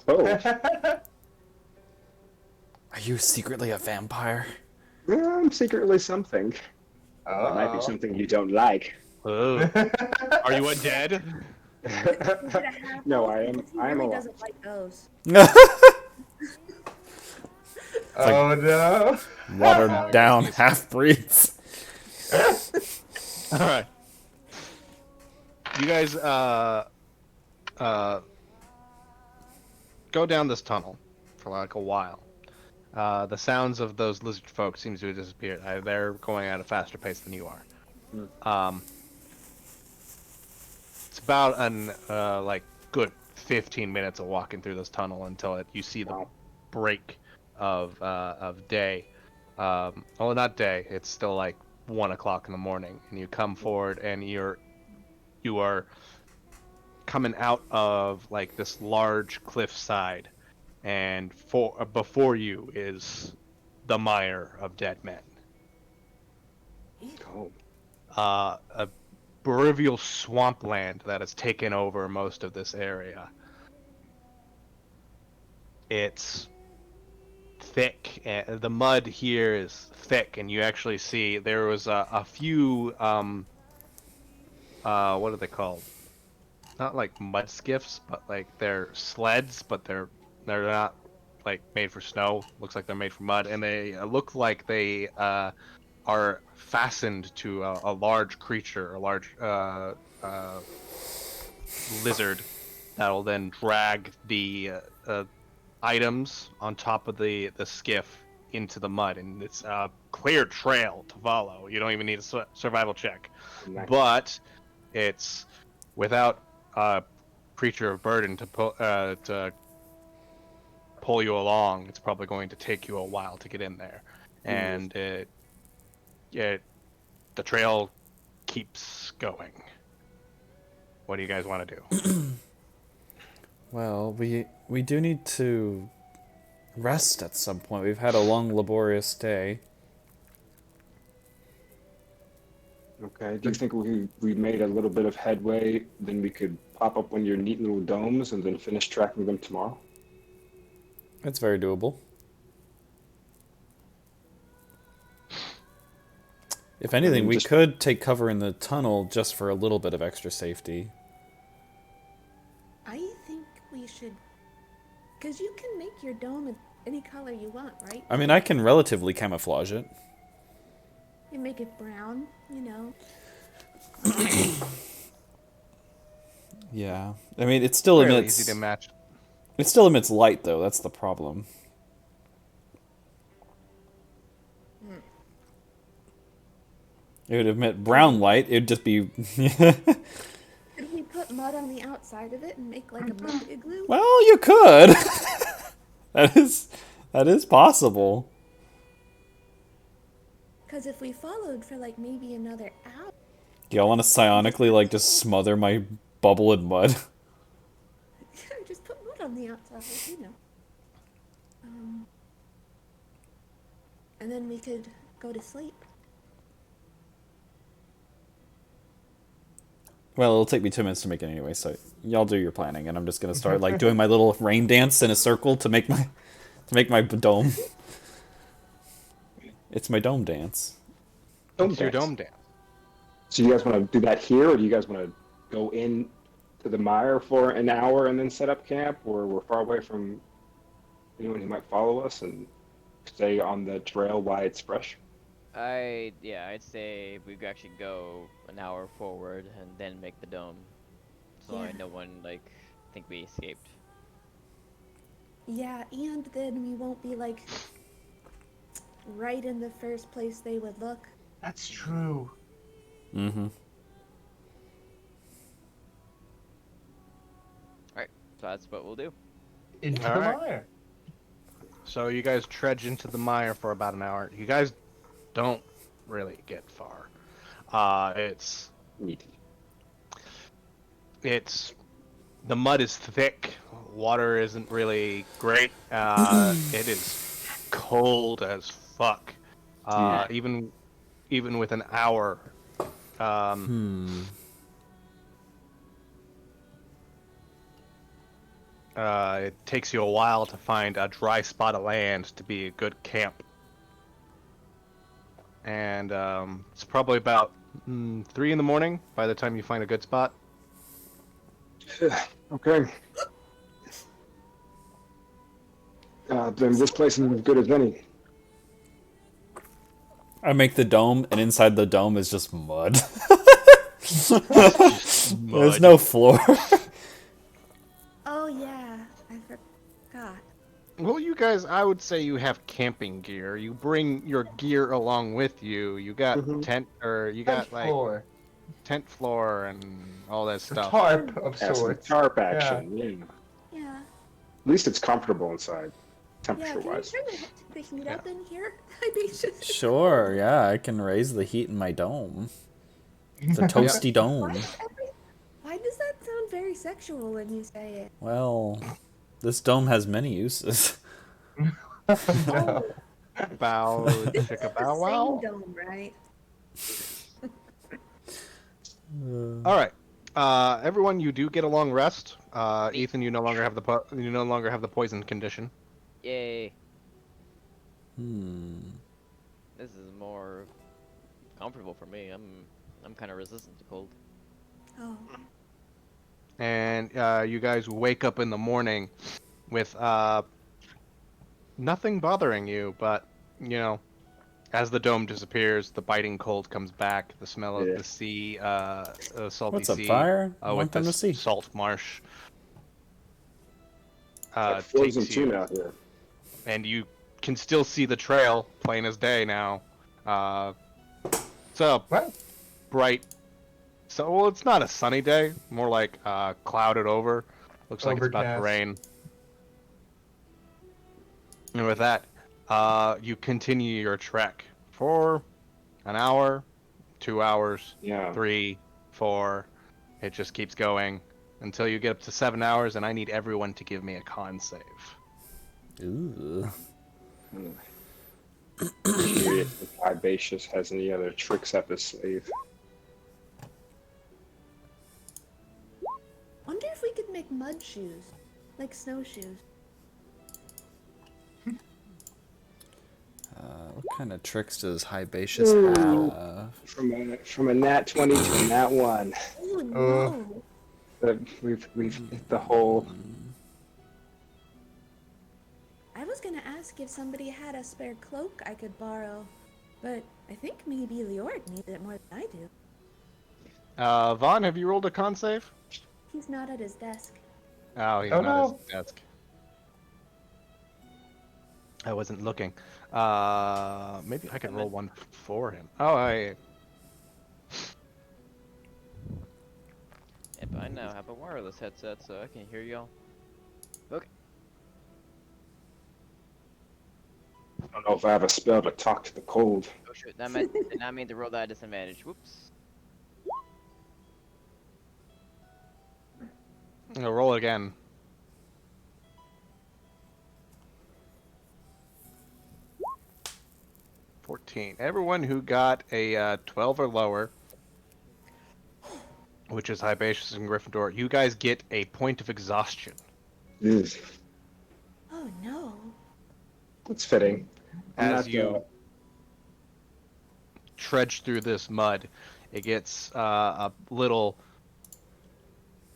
S3: Oh,
S4: Are you secretly a vampire?
S3: well, I'm secretly something. It might be
S6: Oh.
S3: something you don't like.
S2: Oh. Are you undead?
S3: No,
S5: He
S3: I am
S5: really
S3: alive.
S5: doesn't like those.
S6: Oh no.
S4: Watered down half breeds.
S2: All right. You guys go down this tunnel for like a while. The sounds of those lizard folk seems to have disappeared. They're going at a faster pace than you are. It's about an like good 15 minutes of walking through this tunnel until you see the break of day. Well, not day. It's still like 1 o'clock in the morning, and you come forward, and you are coming out of like this large cliffside, and before you is the mire of dead men.
S3: Oh,
S2: A Beruvial swampland that has taken over most of this area. It's thick, and the mud here is thick, and you actually see there was a few what are they called? Not like mud skiffs, but like they're sleds, but they're not like made for snow. Looks like they're made for mud, and they look like they are fastened to a large creature, a large lizard that will then drag the items on top of the skiff into the mud, and it's a clear trail to follow. You don't even need a survival check,
S3: nice.
S2: but it's without a creature of burden to pull you along. It's probably going to take you a while to get in there, and the trail keeps going. What do you guys want to do?
S4: Well, we do need to rest at some point. We've had a long, laborious day.
S3: Okay. Do you think we made a little bit of headway? Then we could pop up one of your neat little domes and then finish tracking them tomorrow.
S4: It's very doable. If anything, we could take cover in the tunnel just for a little bit of extra safety.
S5: I think we should, because you can make your dome any color you want, right?
S4: I mean, I can relatively camouflage it.
S5: You make it brown, you know.
S4: Yeah. I mean, it still
S2: Fairly
S4: emits...
S2: easy to match.
S4: It still emits light, though. That's the problem. It would emit brown light. It would just be...
S5: Could we put mud on the outside of it and make like a mud igloo?
S4: Well, you could. That is possible.
S5: Because if we followed for like maybe another hour,
S4: Do y'all want to psionically, like, just smother my bubble in mud?
S5: just put mud on the outside, you know. And then we could go to sleep.
S4: Well, it'll take me 2 minutes to make it anyway, so y'all do your planning, and I'm just gonna start, like, doing my little rain dance in a circle to make my dome. It's my dome dance.
S2: It's your dome dance.
S3: So you guys want to do that here, or do you guys want to go in to the mire for an hour and then set up camp, or we're far away from anyone who might follow us and stay on the trail while it's fresh?
S1: I'd say we could actually go an hour forward and then make the dome, so
S5: Yeah.
S1: no one think we escaped.
S5: Yeah, and then we won't be like right in the first place they would look.
S6: That's true.
S4: Mm-hmm.
S1: So that's what we'll do.
S6: Into the
S2: Alright.
S6: mire.
S2: So you guys trudge into the mire for about an hour. You guys don't really get far. It's the mud is thick. Water isn't really great. It is cold as fuck. Even with an hour. It takes you a while to find a dry spot of land to be a good camp. And it's probably about 3 in the morning by the time you find a good spot.
S3: Okay. Then this place is as good as any.
S4: I make the dome, and inside the dome is just mud. There's no floor.
S5: Oh yeah, I forgot.
S2: Well, you guys, I would say you have camping gear. You bring your gear along with you. You got tent, or you got like
S6: floor.
S2: tent floor and all that
S6: A
S2: stuff.
S6: tarp of
S3: Yeah, some
S6: sorts.
S3: tarp action. Yeah.
S5: Yeah.
S3: At least it's comfortable inside,
S5: Yeah, can you
S3: temperature-wise.
S5: turn the heat up in here? I think just...
S4: Sure, yeah, I can raise the heat in my dome. The toasty dome.
S5: Why does that sound very sexual when you say it?
S4: Well, this dome has many uses.
S5: Oh,
S2: Bow,
S5: this is
S2: chicka
S5: the
S2: bow wow.
S5: same dome, right?
S2: All right, everyone, you do get a long rest. Ethan, you no longer have the poison condition.
S1: Yay.
S4: Hmm.
S1: This is more comfortable for me. I'm kind of resistant to cold.
S5: Oh.
S2: And you guys wake up in the morning with nothing bothering you, but you know, as the dome disappears, the biting cold comes back. The smell of the sea, salty
S4: What's up,
S2: sea,
S4: fire?
S2: with
S4: Long time no
S2: this
S4: see.
S2: salt marsh,
S3: Like frozen
S2: takes you,
S3: tuna out here.
S2: and you can still see the trail, plain as day now. It's a
S6: What?
S2: bright. So, well, it's not a sunny day, more like clouded over. Looks like it's about to
S6: Overcast.
S2: rain. And with that, you continue your trek for an hour, 2 hours,
S3: Yeah.
S2: 3, 4. It just keeps going until you get up to 7 hours, and I need everyone to give me a con save.
S4: Ooh.
S3: See if Vibacious has any other tricks up his sleeve.
S5: Wonder if we could make mud shoes, like snowshoes.
S4: What kind of tricks does Hibacious have?
S3: From a nat 20 to a nat 1.
S5: Oh no!
S3: We've hit the hole.
S5: I was gonna ask if somebody had a spare cloak I could borrow, but I think maybe Leoric needs it more than I do.
S2: Vaughn, have you rolled a con save?
S5: He's not at his desk.
S2: Oh, he's
S6: Oh,
S2: not at
S6: no.
S2: his desk. I wasn't looking. Maybe I can roll one for him. Oh,
S1: Yep, I now have a wireless headset, so I can hear y'all. Okay.
S3: I don't know if I have a spell to talk to the cold.
S1: Oh shoot, that did not mean to roll that at disadvantage. Whoops.
S2: roll again. 14. Everyone who got a 12 or lower, which is Hibacious and Gryffindor, you guys get a point of exhaustion.
S3: Mm,
S5: Oh no!
S3: that's fitting. I'm
S2: As
S3: not,
S2: you trudge through this mud, it gets a little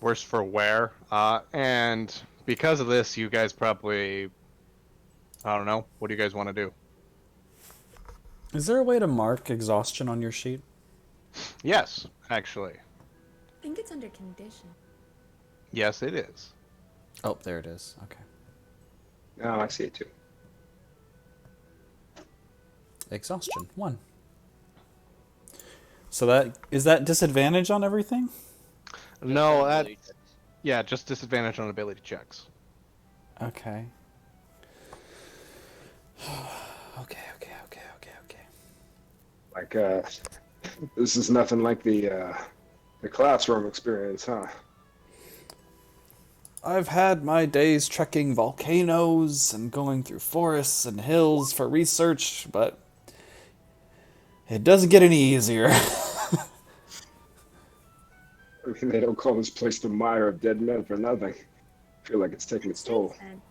S2: worse for wear. And because of this, you guys probably, I don't know, what do you guys want to do?
S4: Is there a way to mark exhaustion on your sheet?
S2: Yes, actually.
S5: I think it's under condition.
S2: Yes, it is.
S4: Oh, there it is. Okay.
S3: Oh, I see it too.
S4: Exhaustion 1. So that is that disadvantage on everything?
S2: No, that
S1: Ability checks.
S2: Yeah, just disadvantage on ability checks.
S4: Okay. Okay.
S3: Like, this is nothing like the classroom experience, huh?
S4: I've had my days trekking volcanoes and going through forests and hills for research, but it doesn't get any easier.
S3: I mean, they don't call this place the mire of dead men for nothing. I feel like it's taking its toll.
S5: Then.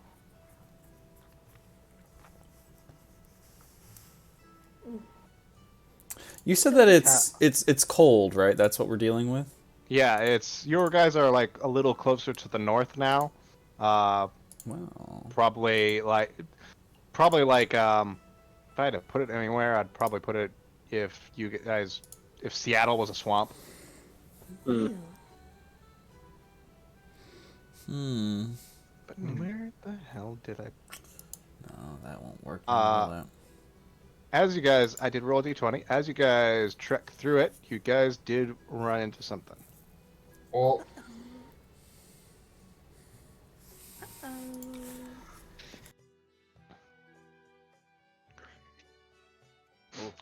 S4: You said that it's cold, right? That's what we're dealing with?
S2: Yeah, it's your guys are like a little closer to the north now.
S4: Well,
S2: Probably like if I had to put it anywhere, I'd probably put it if Seattle was a swamp.
S3: Mm.
S2: But where the hell did I?
S4: no, that won't work. Will it?
S2: I did roll a d20. As you guys trek through it, you guys did run into something.
S6: Well,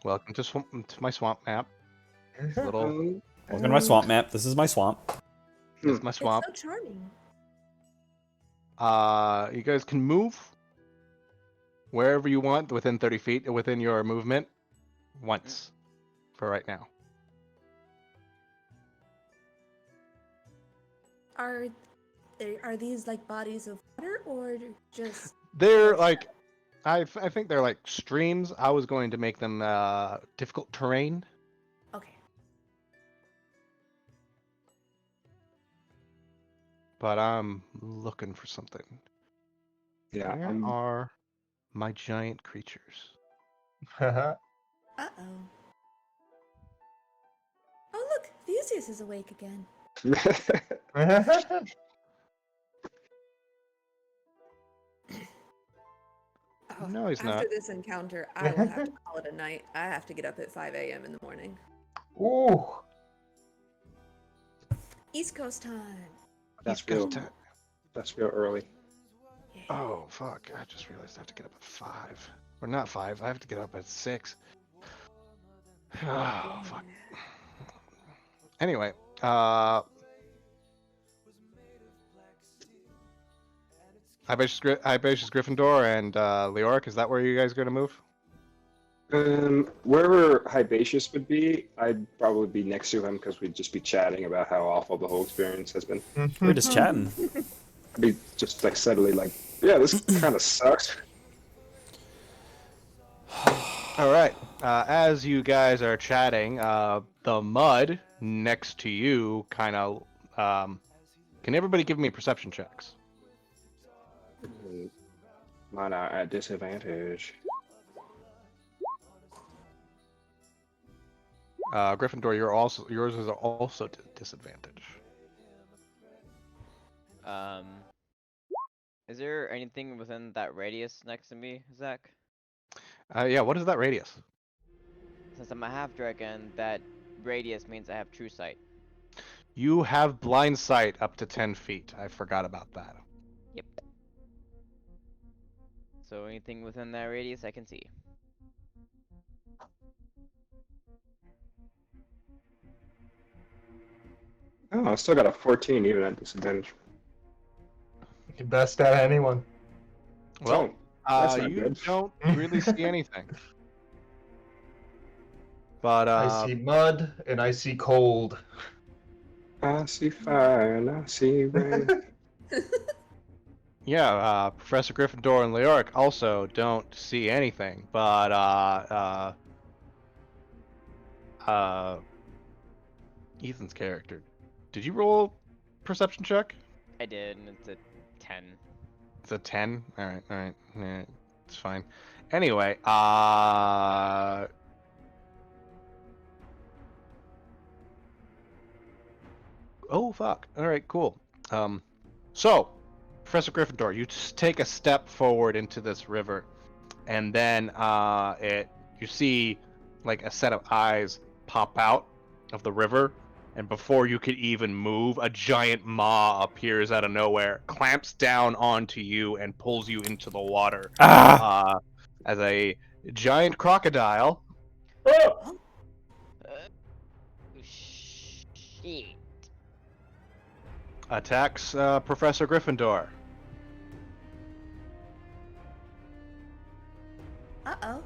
S2: Welcome to my swamp map. It's a little.
S4: Welcome to my swamp map. This is my swamp.
S2: This is my swamp.
S5: It's so charming.
S2: You guys can move wherever you want within 30 feet within your movement once for right now.
S5: Are these like bodies of water or just?
S2: They're like, I think they're like streams. I was going to make them difficult terrain.
S5: Okay.
S2: But I'm looking for something.
S3: Yeah,
S2: Where are my giant creatures?
S5: Uh oh. Oh look, Theseus is awake again. Oh,
S2: No, he's
S5: after
S2: not.
S5: this encounter, I will have to call it a night. I have to get up at 5 a.m. in the morning.
S6: ooh.
S5: East Coast time.
S3: That's
S2: East
S3: real.
S2: Coast time.
S3: That's real early.
S5: Yeah.
S2: Oh, fuck. I just realized I have to get up at 5. Or not 5. I have to get up at 6. Oh, fuck. Anyway, Hibacious Gryffindor and Leoric, is that where you guys are going to move?
S3: Wherever Hibacious would be, I'd probably be next to him because we'd just be chatting about how awful the whole experience has been.
S4: We're just chatting.
S3: I'd be just like subtly like, yeah, this kind of sucks.
S2: All right. As you guys are chatting, the mud next to you kind of... can everybody give me perception checks?
S3: Mine are at disadvantage.
S2: Gryffindor, yours is also disadvantage.
S1: Is there anything within that radius next to me, Zach?
S2: Yeah, what is that radius?
S1: Since I'm a half dragon, that radius means I have true sight.
S2: You have blind sight up to 10 feet. I forgot about that.
S1: Yep. So anything within that radius I can see.
S3: Oh, I still got a 14 even at disadvantage.
S6: Best at anyone.
S2: Well,
S3: that's not
S2: you
S3: good.
S2: don't really see anything. But
S6: I see mud and I see cold.
S3: I see fire and I see rain.
S2: yeah, Professor Gryffindor and Leoric also don't see anything. But Ethan's character. Did you roll perception check?
S1: I did, and it's a 10.
S2: It's a 10? Alright. Yeah, it's fine. Anyway, oh, fuck. Alright, cool. So, Professor Gryffindor, you just take a step forward into this river, and then, you see, like, a set of eyes pop out of the river, And before you could even move, a giant maw appears out of nowhere, clamps down onto you, and pulls you into the water. As a giant crocodile
S3: Oh!
S1: Shit.
S2: attacks Professor Gryffindor.
S5: Uh-oh.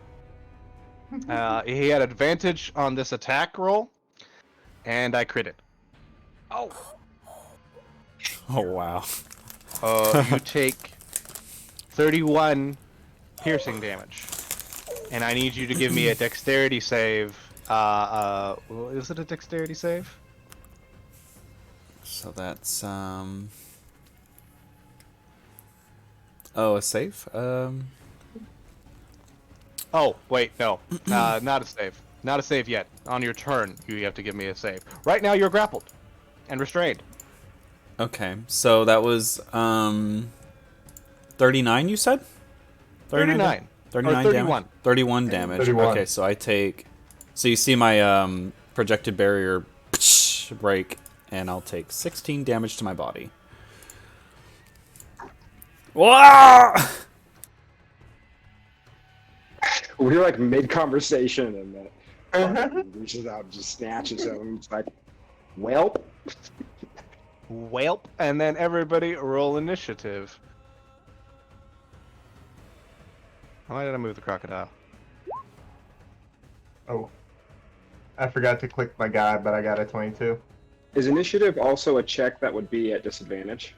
S2: He had advantage on this attack roll, and I critted. Oh.
S4: Oh wow.
S2: You take 31 piercing damage, and I need you to give me a dexterity save. Is it a dexterity save?
S4: So that's oh, a save?
S2: Oh, wait, no. Not a save. Not a save yet. On your turn, you have to give me a save. Right now, you're grappled and restrained.
S4: Okay. So that was 39 you said?
S2: 39.
S4: 39
S2: Or 31.
S4: damage. 31 damage.
S6: 31.
S4: Okay, so I take so you see my projected barrier break and I'll take 16 damage to my body. Whoa!
S3: We're like mid-conversation, and the reaches out and just snatches him. It's like, well,
S2: Welp. And then everybody roll initiative. Why did I move the crocodile?
S6: Oh. I forgot to click my guy, but I got a 22.
S3: is initiative also a check that would be at disadvantage?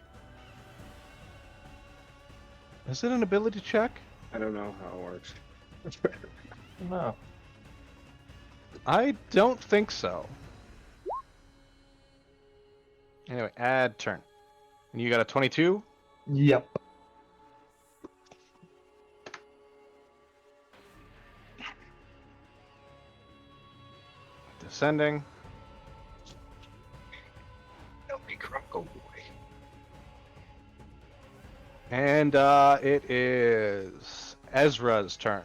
S2: Is it an ability check?
S3: I don't know how it works.
S6: No.
S2: I don't think so. Anyway, add turn. And you got a 22?
S6: Yep.
S2: Descending.
S3: Help me, Croco boy.
S2: And it is Ezra's turn.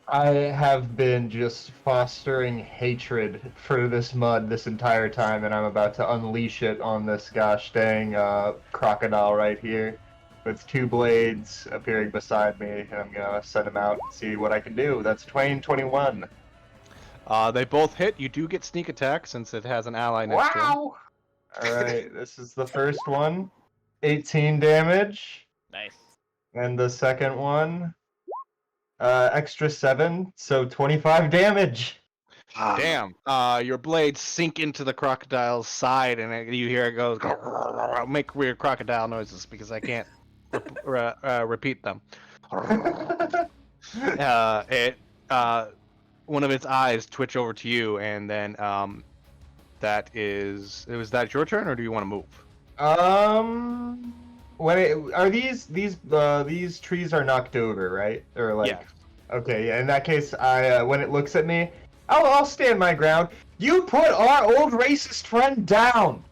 S6: I have been just fostering hatred for this mud this entire time, and I'm about to unleash it on this gosh dang crocodile right here, with two blades appearing beside me, and I'm gonna send him out and see what I can do. That's 21.
S2: They both hit. You do get sneak attack since it has an ally next to him.
S6: Wow! Alright, this is the first one. 18 damage.
S1: Nice.
S6: And the second one, extra 7, so 25 damage.
S2: Damn. Your blades sink into the crocodile's side, and you hear it goes, make weird crocodile noises because I can't repeat them. One of its eyes twitch over to you, and then was that your turn, or do you want to move?
S6: Are these trees are knocked over, right? Or like,
S2: Yeah.
S6: Okay, yeah. In that case, I when it looks at me, I'll stand my ground. You put our old racist friend down.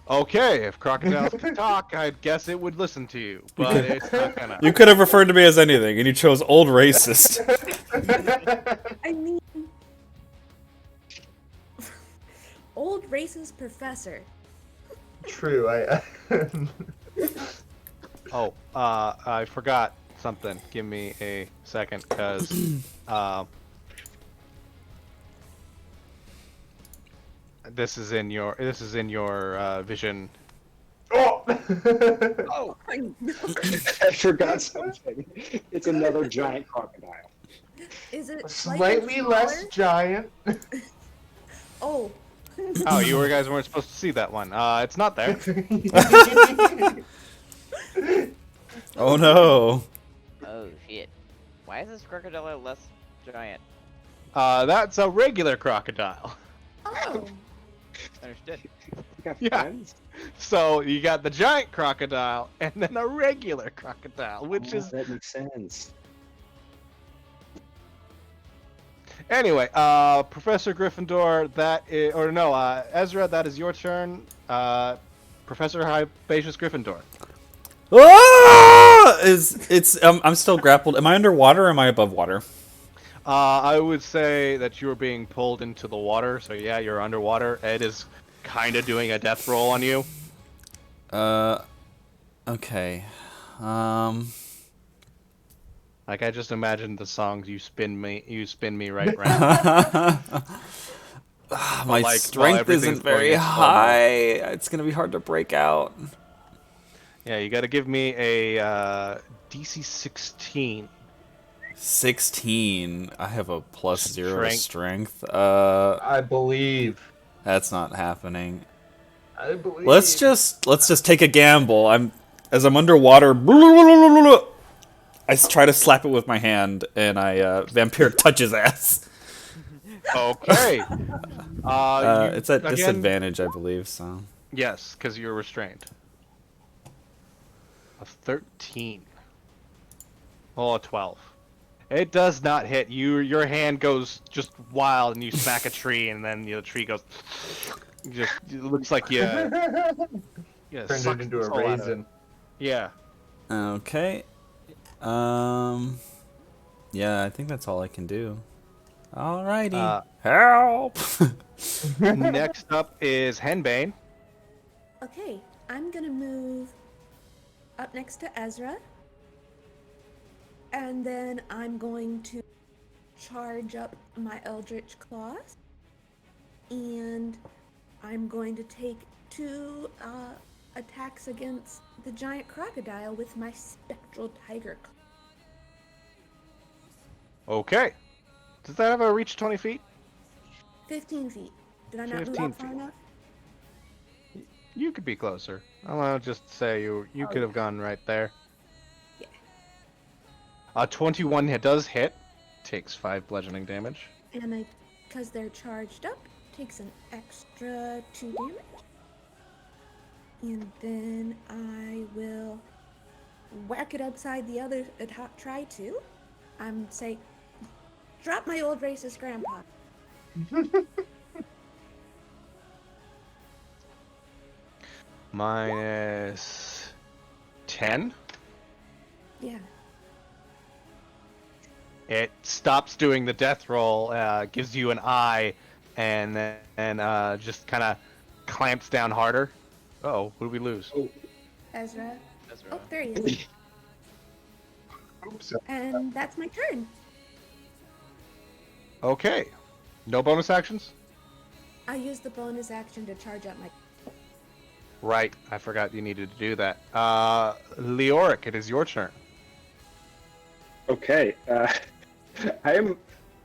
S2: Okay, if crocodiles could talk, I'd guess it would listen to you, but it's not gonna.
S4: You could have referred to me as anything, and you chose old racist.
S5: I mean, old racist professor.
S6: True.
S2: Oh, I forgot something. Give me a second, cause this is in your vision.
S6: Oh!
S2: Oh,
S5: I know.
S3: I forgot something. It's another giant crocodile.
S5: Is it
S6: Slightly less giant.
S5: Oh.
S2: oh, you guys weren't supposed to see that one. It's not there.
S4: Oh no.
S1: Oh shit. Why is this crocodile less giant?
S2: That's a regular crocodile.
S5: Oh.
S1: Understood.
S3: You got
S2: Yeah.
S3: friends?
S2: So you got the giant crocodile and then a regular crocodile, which
S3: Oh,
S2: is
S3: that makes sense.
S2: anyway. Professor Gryffindor, Ezra, that is your turn. Professor Hypatius Gryffindor.
S4: Ah! I'm still grappled. Am I underwater or am I above water?
S2: I would say that you are being pulled into the water. So yeah, you're underwater. Ed is kind of doing a death roll on you.
S4: Okay.
S2: Like I just imagined the songs you spin me right round.
S4: My
S2: like, while
S4: strength
S2: everything's
S4: isn't
S2: going
S4: very
S2: in slow-mo.
S4: high. It's gonna be hard to break out.
S2: Yeah, you got to give me a DC 16.
S4: 16. I have a +0 to strength.
S6: I believe.
S4: That's not happening.
S6: I believe.
S4: Let's just take a gamble. As I'm underwater. I try to slap it with my hand, and I vampire touch his ass.
S2: Okay.
S4: It's at
S2: again,
S4: disadvantage, I believe. So
S2: yes, because you're restrained. A 13. Oh, a 12. It does not hit. Your hand goes just wild, and you smack a tree, and then the tree goes. It looks like you. Yeah,
S6: Turned it into a raisin.
S2: Yeah.
S4: okay. Yeah, I think that's all I can do. Alrighty. Help!
S2: Next up is Henbane.
S5: Okay, I'm gonna move up next to Ezra. And then I'm going to charge up my Eldritch Claws. And I'm going to take 2 attacks against the giant crocodile with my Spectral Tiger Claw.
S2: Okay. Does that have a reach 20 feet?
S5: 15 feet. Did I not move
S2: 15
S5: up far
S2: feet.
S5: enough?
S2: You could be closer. I'll just say you could have gone right there.
S5: Yeah.
S2: 21 does hit. Takes 5 bludgeoning damage.
S5: And because they're charged up, takes an extra 2 damage. And then I will whack it upside the other, try to. Say, drop my old racist grandpa.
S2: Minus 10.
S5: Yeah.
S2: It stops doing the death roll, gives you an eye, and then just kind of clamps down harder. Uh-oh, who did we lose?
S5: Ezra.
S1: Ezra.
S5: Oh, there he is.
S6: Oops.
S5: And that's my turn.
S2: Okay. No bonus actions?
S5: I used the bonus action to charge up my...
S2: Right, I forgot you needed to do that. Leoric, it is your turn.
S3: Okay. I am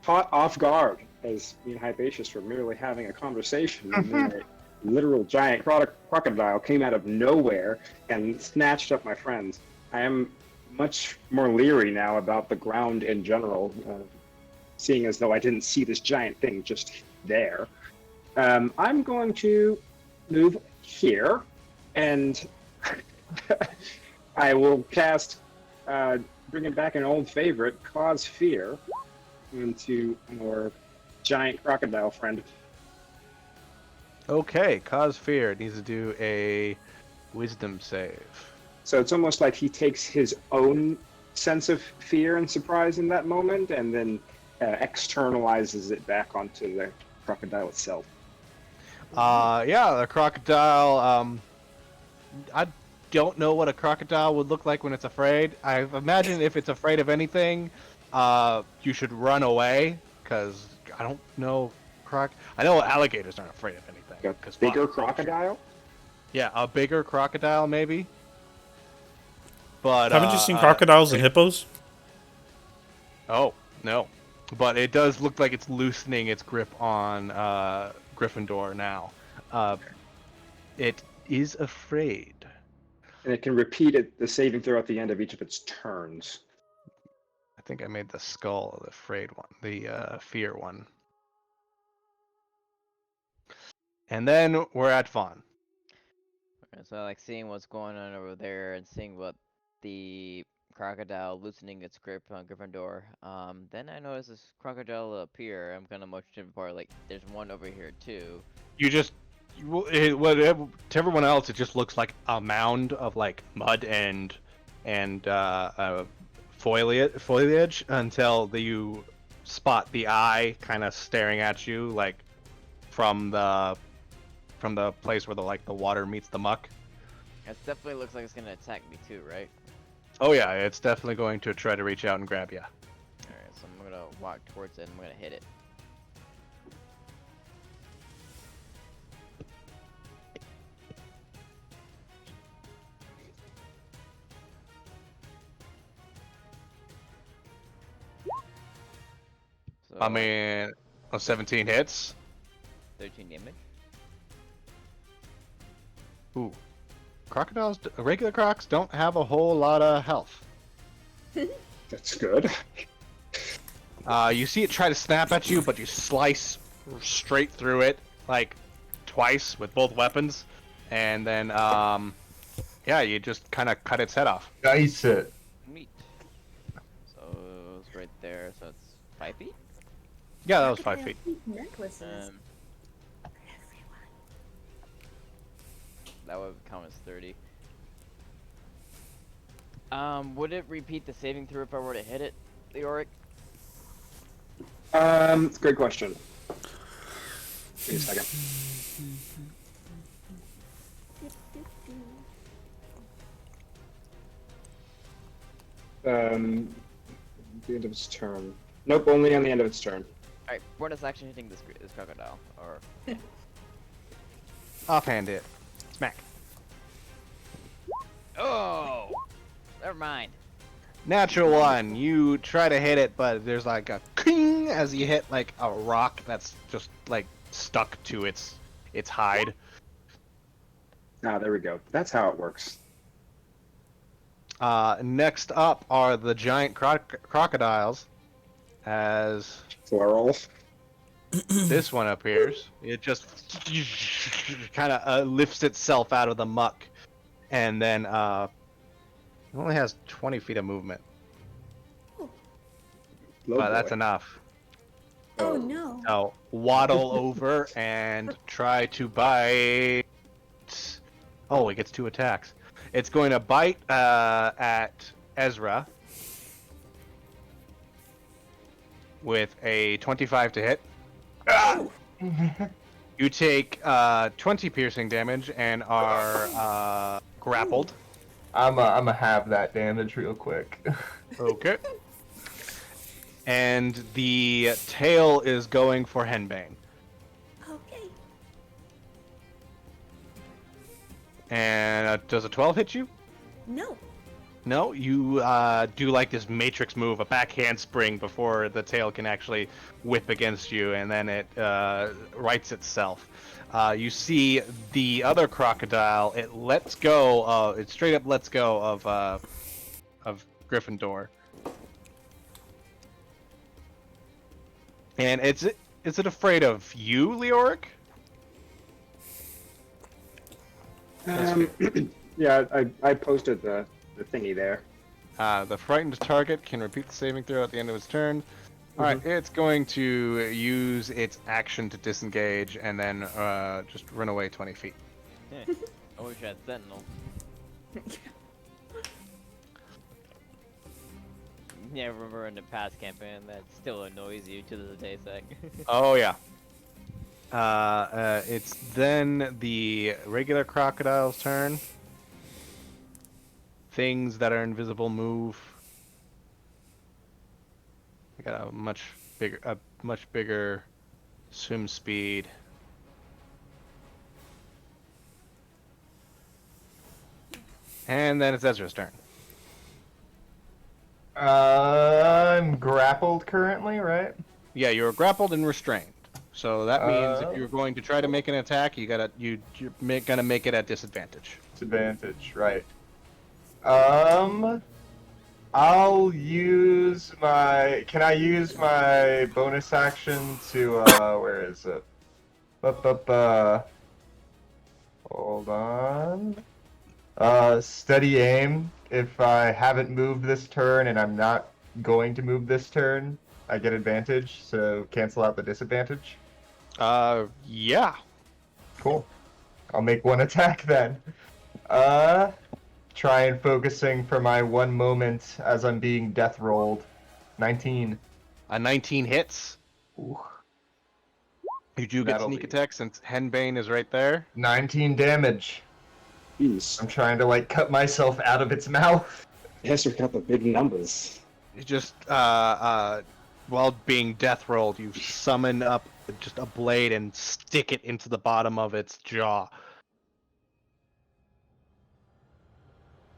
S3: caught off guard as me and Hypatius were merely having a conversation. And then a literal giant crocodile came out of nowhere and snatched up my friends. I am much more leery now about the ground in general, seeing as though I didn't see this giant thing just there. I'm going to move here, and I will cast, bringing back an old favorite, Cause Fear, into our giant crocodile friend.
S2: Okay, cause fear. It needs to do a wisdom save.
S3: So it's almost like he takes his own sense of fear and surprise in that moment, and then externalizes it back onto the crocodile itself.
S2: Yeah, the crocodile, I don't know what a crocodile would look like when it's afraid. I imagine if it's afraid of anything, you should run away, because I don't know I know alligators aren't afraid of anything.
S3: A bigger crocodile?
S2: Yeah, a bigger crocodile, maybe. But
S7: haven't you seen crocodiles and hippos?
S2: Oh, no. But it does look like it's loosening its grip on Gryffindor now. It is afraid.
S3: And it can repeat the saving throw at the end of each of its turns.
S2: I think I made the skull the afraid one, the fear one. And then we're at Vaughn.
S1: So like seeing what's going on over there and seeing what the crocodile loosening its grip on Gryffindor. Then I notice this crocodile appear. I'm gonna motion to apart. Like there's one over here too.
S2: To everyone else, it just looks like a mound of like mud and foliage until you spot the eye kind of staring at you, like from the place where the water meets the muck.
S1: It definitely looks like it's gonna attack me too, right?
S2: Oh yeah, it's definitely going to try to reach out and grab you.
S1: Alright, so I'm gonna walk towards it and I'm gonna hit it. So,
S2: I mean, 17 hits.
S1: 13 damage.
S2: Ooh, regular crocs don't have a whole lot of health.
S3: That's good.
S2: You see it try to snap at you, but you slice straight through it, like twice with both weapons, and then yeah, you just kind of cut its head off.
S6: Nice it.
S1: Meat. So it's right there, so it's 5 feet?
S2: Yeah, that was 5 feet.
S5: Necklaces.
S1: That would count as 30. Would it repeat the saving throw if I were to hit it, Leoric?
S3: It's a great question. Give me a second. The end of its turn. Nope, only on the end of its turn.
S1: Alright, bonus action hitting this crocodile. Or
S2: Offhand it. Smack.
S1: oh, never mind.
S2: Natural one. You try to hit it, but there's like a king as you hit like a rock that's just like stuck to its hide.
S3: Ah, there we go. That's how it works.
S2: Next up are the giant crocodiles. As
S3: Plural.
S2: this one appears, it just kind of lifts itself out of the muck, and then it only has 20 feet of movement, but that's enough.
S5: Oh no.
S2: So waddle over and try to bite. Oh, it gets 2 attacks. It's going to bite at Ezra with a 25 to hit. You take 20 piercing damage and are grappled.
S6: I'ma have that damage real quick.
S2: Okay. And the tail is going for Henbane.
S5: Okay.
S2: And does a 12 hit you?
S5: No.
S2: No, you do like this matrix move, a back handspring before the tail can actually whip against you, and then it rights itself. You see the other crocodile, it lets go, it straight up lets go of Gryffindor. And is it afraid of you, Leoric?
S3: Yeah, I posted the thingy there.
S2: The frightened target can repeat the saving throw at the end of its turn. Alright, it's going to use its action to disengage and then just run away 20 feet.
S1: I wish I had Sentinel. Yeah, I remember in the past campaign that still annoys you to this day, Zach.
S2: Oh, yeah. It's then the regular crocodile's turn. Things that are invisible move. I got a much bigger swim speed. And then it's Ezra's turn.
S6: I'm grappled currently, right?
S2: Yeah, you're grappled and restrained. So that means if you're going to try to make an attack, you're gonna make it at disadvantage.
S6: Disadvantage, right. I'll use my. Can I use my bonus action to? Where is it? Hold on. Steady aim. If I haven't moved this turn and I'm not going to move this turn, I get advantage. So cancel out the disadvantage.
S2: Yeah.
S6: Cool. I'll make one attack then. Try and focusing for my one moment as I'm being death rolled. 19.
S2: A 19 hits.
S6: Ooh,
S2: You do get
S6: That'll
S2: sneak
S6: be-
S2: attack since Henbane is right there.
S6: 19 damage.
S3: Jeez.
S6: I'm trying to like cut myself out of its mouth.
S3: Yes, we got the big numbers.
S2: You just while being death rolled, you summon up just a blade and stick it into the bottom of its jaw.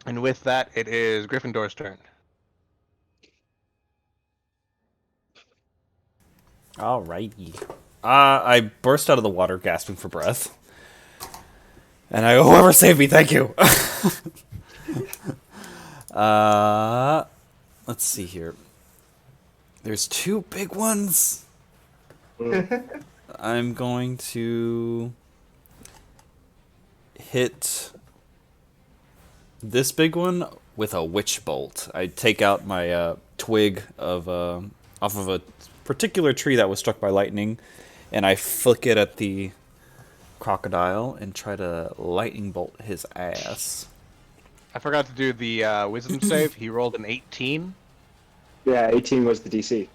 S2: And with that, it is Gryffindor's turn.
S4: Alrighty. I burst out of the water, gasping for breath. And I go, whoever saved me, thank you. Let's see here. There's two big ones. I'm going to hit this big one with a witch bolt. I take out my twig of off of a particular tree that was struck by lightning, and I flick it at the crocodile and try to lightning bolt his ass.
S2: I forgot to do the wisdom save. He rolled an 18.
S3: Yeah, 18 was the DC.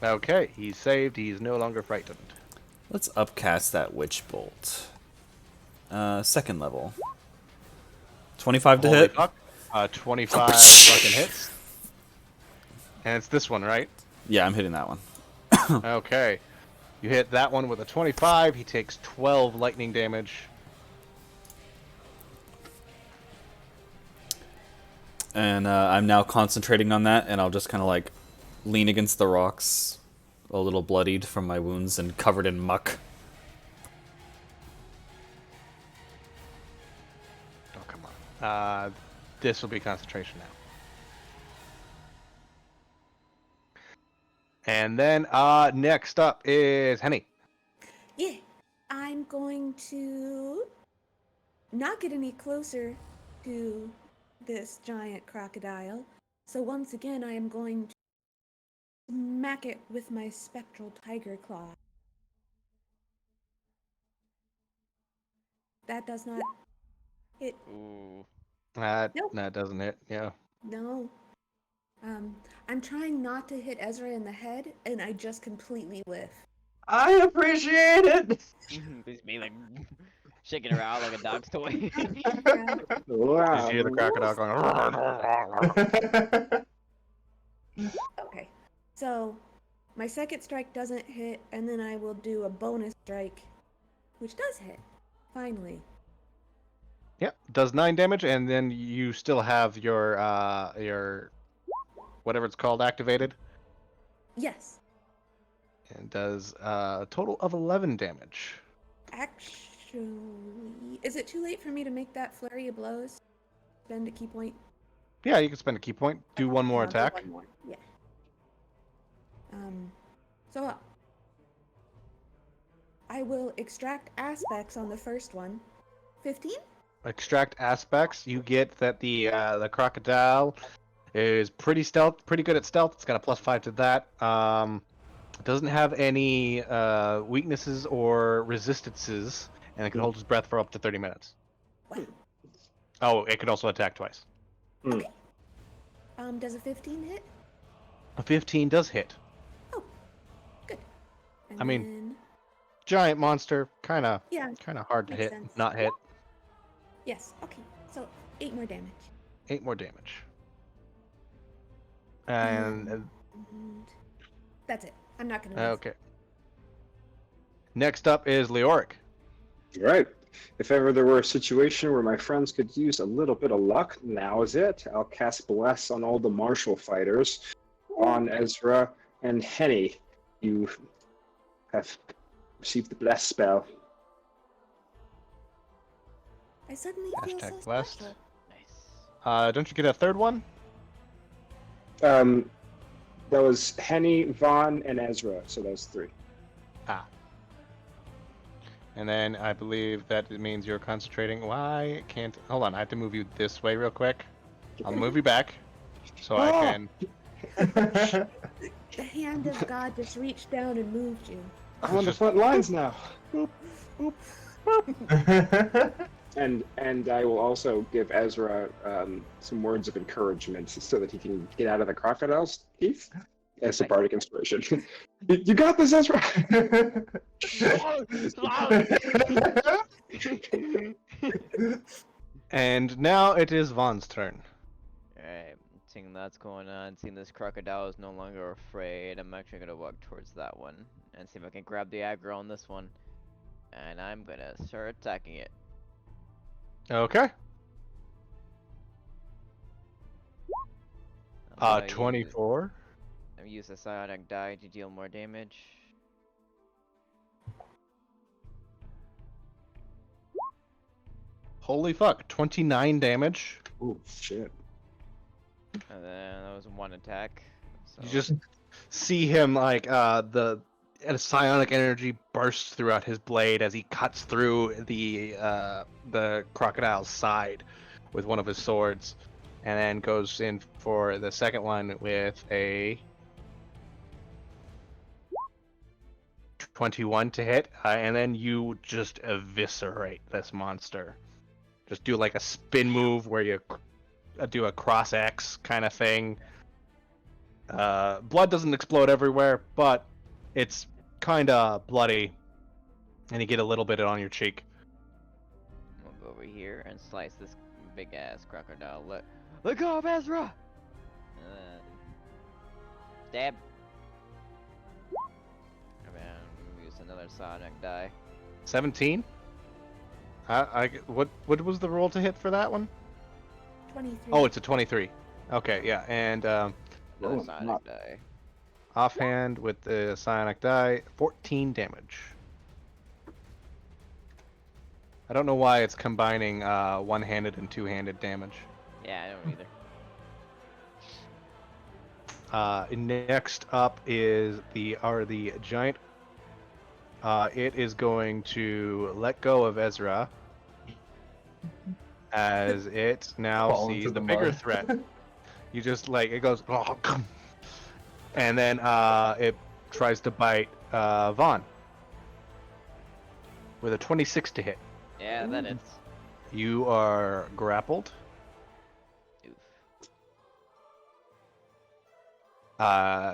S2: Okay, he's saved. He's no longer frightened.
S4: Let's upcast that witch bolt. Second level. 25 to
S2: Holy
S4: hit.
S2: fuck. 25 fucking hits. And it's this one, right?
S4: Yeah, I'm hitting that one.
S2: Okay. You hit that one with a 25. He takes 12 lightning damage.
S4: And I'm now concentrating on that, and I'll just kind of like lean against the rocks, a little bloodied from my wounds and covered in muck.
S2: Oh, come on. This will be concentration now. And then next up is Henny.
S5: Yeah, I'm going to not get any closer to this giant crocodile. So once again, I am going to smack it with my spectral tiger claw. That does not hit.
S1: Ooh.
S2: That
S5: Nope.
S2: doesn't hit. Yeah.
S5: No. I'm trying not to hit Ezra in the head, and I just completely whiff.
S6: I appreciate it.
S1: Just me like shaking around like a dog's toy.
S5: Yeah.
S3: Wow.
S2: You hear the crocodile going.
S5: Okay. So my second strike doesn't hit, and then I will do a bonus strike, which does hit. Finally.
S2: Yep, does 9 damage, and then you still have your whatever it's called activated,
S5: Yes.
S2: and does a total of 11 damage.
S5: Actually, is it too late for me to make that flurry of blows? Spend a key point?
S2: Yeah, you can spend a key point. Do one more
S5: I'll do
S2: attack.
S5: one more. Yeah. So I will extract aspects on the first one. 15?
S2: Extract aspects. You get that the crocodile is pretty good at stealth. It's got a +5 to that. Doesn't have any weaknesses or resistances, and it can hold its breath for up to 30 minutes.
S5: Wow.
S2: Oh, it can also attack twice.
S5: Okay. Does a 15 hit?
S2: A 15 does hit.
S5: Oh, good. And
S2: I mean,
S5: then,
S2: Giant monster, kind of
S5: yeah,
S2: hard to
S5: makes
S2: hit,
S5: sense.
S2: not hit.
S5: yes. Okay. So 8 more damage.
S2: 8 more damage. And
S5: And that's it. I'm not gonna. move.
S2: okay. Next up is Leoric.
S3: Right. If ever there were a situation where my friends could use a little bit of luck, now is it. I'll cast Bless on all the martial fighters. On Ezra and Henny, you have received the Bless spell.
S5: I suddenly feel so
S2: Hashtag blessed.
S5: special.
S1: Nice.
S2: Don't you get a third one?
S3: That was Henny, Vaughn, and Ezra, so that's 3.
S2: Ah. And then I believe that it means you're concentrating. Why can't... Hold on, I have to move you this way real quick. I'll move you back so I can...
S5: The hand of God just reached down and moved you.
S3: I'm on the front lines now. And I will also give Ezra some words of encouragement so that he can get out of the crocodile's teeth. That's a bardic inspiration. You got this, Ezra.
S2: And now it is Vaughn's turn.
S1: Alright, seeing that's going on, seeing this crocodile is no longer afraid, I'm actually gonna walk towards that one and see if I can grab the aggro on this one. And I'm gonna start attacking it.
S2: Okay.
S1: I'm gonna
S2: 24.
S1: use a psionic die to deal more damage.
S2: Holy fuck, 29 damage.
S3: Oh shit.
S1: And then that was one attack. So
S2: You just see him like the psionic energy bursts throughout his blade as he cuts through the crocodile's side with one of his swords, and then goes in for the second one with a 21 to hit, and then you just eviscerate this monster. Just do like a spin move where you do a cross X kind of thing. Blood doesn't explode everywhere, but it's kind of bloody, and you get a little bit on your cheek.
S1: I'm gonna go over here and slice this big ass crocodile. Let go of Ezra! And then stab. And then use another psionic die.
S2: 17. What was the roll to hit for that one?
S5: 23.
S2: Oh, it's a 23. Okay, yeah, and
S1: Another
S3: Oh,
S1: psionic
S3: not-
S1: die.
S2: offhand with the psionic die, 14 damage. I don't know why it's combining one-handed and two-handed damage.
S1: Yeah, I don't either.
S2: Next up is the giant. It is going to let go of Ezra as it now
S6: Fall
S2: sees
S6: into
S2: the
S6: the
S2: bigger
S6: mud.
S2: threat. You just like it goes, "Oh, come," and then it tries to bite Vaughn with a 26 to hit.
S1: Yeah, that is.
S2: You are grappled.
S1: Oof.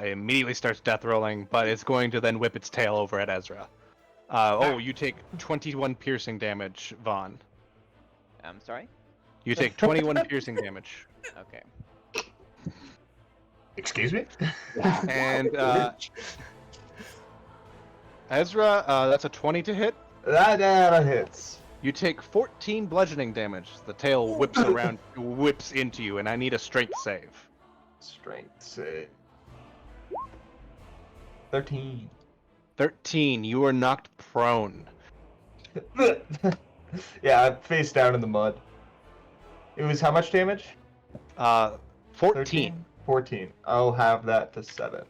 S2: It immediately starts death rolling, but it's going to then whip its tail over at Ezra. You take 21 piercing damage, Vaughn.
S1: I'm sorry?
S2: You take 21 piercing damage.
S1: Okay.
S6: Excuse me?
S2: And Ezra, that's a 20 to hit.
S6: That hits.
S2: You take 14 bludgeoning damage. The tail whips around, whips into you, and I need a strength save.
S6: Strength save. 13.
S2: 13. You are knocked prone.
S6: Yeah, I'm face down in the mud. It was how much damage?
S2: 14.
S6: 13? 14. I'll have that to 7.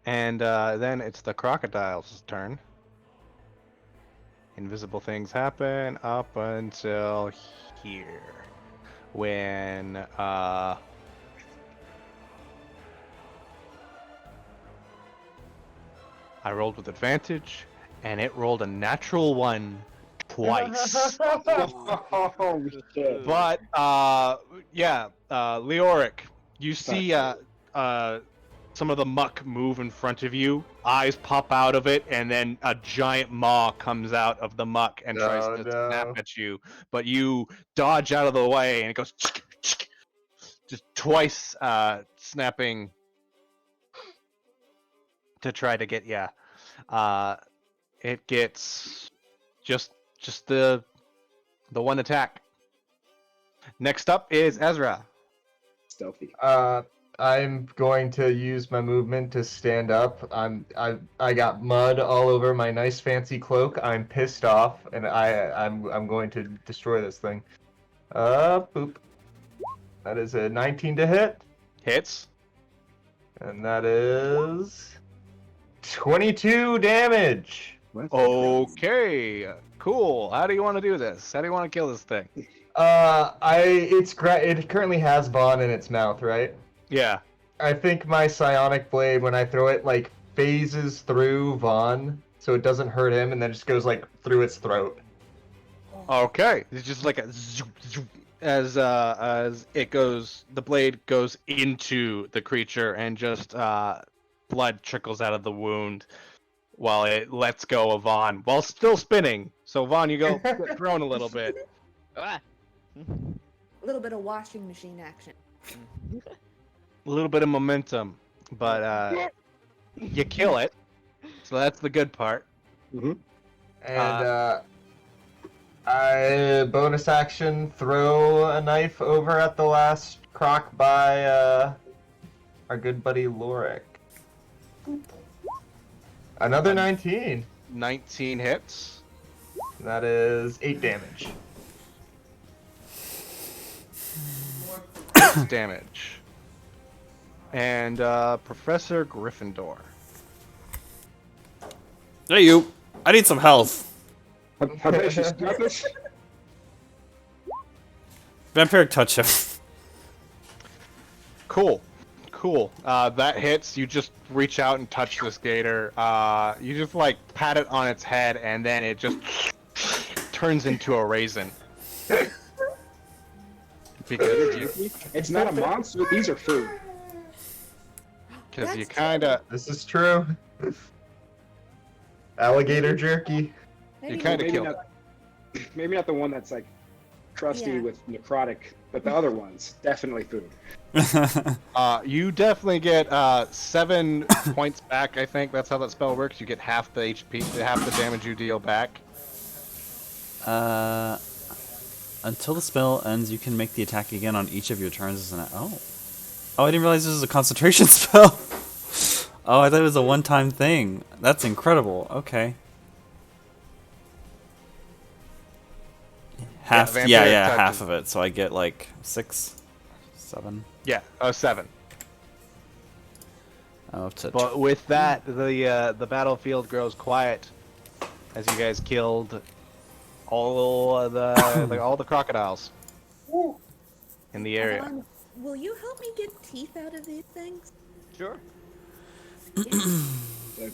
S2: And then it's the crocodile's turn. Invisible things happen up until here. When I rolled with advantage, and it rolled a natural 1 twice.
S3: Oh shit.
S2: But yeah, Leoric, you see some of the muck move in front of you. Eyes pop out of it, and then a giant maw comes out of the muck and tries
S6: Oh,
S2: to
S6: no.
S2: snap at you. But you dodge out of the way, and it goes just twice, snapping to try to get ya. It gets just the one attack. Next up is Ezra.
S3: Stealthy.
S6: I'm going to use my movement to stand up. I got mud all over my nice fancy cloak. I'm pissed off, and I'm going to destroy this thing. Boop. That is a 19 to hit,
S2: Hits.
S6: and that is 22 damage.
S3: What?
S2: Okay, cool. How do you want to do this? How do you want to kill this thing?
S6: It currently has Vaughn in its mouth, right?
S2: Yeah.
S6: I think my psionic blade, when I throw it, like phases through Vaughn, so it doesn't hurt him, and then just goes like through its throat.
S2: Okay. It's just like a zoop, zoop. as it goes, the blade goes into the creature and just blood trickles out of the wound while it lets go of Vaughn while still spinning. So Vaughn, you get thrown a little bit.
S1: Ah.
S5: A little bit of washing machine action.
S2: A little bit of momentum, but you kill it. So that's the good part.
S3: Mm-hmm.
S6: And I bonus action throw a knife over at the last croc by our good buddy Lorik. Another 19.
S2: 19 hits.
S6: That is 8 damage.
S2: 6 damage. And Professor Gryffindor.
S4: Hey, you. I need some health.
S3: How big is this?
S4: Vampiric touch him.
S2: Cool. That hits. You just reach out and touch this gator. You just like pat it on its head, and then it just turns into a raisin. Because
S3: It's not a monster. These are food.
S2: you kind of
S6: This is true. Alligator jerky.
S2: you kind of
S3: Maybe
S2: killed it.
S3: Maybe not the one that's like crusty
S5: Yeah.
S3: with necrotic, but the other ones definitely food.
S2: You definitely get 7 points back. I think that's how that spell works. You get half the HP, half the damage you deal back.
S4: Until the spell ends, you can make the attack again on each of your turns as an... Oh, I didn't realize this was a concentration spell. Oh, I thought it was a one-time thing. That's incredible. Okay. Half,
S2: vampiric
S4: yeah,
S2: touch
S4: half
S2: is-
S4: of it. So I get like 6, 7.
S2: Yeah, 7.
S4: Up to
S2: But with that, the battlefield grows quiet as you guys killed all of the all the crocodiles in the area.
S5: Will you help me get teeth out of these things?
S1: Sure.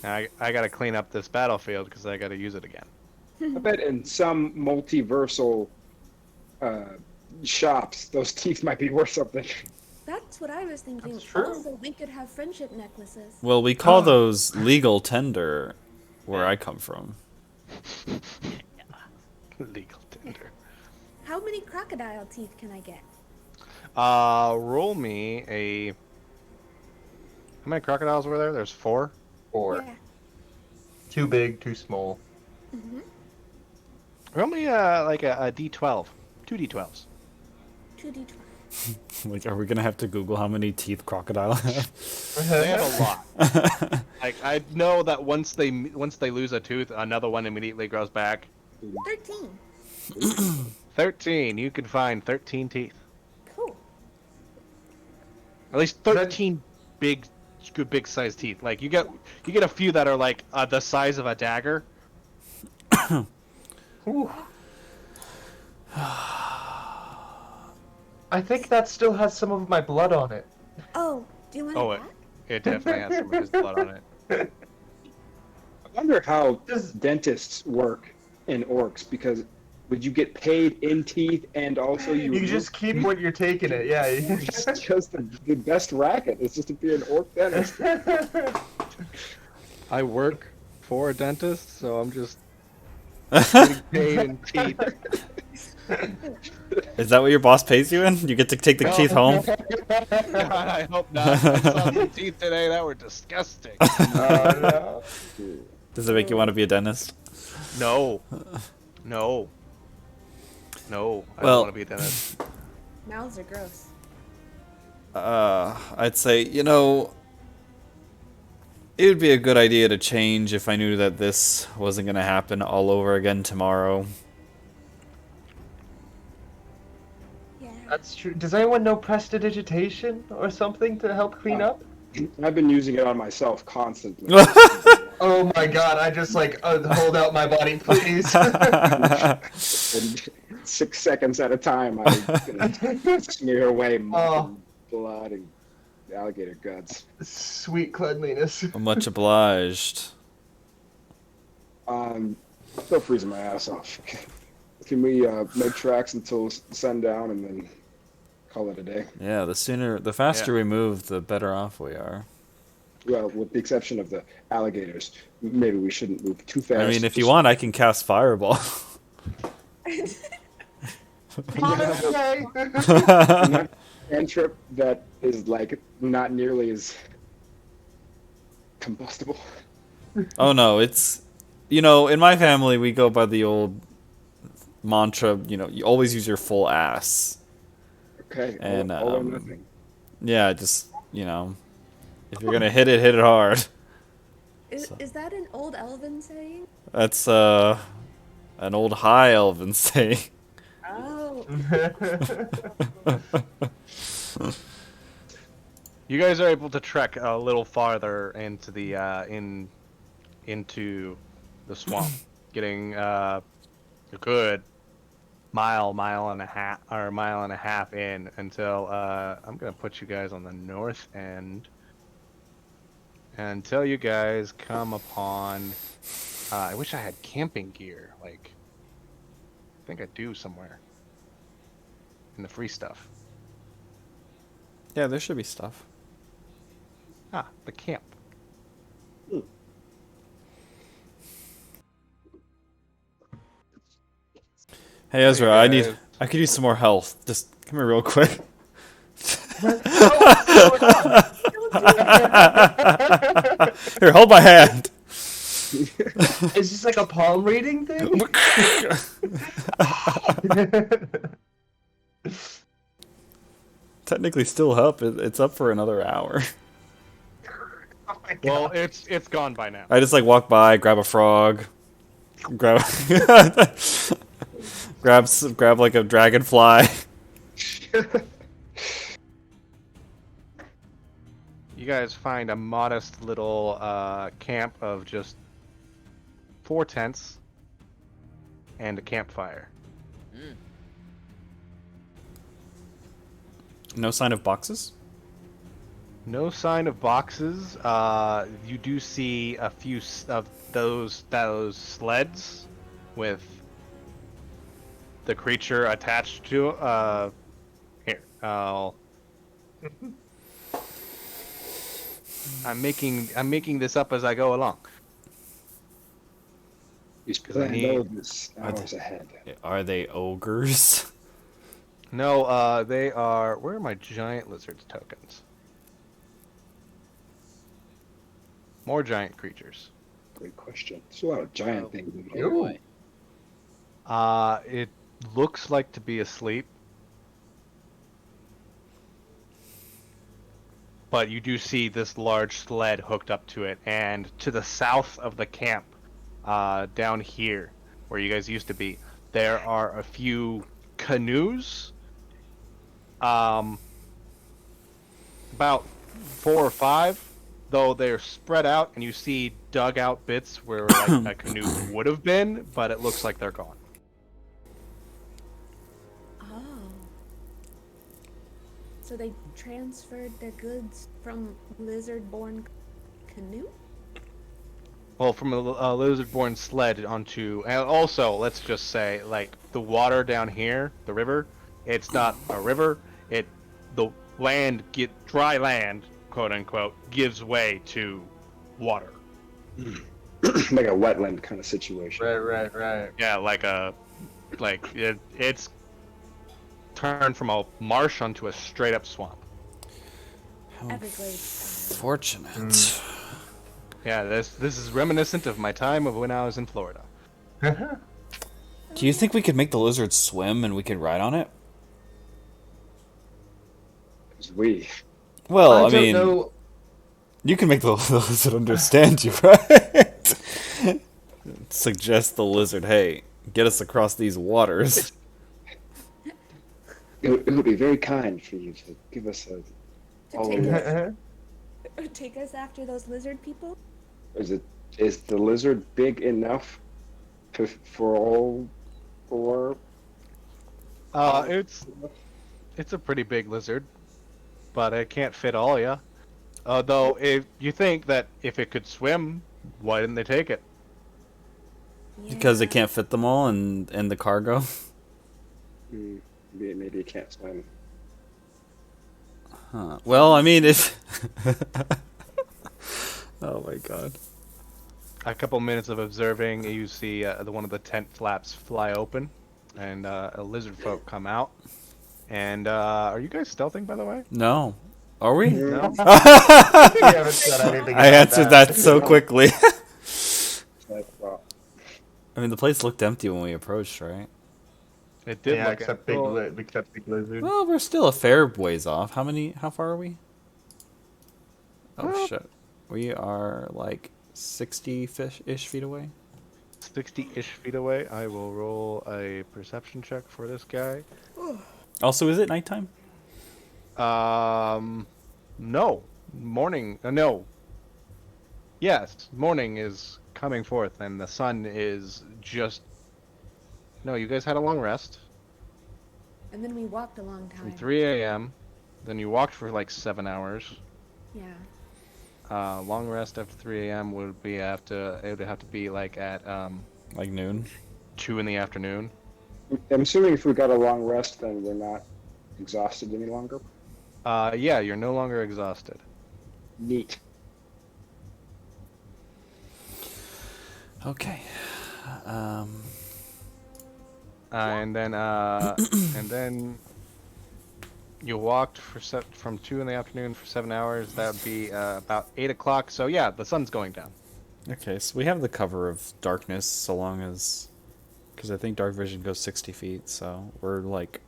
S2: I gotta clean up this battlefield because I gotta use it again.
S3: I bet in some multiversal shops, those teeth might be worth something.
S5: That's what I was thinking.
S6: That's true.
S5: Also, we could have friendship necklaces.
S4: Well, we call those legal tender where I come from.
S2: Legal tender.
S5: How many crocodile teeth can I get?
S2: Roll me a. How many crocodiles were there? There's 4.
S6: 4.
S5: Yeah.
S6: Too big, too small.
S5: Mm-hmm.
S2: Roll me like a D12. 2 D12s.
S5: 2d12.
S4: Like, are we gonna have to Google how many teeth crocodile have?
S2: They have a lot. Like I know that once they lose a tooth, another one immediately grows back.
S5: 13.
S2: 13. You can find 13 teeth.
S5: Cool.
S2: At least 13 big sized teeth. Like you get a few that are like the size of a dagger.
S6: Ooh. I think that still has some of my blood on it.
S5: Oh, do you want
S2: Oh,
S5: that?
S2: it definitely has some of his blood on it.
S3: I wonder how
S6: Does-
S3: dentists work in orcs, because would you get paid in teeth and also you
S6: You just keep what you're taking it, yeah.
S3: it's just the best racket. It's just to be an orc dentist.
S2: I work for a dentist, so I'm just getting paid in teeth.
S4: Is that what your boss pays you in? You get to take the teeth home?
S2: God, I hope not. I saw some teeth today that were disgusting.
S6: No.
S4: Does it make you want to be a dentist?
S2: No. I
S4: Well-
S2: don't want to be a dentist.
S5: Mouths are gross.
S4: I'd say, it would be a good idea to change if I knew that this wasn't gonna happen all over again tomorrow.
S5: Yeah.
S6: That's true. Does anyone know prestidigitation or something to help clean up?
S3: I've been using it on myself constantly.
S6: Oh my god, I just hold out my body, please.
S3: And 6 seconds at a time, I'm gonna smear away mud and blood and alligator guts.
S6: Sweet cleanliness.
S4: Much obliged.
S3: Still freezing my ass off. Can we make tracks until sundown and then call it a day?
S4: Yeah, the faster we move, the better off we are.
S3: Well, with the exception of the alligators, maybe we shouldn't move too fast.
S4: I mean, if you want, I can cast Fireball.
S6: Okay.
S3: Not cantrip that is like not nearly as combustible.
S4: Oh no, it's in my family we go by the old mantra, you always use your full ass.
S3: Okay,
S4: And
S3: all or nothing.
S4: yeah, just if you're gonna hit it hard.
S5: Is that an old elven saying?
S4: That's an old high elven saying.
S5: Oh.
S2: You guys are able to trek a little farther into the into the swamp, getting a good mile and a half in until I'm gonna put you guys on the north end until you guys come upon. I wish I had camping gear. Like, I think I do somewhere in the free stuff.
S4: Yeah, there should be stuff.
S2: Ah, the camp.
S4: Hey Ezra,
S2: Hey,
S4: I could use some more health. Just come here real quick. Here, hold my hand.
S6: Is this like a palm reading thing?
S4: Technically still up. It's up for another hour.
S6: Oh my
S2: Well,
S6: God.
S2: it's gone by now.
S4: I just walk by, grab a frog, grab grab like a dragonfly.
S2: You guys find a modest little camp of just 4 tents and a campfire.
S4: No sign of boxes?
S2: No sign of boxes. You do see a few of those sleds with the creature attached to. Here, I'm making this up as I go along.
S3: He's
S2: Because I need.
S3: this hours ahead.
S4: Are they ogres?
S2: No, they are. Where are my giant lizards tokens? More giant creatures.
S3: Great question. There's a lot of giant things in
S1: Oh
S3: here.
S1: boy.
S2: It looks like to be asleep. But you do see this large sled hooked up to it, and to the south of the camp, down here, where you guys used to be, there are a few canoes. About 4 or 5, though they're spread out, and you see dug out bits where like a canoe would have been, but it looks like they're gone.
S5: Oh. So they transferred their goods from lizard-born canoe?
S2: Well, from a lizard-born sled onto, and also let's just say, like the water down here, the river, it's not a river. The land dry land, quote unquote, gives way to water.
S3: Like a wetland kind of situation.
S6: Right.
S2: Yeah, it's turned from a marsh onto a straight up swamp.
S5: Everglades.
S4: Fortunate.
S2: Yeah, this is reminiscent of my time of when I was in Florida.
S4: Do you think we could make the lizard swim and we could ride on it?
S3: We.
S4: Well, I
S6: don't
S4: mean,
S6: know.
S4: you can make the lizard understand you, right? Suggest the lizard, hey, get us across these waters.
S3: It would be very kind for you to give us a.
S5: To
S3: all
S5: take
S3: of
S5: us,
S3: that.
S5: or take us after those lizard people?
S3: Is the lizard big enough for all 4?
S2: It's a pretty big lizard, but it can't fit all ya. Though, if you think that if it could swim, why didn't they take it?
S4: Because it
S5: Yeah.
S4: can't fit them all in the cargo.
S3: Maybe you can't swim.
S4: Huh. Well, I mean, if. Oh my god.
S2: A couple minutes of observing, you see one of the tent flaps fly open, and a lizard folk come out. And are you guys stealthing, by the way?
S4: No. Are we?
S2: No.
S6: We haven't said anything
S4: I
S6: about
S4: answered that so quickly.
S3: Well,
S4: I mean, the place looked empty when we approached, right?
S2: It did
S6: Yeah,
S2: look
S6: except big lizard.
S4: Well, we're still a fair ways off. How far are we? Oh
S2: Well-
S4: shit. We are like 60-ish feet away.
S2: 60-ish feet away. I will roll a perception check for this guy.
S4: Also, is it nighttime?
S2: No. Morning. No. Yes, morning is coming forth, and the sun is just. No, you guys had a long rest
S5: And then we walked a long
S2: from
S5: time.
S2: 3 a.m. Then you walked for like 7 hours.
S5: Yeah.
S2: Long rest after 3 a.m. would be it would have to be like at
S4: Like noon?
S2: 2 in the afternoon.
S3: I'm assuming if we got a long rest, then we're not exhausted any longer.
S2: Yeah, you're no longer exhausted.
S3: Neat.
S4: Okay.
S2: And then you walked from 2 in the afternoon for 7 hours. That would be about 8 o'clock. So yeah, the sun's going down.
S4: Okay, so we have the cover of darkness so long as... Because I think dark vision goes 60 feet, so we're like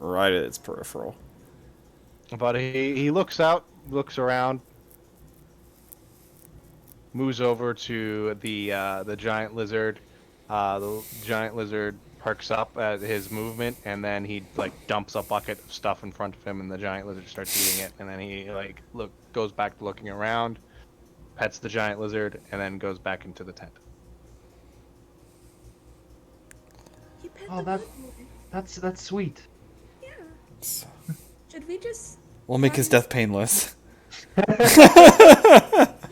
S4: right at its peripheral.
S2: But he looks out, looks around, moves over to the giant lizard. The giant lizard perks up at his movement, and then he like dumps a bucket of stuff in front of him, and the giant lizard starts eating it. And then he like goes back to looking around, pets the giant lizard, and then goes back into the tent.
S5: He pet
S6: Oh,
S5: the
S6: that-
S5: good boy.
S6: That's sweet.
S5: Yeah. Should we just
S4: We'll make his death painless.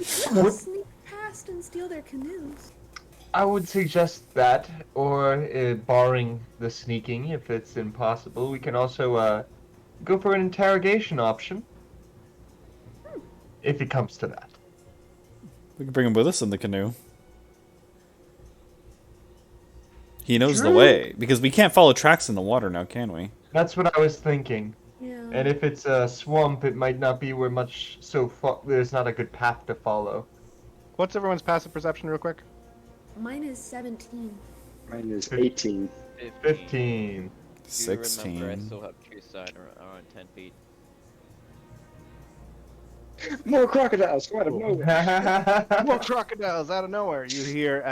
S5: sneak past and steal their canoes?
S6: I would suggest that, or barring the sneaking, if it's impossible, we can also go for an interrogation option. If it comes to that.
S4: We can bring him with us in the canoe. He knows the
S6: True.
S4: way, because we can't follow tracks in the water now, can we?
S6: That's what I was thinking.
S5: Yeah.
S6: And if it's a swamp, it might not be where much there's not a good path to follow.
S2: What's everyone's passive perception, real quick?
S5: Mine is 17.
S3: Mine is 18.
S6: 15.
S1: Do remember I
S4: 16.
S1: still have true sight around 10 feet.
S3: More crocodiles come out of nowhere.
S2: More crocodiles out of nowhere. You hear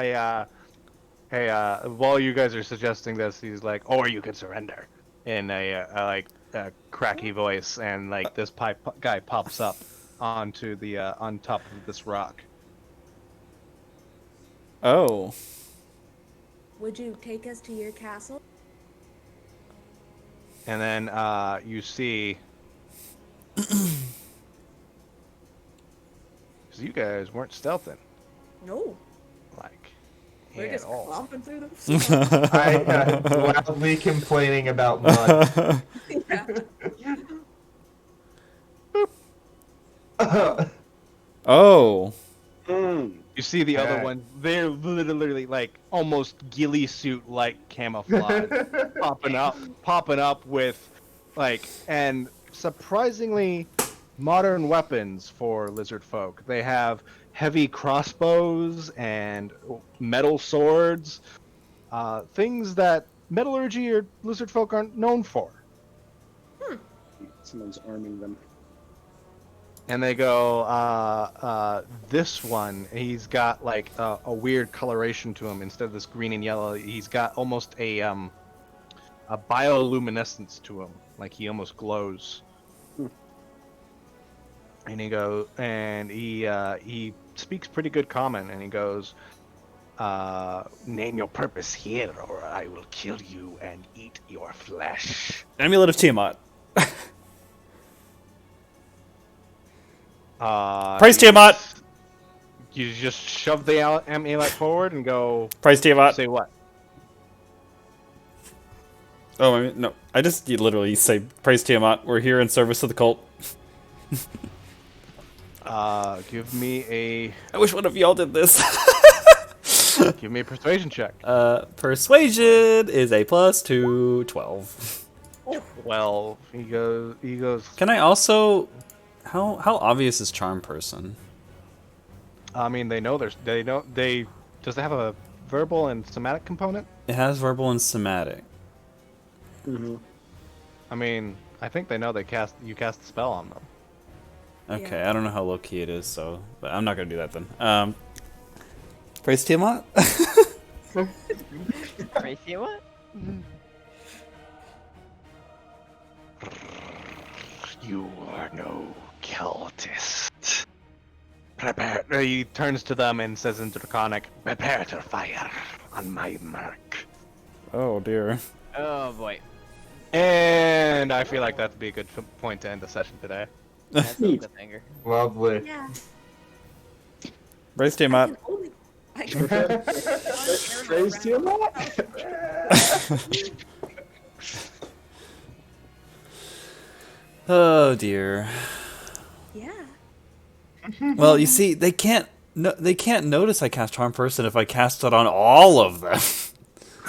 S2: while you guys are suggesting this, he's like, "Or you could surrender," in a cracky voice, and like this guy pops up onto the on top of this rock.
S4: Oh.
S5: Would you take us to your castle?
S2: And then you see, because you guys weren't stealthing,
S5: No.
S2: like,
S5: We're
S2: at
S5: just
S2: all.
S5: clomping through them.
S6: I loudly complaining about mud.
S5: Yeah.
S4: Oh.
S2: You see the other
S6: Alright.
S2: one, they're literally like almost ghillie suit like camouflage, popping up with like, and surprisingly modern weapons for lizard folk. They have heavy crossbows and metal swords, things that metallurgy or lizard folk aren't known for.
S3: Someone's arming them.
S2: And they go, this one, he's got like a weird coloration to him. Instead of this green and yellow, he's got almost a bioluminescence to him. Like he almost glows. And he speaks pretty good common, and he goes, name your purpose here, or I will kill you and eat your flesh.
S4: Amulet of Tiamat. Praise Tiamat!
S2: You just shove the amulet forward and go.
S4: Praise Tiamat.
S2: Say what?
S4: Oh, I mean, no. I just you literally say, praise Tiamat. We're here in service of the cult.
S2: Give me a
S4: I wish one of y'all did this.
S2: give me a persuasion check.
S4: Persuasion is a +2, 12.
S2: 12. He goes.
S4: Can I also... How obvious is Charm Person?
S2: I mean, they know does it have a verbal and somatic component?
S4: It has verbal and somatic.
S3: Mm-hmm.
S2: I mean, I think they know you cast the spell on them.
S4: Okay,
S5: Yeah.
S4: I don't know how low key it is, so but I'm not gonna do that then. Praise Tiamat.
S1: Tracy, what?
S2: You are no cultist. Prepare. He turns to them and says in Draconic, "Prepare to fire on my mark."
S4: Oh dear.
S1: Oh boy.
S2: And I feel like that'd be a good point to end the session today.
S1: That's a cliffhanger.
S6: Lovely.
S5: Yeah.
S4: Praise
S5: I
S4: Tiamat.
S5: can only. I can
S3: Praise Tiamat.
S4: Oh dear.
S5: Yeah.
S4: Well, you see, they can't notice I cast Charm Person if I cast it on all of them.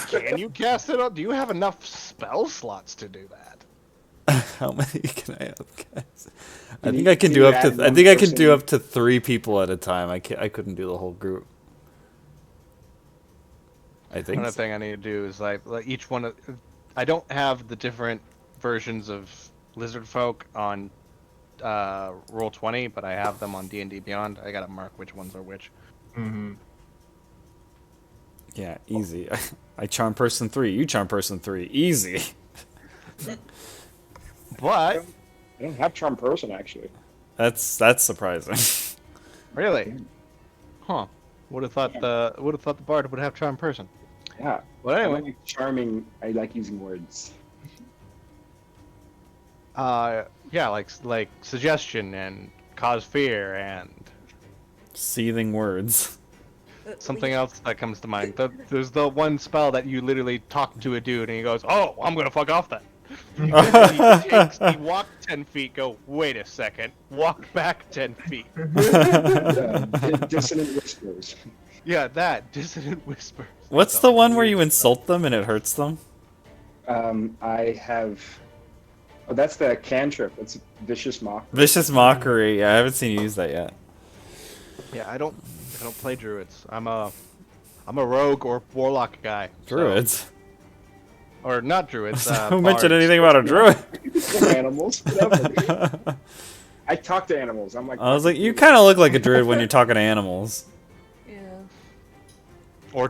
S2: Can you cast it on? Do you have enough spell slots to do that?
S4: How many can I have, guys? I
S3: Can
S4: think
S3: you-
S4: I can
S3: can
S4: do
S3: you
S4: up
S3: add
S4: to. I
S3: one
S4: think I can do
S3: person?
S4: up to 3 people at a time. I couldn't do the whole group. I think.
S2: Another
S4: So.
S2: thing I need to do is like each one of. I don't have the different versions of lizard folk on Roll20, but I have them on D&D Beyond. I gotta mark which ones are which.
S6: Mm-hmm.
S4: Yeah, easy. I Charm Person 3. You Charm Person 3. Easy.
S2: But
S3: I don't have Charm Person actually.
S4: That's surprising.
S2: really, huh? Would have thought the bard would have charm person.
S3: Yeah.
S2: But
S3: I
S2: anyway,
S3: like charming. I like using words.
S2: yeah, like suggestion and cause fear and
S4: Seething words.
S2: something else that comes to mind. There's the one spell that you literally talk to a dude and he goes, "Oh, I'm gonna fuck off then." he walked 10 feet. Go. Wait a second. Walk back 10 feet.
S3: Dissonant whispers.
S2: Yeah, that dissonant whisper.
S4: What's the one where you insult them and it hurts them?
S3: I have. Oh, that's the cantrip. That's vicious mock.
S4: Vicious Mockery. Yeah, I haven't seen you use that yet.
S2: Yeah, I don't play druids. I'm a rogue or warlock guy. so-
S4: Druids.
S2: or not druids.
S4: Who mentioned
S2: bards.
S4: anything about a druid?
S3: Animals. Whatever. I talk to animals. I'm like.
S4: I was like, you kind of look like a druid when you're talking to animals.
S5: Yeah.
S2: Or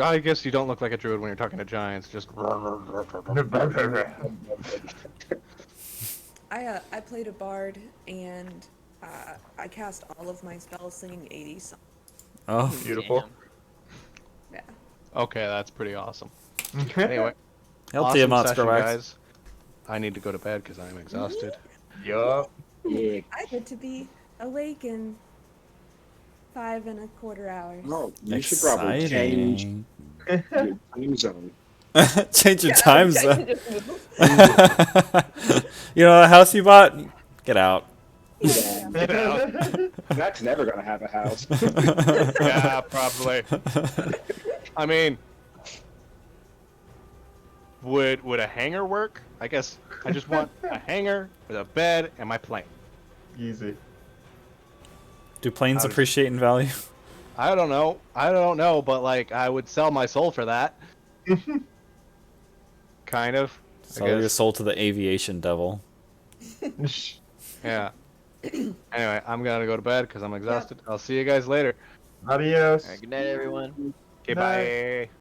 S2: I guess you don't look like a druid when you're talking to giants. Just.
S5: I played a bard and I cast all of my spells singing 80s songs.
S4: Oh,
S6: Beautiful.
S5: Yeah.
S2: Okay, that's pretty awesome. Anyway,
S4: Hail
S2: awesome
S4: Tiamat,
S2: session,
S4: Skrillex.
S2: guys. I need to go to bed because I'm exhausted.
S6: Yup.
S3: Yeah.
S5: I get to be awake in 5.25 hours.
S3: No, you should probably change
S4: Exciting.
S3: your time zone.
S4: Change your time zone. You know the house you bought? Get out.
S3: Yeah. Zach's never gonna have a house.
S2: Yeah, probably. I mean, would a hangar work? I guess I just want a hangar with a bed and my plane.
S6: Easy.
S4: Do planes
S2: I was-
S4: appreciate in value?
S2: I don't know, but like I would sell my soul for that. Kind of. I
S4: Sell your
S2: guess.
S4: soul to the aviation devil.
S2: Yeah. Anyway, I'm gonna go to bed because I'm exhausted. I'll see you guys later.
S6: Adios.
S1: Alright, good night, everyone.
S2: Okay,
S6: Bye.
S2: bye.